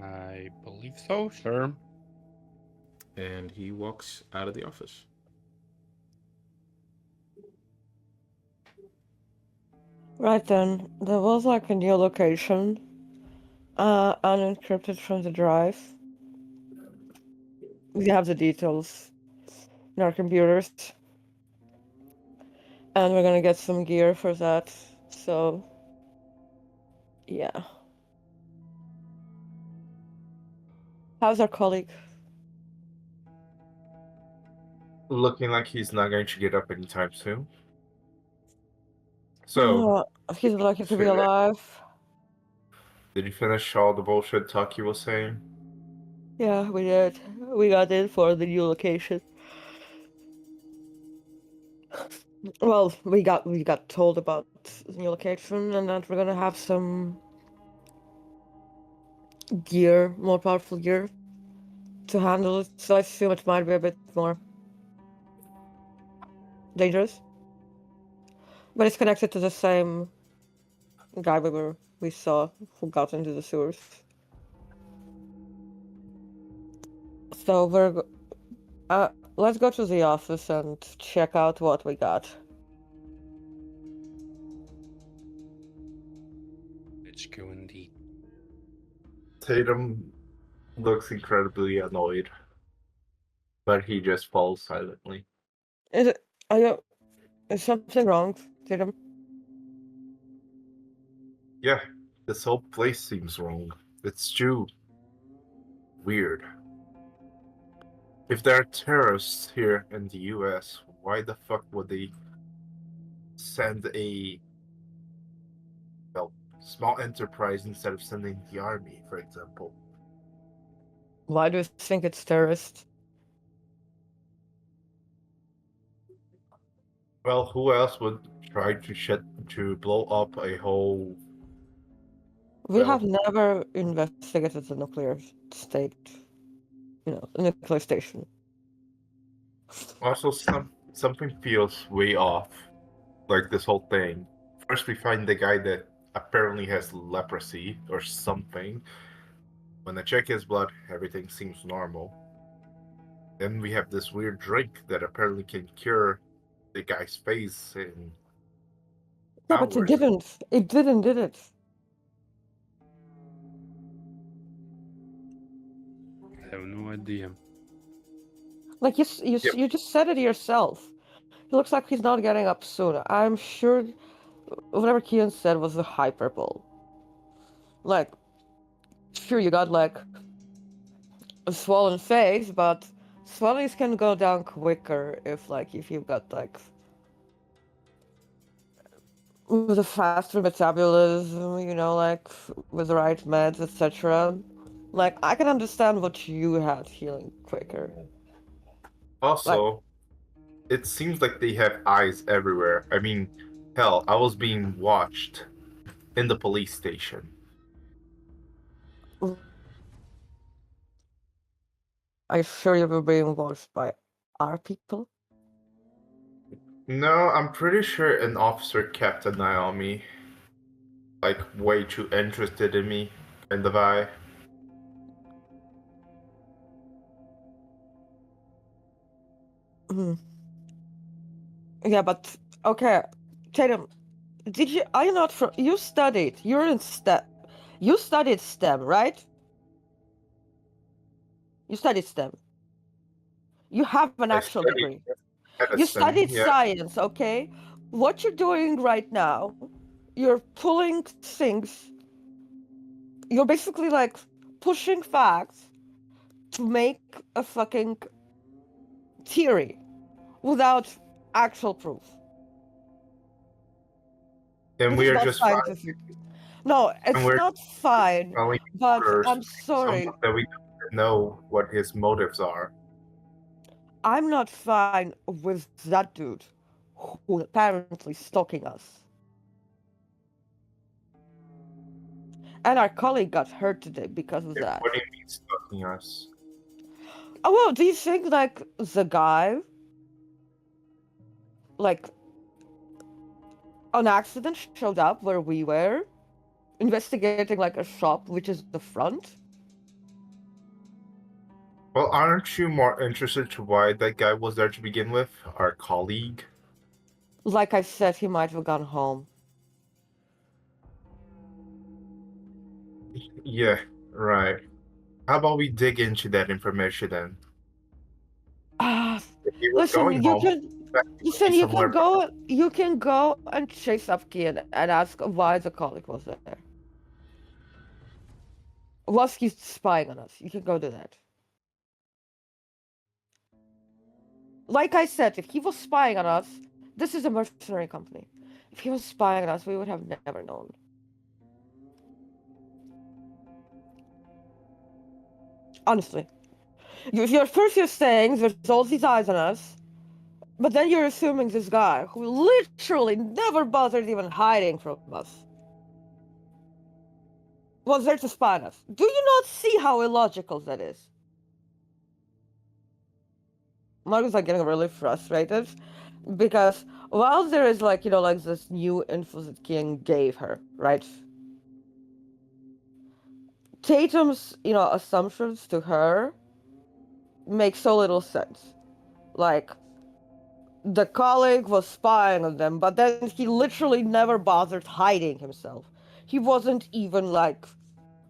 I believe so, sir. And he walks out of the office. Right then, there was like a new location, unencrypted from the drive. We have the details in our computers. And we're gonna get some gear for that, so yeah. How's our colleague? Looking like he's not going to get up anytime soon. So, He's lucky to be alive. did you finish all the bullshit talk you were saying? Yeah, we did. We got in for the new location. Well, we got told about the new location and that we're gonna have some gear, more powerful gear to handle it, so I assume it might be a bit more dangerous. But it's connected to the same guy we saw who got into the sewers. So let's go to the office and check out what we got. Let's go indeed. Tatum looks incredibly annoyed, but he just falls silently. Is something wrong, Tatum? Yeah, this whole place seems wrong. It's too weird. If there are terrorists here in the US, why the fuck would they send a small enterprise instead of sending the army, for example? Why do you think it's terrorist? Well, who else would try to blow up a whole? We Well, have never investigated the nuclear state, the nuclear station. also something feels way off. Like this whole thing. First, we find the guy that apparently has leprosy or something. When I check his blood, everything seems normal. Then we have this weird drink that apparently can cure the guy's face in No, but it hours. didn't. It didn't, did it? I have no idea. Like you just said it yourself. He looks like he's not getting up soon. I'm sure whatever Kian said was a hyperbole. Like, sure, you got like a swollen face, but swellings can go down quicker if you've got like with a faster metabolism, like with the right meds, etc. Like, I can understand what you had healing quicker. Also, it seems like they have eyes everywhere. I mean, hell, I was being watched in the police station. Are you sure you were being watched by our people? No, I'm pretty sure an officer kept an eye on me. Like, way too interested in me, kind of eye. Yeah, but okay, Tatum, are you not from? You're in STEM. You studied STEM, right? You studied STEM. You have an actual degree. You studied science, okay? What you're doing right now, you're pulling things. You're basically like pushing facts to make a fucking theory without actual proof. And This we is are not just scientific. No, it's not fine. But I'm sorry. someone that we don't know what his motives are. I'm not fine with that dude who apparently stalking us. And our colleague got hurt today because of that. What do you mean stalking us? Oh, well, do you think, like, the guy, like, on accident showed up where we were, investigating, like, a shop, which is the front? Well, aren't you more interested to why that guy was there to begin with? Our colleague? Like I said, he might have gone home. Yeah, right. How about we dig into that information then? Listen, going you home, can go and chase up Kian and ask why the colleague was there. Was he spying on us? You can go do that. Like I said, if he was spying on us, this is a mercenary company. If he was spying on us, we would have never known. Honestly. You're saying there's all these eyes on us, but then you're assuming this guy, who literally never bothered even hiding from us, was there to spy on us. Do you not see how illogical that is? Margo's like getting really frustrated because while there is like this new info that King gave her, right? Tatum's assumptions to her make so little sense. Like, the colleague was spying on them, but then he literally never bothered hiding himself. He wasn't even like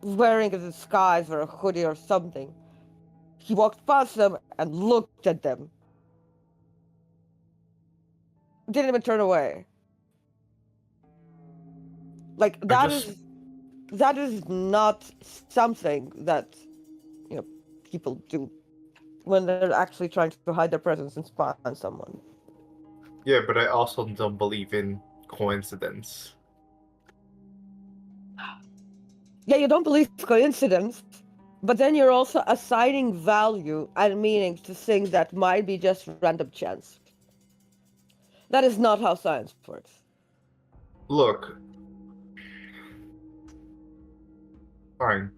wearing a disguise or a hoodie or something. He walked past them and looked at them. Didn't even turn away. Like, that is that is not something that, people do when they're actually trying to hide their presence and spy on someone. Yeah, but I also don't believe in coincidence. Yeah, you don't believe coincidence, but then you're also assigning value and meaning to things that might be just random chance. That is not how science works. Look. Fine.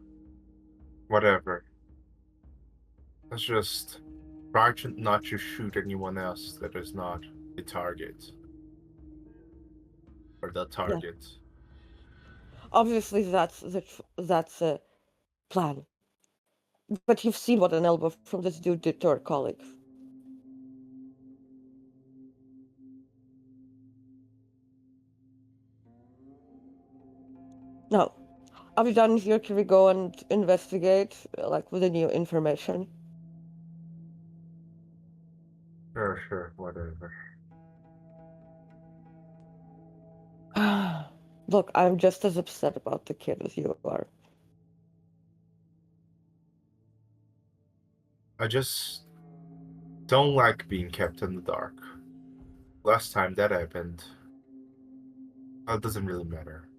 Whatever. Let's just try to not to shoot anyone else that is not the target. Or the target. Obviously, that's a plan. But you've seen what an elbow from this dude did to our colleagues. Now, are we done here? Can we go and investigate, with the new information? Sure, whatever. Look, I'm just as upset about the kid as you are. I just don't like being kept in the dark. Last time that happened, it doesn't really matter.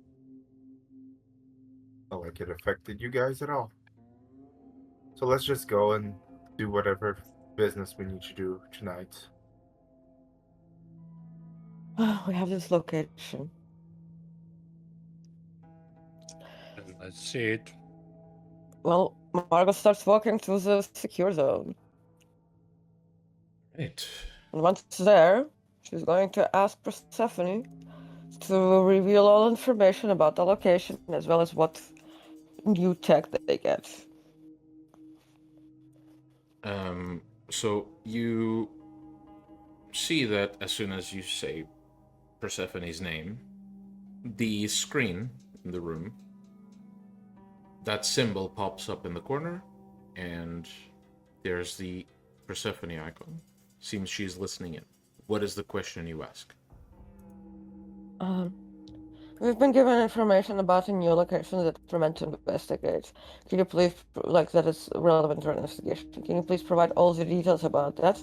Not like it affected you guys at all. So let's just go and do whatever business we need to do tonight. We have this location. Let's see it. Well, Margo starts walking to the secure zone. Right. And once there, she's going to ask Persephone to reveal all information about the location as well as what new tech that they get. So you see that as soon as you say Persephone's name, the screen in the room, that symbol pops up in the corner, and there's the Persephone icon. Seems she's listening in. What is the question you ask? We've been given information about a new location that we're meant to investigate. Can you please, that is relevant to our investigation. Can you please provide all the details about that?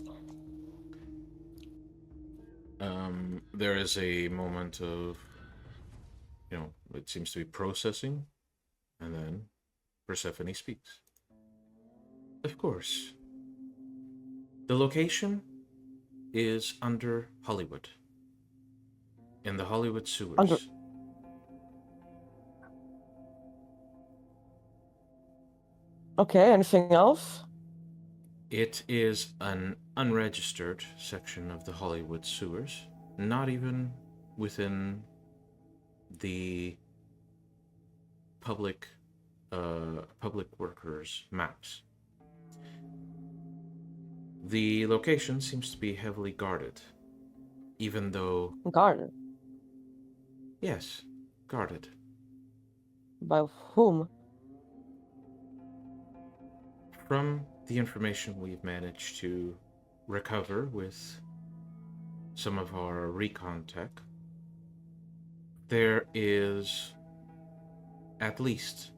There is a moment of, it seems to be processing, and then Persephone speaks. Of course. The location is under Hollywood. In the Hollywood sewers. Okay, anything else? It is an unregistered section of the Hollywood sewers, not even within the public workers' maps. The location seems to be heavily guarded, even though... Guarded? Yes, guarded. By whom? From the information we've managed to recover with some of our recon tech, there is at least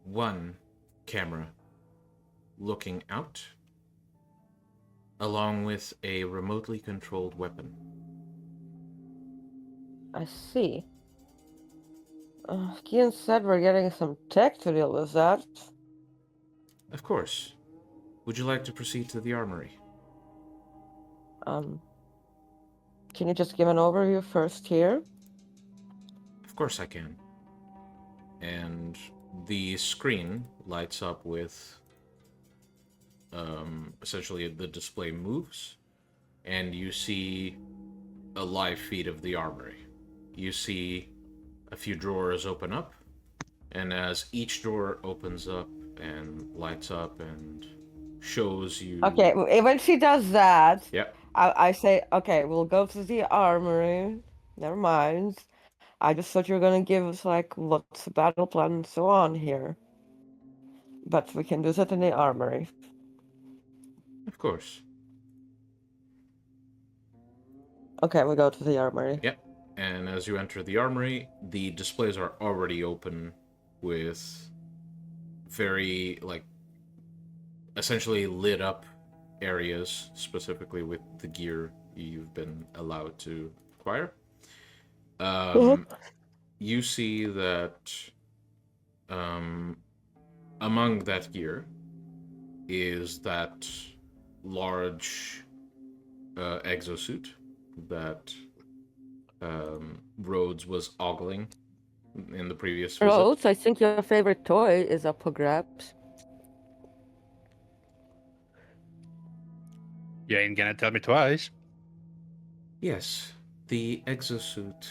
one camera looking out, along with a remotely controlled weapon. I see. Kian said we're getting some tech to deal with that. Of course. Would you like to proceed to the armory? Can you just give an overview first here? Of course I can. And the screen lights up with essentially the display moves, and you see a live feed of the armory. You see a few drawers open up, and as each drawer opens up and lights up and shows you... Okay, when she does that, Yep. I say, okay, we'll go to the armory. Never mind. I just thought you were gonna give us, what's the battle plan and so on here. But we can do that in the armory. Of course. Okay, we go to the armory. Yep. And as you enter the armory, the displays are already open with very, like, essentially lit up areas, specifically with the gear you've been allowed to acquire. You see that among that gear is that large exosuit that Rhodes was ogling in the previous visit. Rose, I think your favorite toy is up for grabs. You ain't gonna tell me twice. Yes, the exosuit.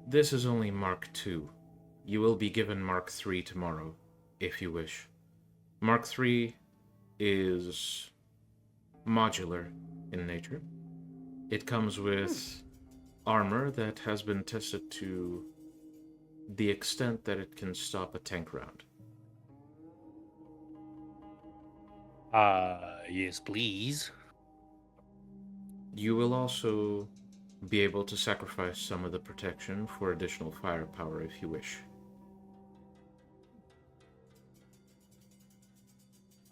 This is only Mark II. You will be given Mark III tomorrow, if you wish. Mark III is modular in nature. It comes with armor that has been tested to the extent that it can stop a tank round. Yes, please. You will also be able to sacrifice some of the protection for additional firepower if you wish.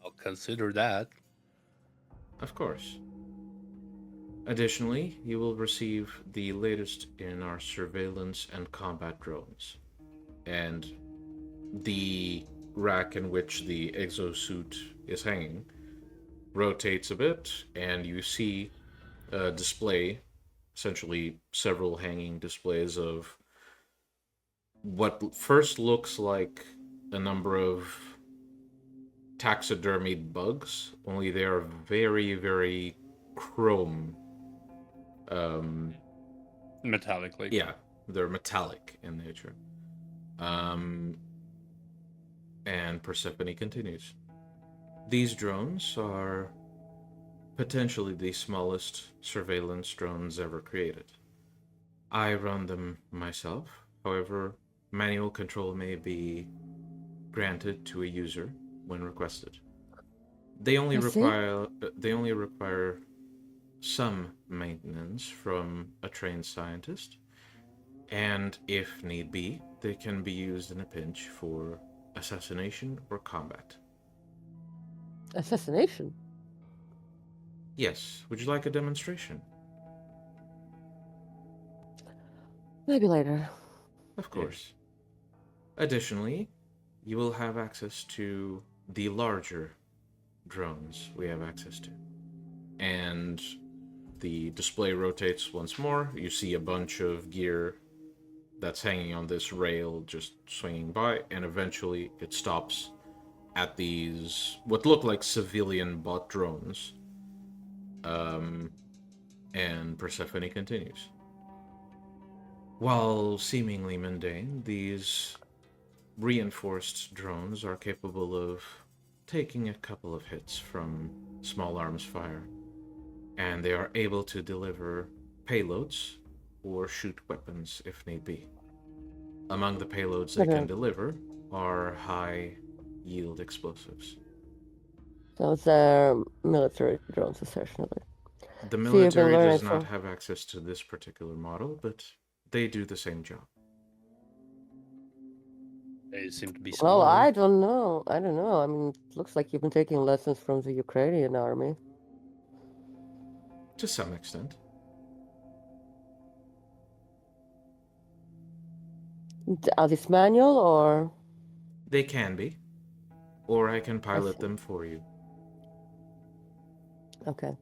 I'll consider that. Of course. Additionally, you will receive the latest in our surveillance and combat drones. And the rack in which the exosuit is hanging rotates a bit, and you see a display, essentially several hanging displays of what first looks like a number of taxidermied bugs, only they are very, very chrome. Metallically. Yeah, they're metallic in nature. And Persephone continues. These drones are potentially the smallest surveillance drones ever created. I run them myself. However, manual control may be granted to a user when requested. They only require some maintenance from a trained scientist, and if need be, they can be used in a pinch for assassination or combat. Assassination? Yes, would you like a demonstration? Maybe later. Of course. Additionally, you will have access to the larger drones we have access to. And the display rotates once more. You see a bunch of gear that's hanging on this rail just swinging by, and eventually it stops at these what look like civilian bot drones. And Persephone continues. While seemingly mundane, these reinforced drones are capable of taking a couple of hits from small arms fire, and they are able to deliver payloads or shoot weapons if need be. Among the payloads they can deliver are high-yield explosives. So they're military drones, essentially. The military does not have access to this particular model, but they do the same job. They seem to be small. Well, I don't know. I mean, it looks like you've been taking lessons from the Ukrainian army. To some extent. Are these manual or? They can be. Or I can pilot them for you. Okay.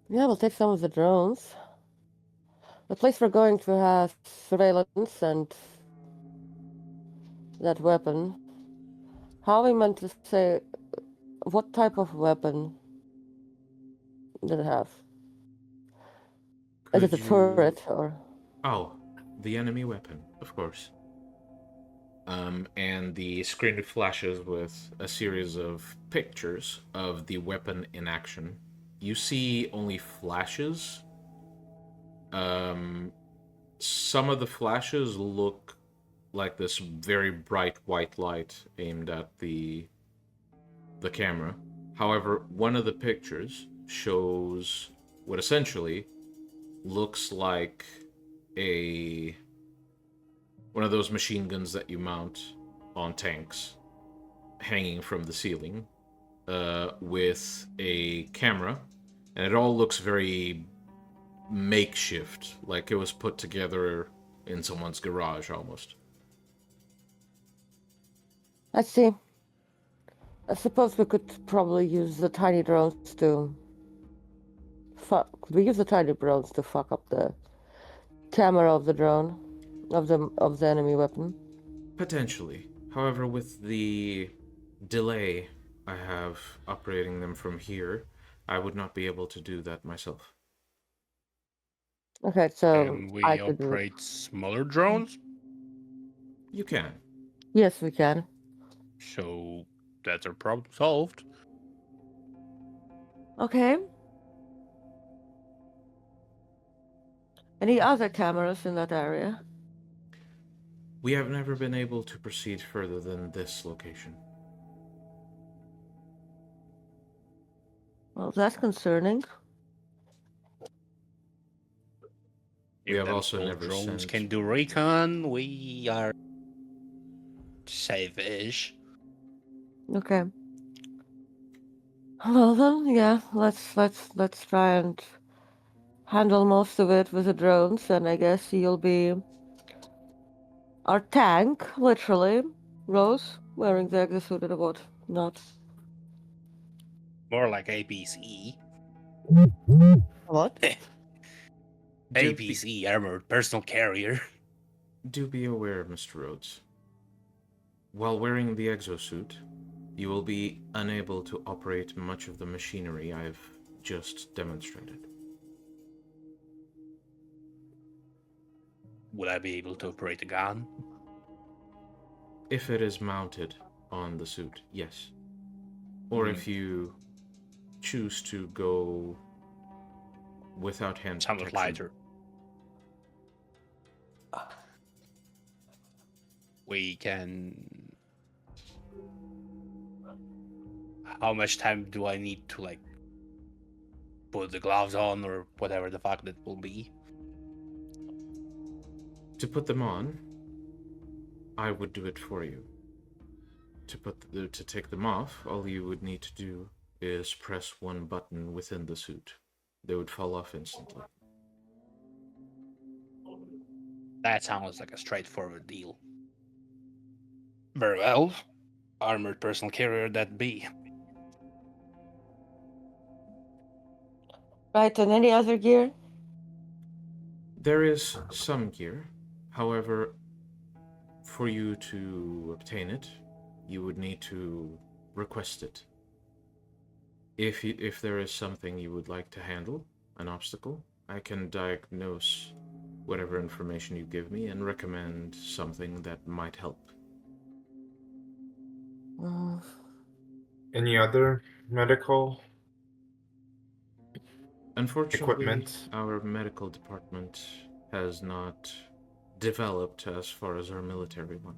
Yeah, we'll take some of the drones. The place we're going to have surveillance and that weapon. How we meant to say, what type of weapon did it have? Is it a turret or? Oh, the enemy weapon, of course. And the screen flashes with a series of pictures of the weapon in action. You see only flashes. Some of the flashes look like this very bright white light aimed at the camera. However, one of the pictures shows what essentially looks like one of those machine guns that you mount on tanks hanging from the ceiling with a camera, and it all looks very makeshift, like it was put together in someone's garage almost. I see. I suppose we could probably use the tiny drones to fuck. We use the tiny drones to fuck up the camera of the drone, of the enemy weapon. Potentially. However, with the delay I have operating them from here, I would not be able to do that myself. Okay, so Can we I could do it. operate smaller drones? You can. Yes, we can. So that's our problem solved. Okay. Any other cameras in that area? We have never been able to proceed further than this location. Well, that's concerning. We If have them also small never drones sent... can do recon, we are safe-ish. Okay. Well then, yeah, let's try and handle most of it with the drones, and I guess you'll be our tank, literally. Rose, wearing the exosuit and what not. More like APC. What? APC, armored personal carrier. Do be aware, Mr. Rhodes. While wearing the exosuit, you will be unable to operate much of the machinery I've just demonstrated. Would I be able to operate a gun? If it is mounted on the suit, yes. Or if you choose to go without hand Somewhat protection. lighter. We can... How much time do I need to, like, put the gloves on or whatever the fuck that will be? To put them on, I would do it for you. To take them off, all you would need to do is press one button within the suit. They would fall off instantly. That sounds like a straightforward deal. Very well. Armored personal carrier that be. Right, and any other gear? There is some gear. However, for you to obtain it, you would need to request it. If there is something you would like to handle, an obstacle, I can diagnose whatever information you give me and recommend something that might help. Any other medical Unfortunately, equipment? our medical department has not developed as far as our military one.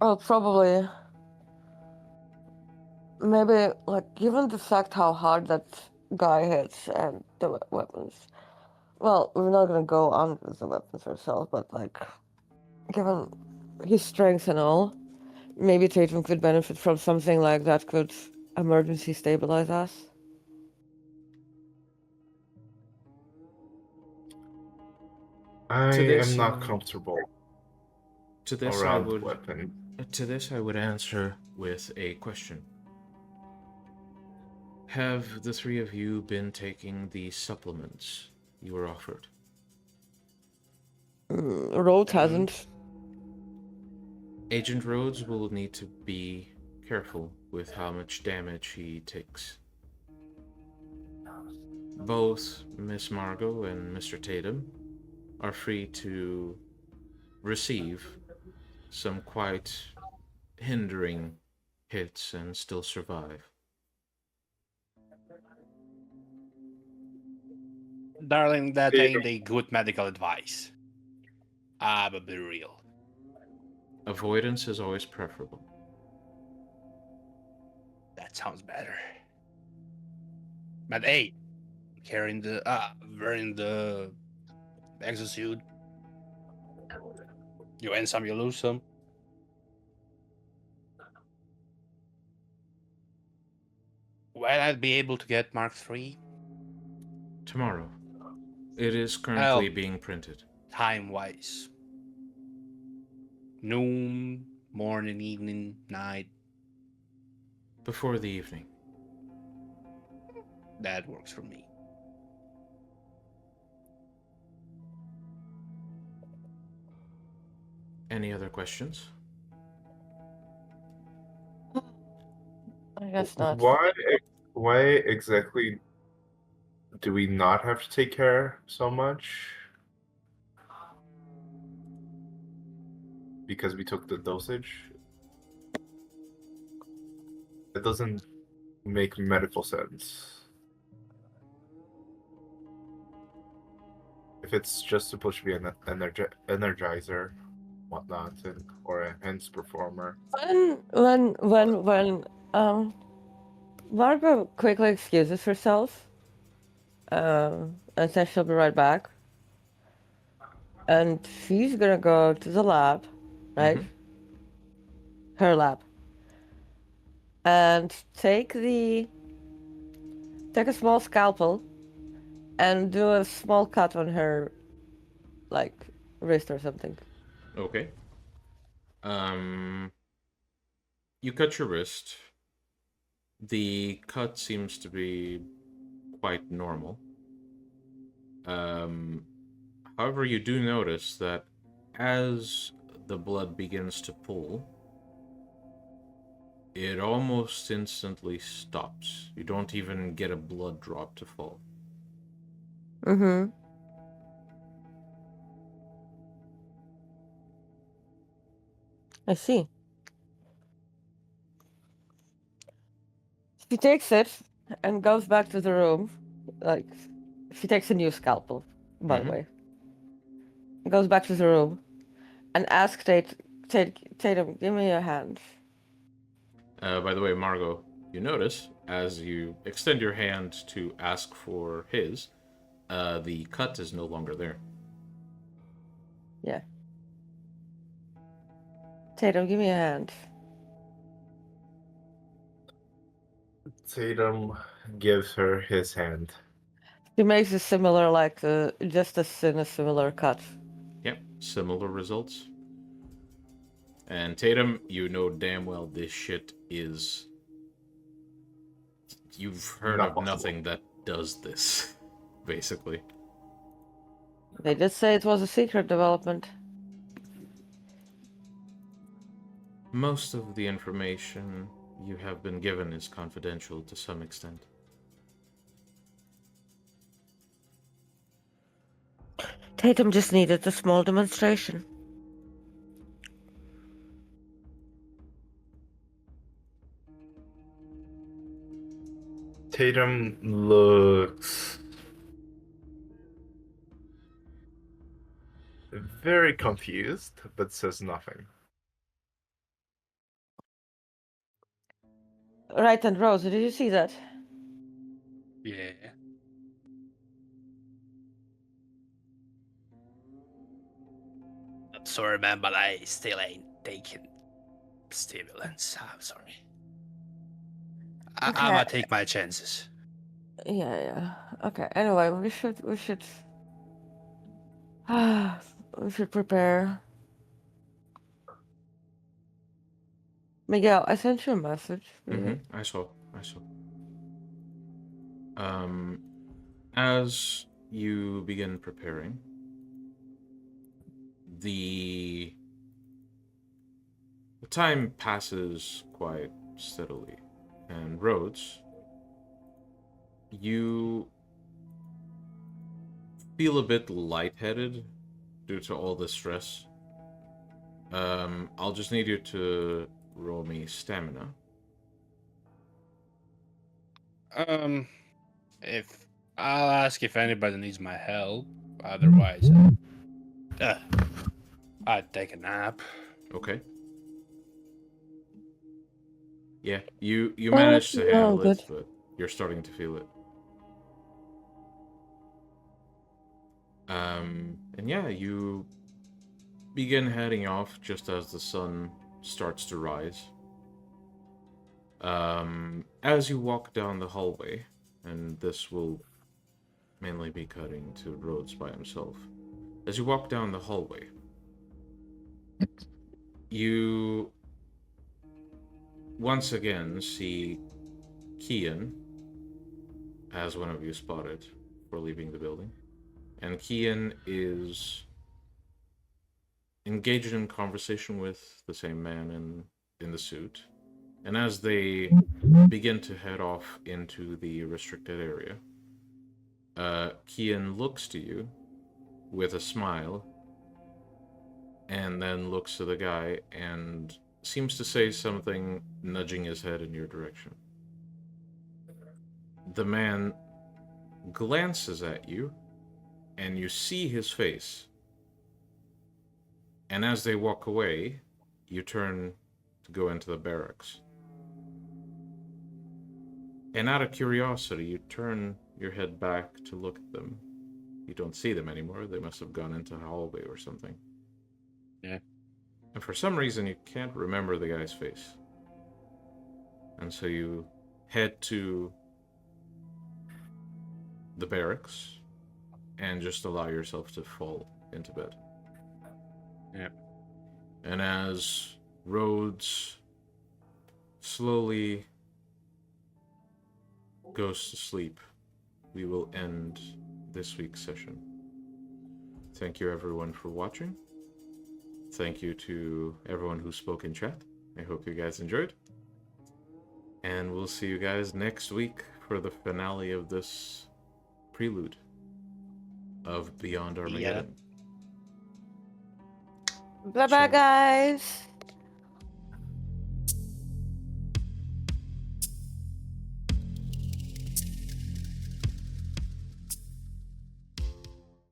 Oh, probably. Maybe, like, given the fact how hard that guy hits and the weapons. Well, we're not gonna go on with the weapons ourselves, but, like, given his strength and all, maybe Tatum could benefit from something like that could emergency stabilize us. I To this, am not comfortable To this, around the weapon. To this, I would answer with a question. Have the three of you been taking the supplements you were offered? Rhodes hasn't. Agent Rhodes will need to be careful with how much damage he takes. Both Miss Margo and Mr. Tatum are free to receive some quite hindering hits and still survive. Darling, that ain't a good medical advice. But be real. Avoidance is always preferable. That sounds better. But hey, carrying the wearing the exosuit. You win some, you lose some. Will I be able to get Mark III? Tomorrow. It is currently Oh. being printed. Time-wise. Noon, morning, evening, night. Before the evening. That works for me. Any other questions? I guess not. Why exactly do we not have to take care so much? Because we took the dosage? It doesn't make medical sense. If it's just supposed to be an energizer, whatnot, or a hence performer. When Margo quickly excuses herself, and says she'll be right back, and she's gonna go to the lab, right? Her lab, and take a small scalpel, and do a small cut on her, like, wrist or something. Okay. You cut your wrist. The cut seems to be quite normal. However, you do notice that as the blood begins to pool, it almost instantly stops. You don't even get a blood drop to fall. Mm-hmm. I see. She takes it and goes back to the room. Like, she takes a new scalpel, by the way. Goes back to the room and asks Tatum, give me your hand. By the way, Margo, you notice as you extend your hand to ask for his, the cut is no longer there. Yeah. Tatum, give me your hand. Tatum gives her his hand. She makes a similar, like, just a similar cut. Yep, similar results. And Tatum, you know damn well this shit is... You've heard Not of possible. nothing that does this, basically. They did say it was a secret development. Most of the information you have been given is confidential to some extent. Tatum just needed a small demonstration. Tatum looks very confused, but says nothing. Right, and Rose, did you see that? Yeah. I'm sorry, man, but I still ain't taking stimulants. I'm sorry. I'm Okay. gonna take my chances. Yeah. Okay. Anyway, we should we should prepare. Miguel, I sent you a message. I saw. As you begin preparing, the time passes quite steadily, and Rhodes, you feel a bit lightheaded due to all the stress. I'll just need you to roll me stamina. If I'll ask if anybody needs my help. Otherwise, I'd take a nap. Okay. Yeah, you managed to handle it, but you're starting to feel it. And yeah, you begin heading off just as the sun starts to rise. As you walk down the hallway, and this will mainly be cutting to Rhodes by himself. As you walk down the hallway, you once again see Kian, as one of you spotted for leaving the building. And Kian is engaged in conversation with the same man in the suit. And as they begin to head off into the restricted area, Kian looks to you with a smile and then looks to the guy and seems to say something, nudging his head in your direction. The man glances at you, and you see his face. And as they walk away, you turn to go into the barracks. And out of curiosity, you turn your head back to look at them. You don't see them anymore. They must have gone into a hallway or something. Yeah. And for some reason, you can't remember the guy's face. And so you head to the barracks and just allow yourself to fall into bed. Yeah. And as Rhodes slowly goes to sleep, we will end this week's session. Thank you everyone for watching. Thank you to everyone who spoke in chat. I hope you guys enjoyed. And we'll see you guys next week for the finale of this prelude of Beyond Armageddon. Bye bye, guys.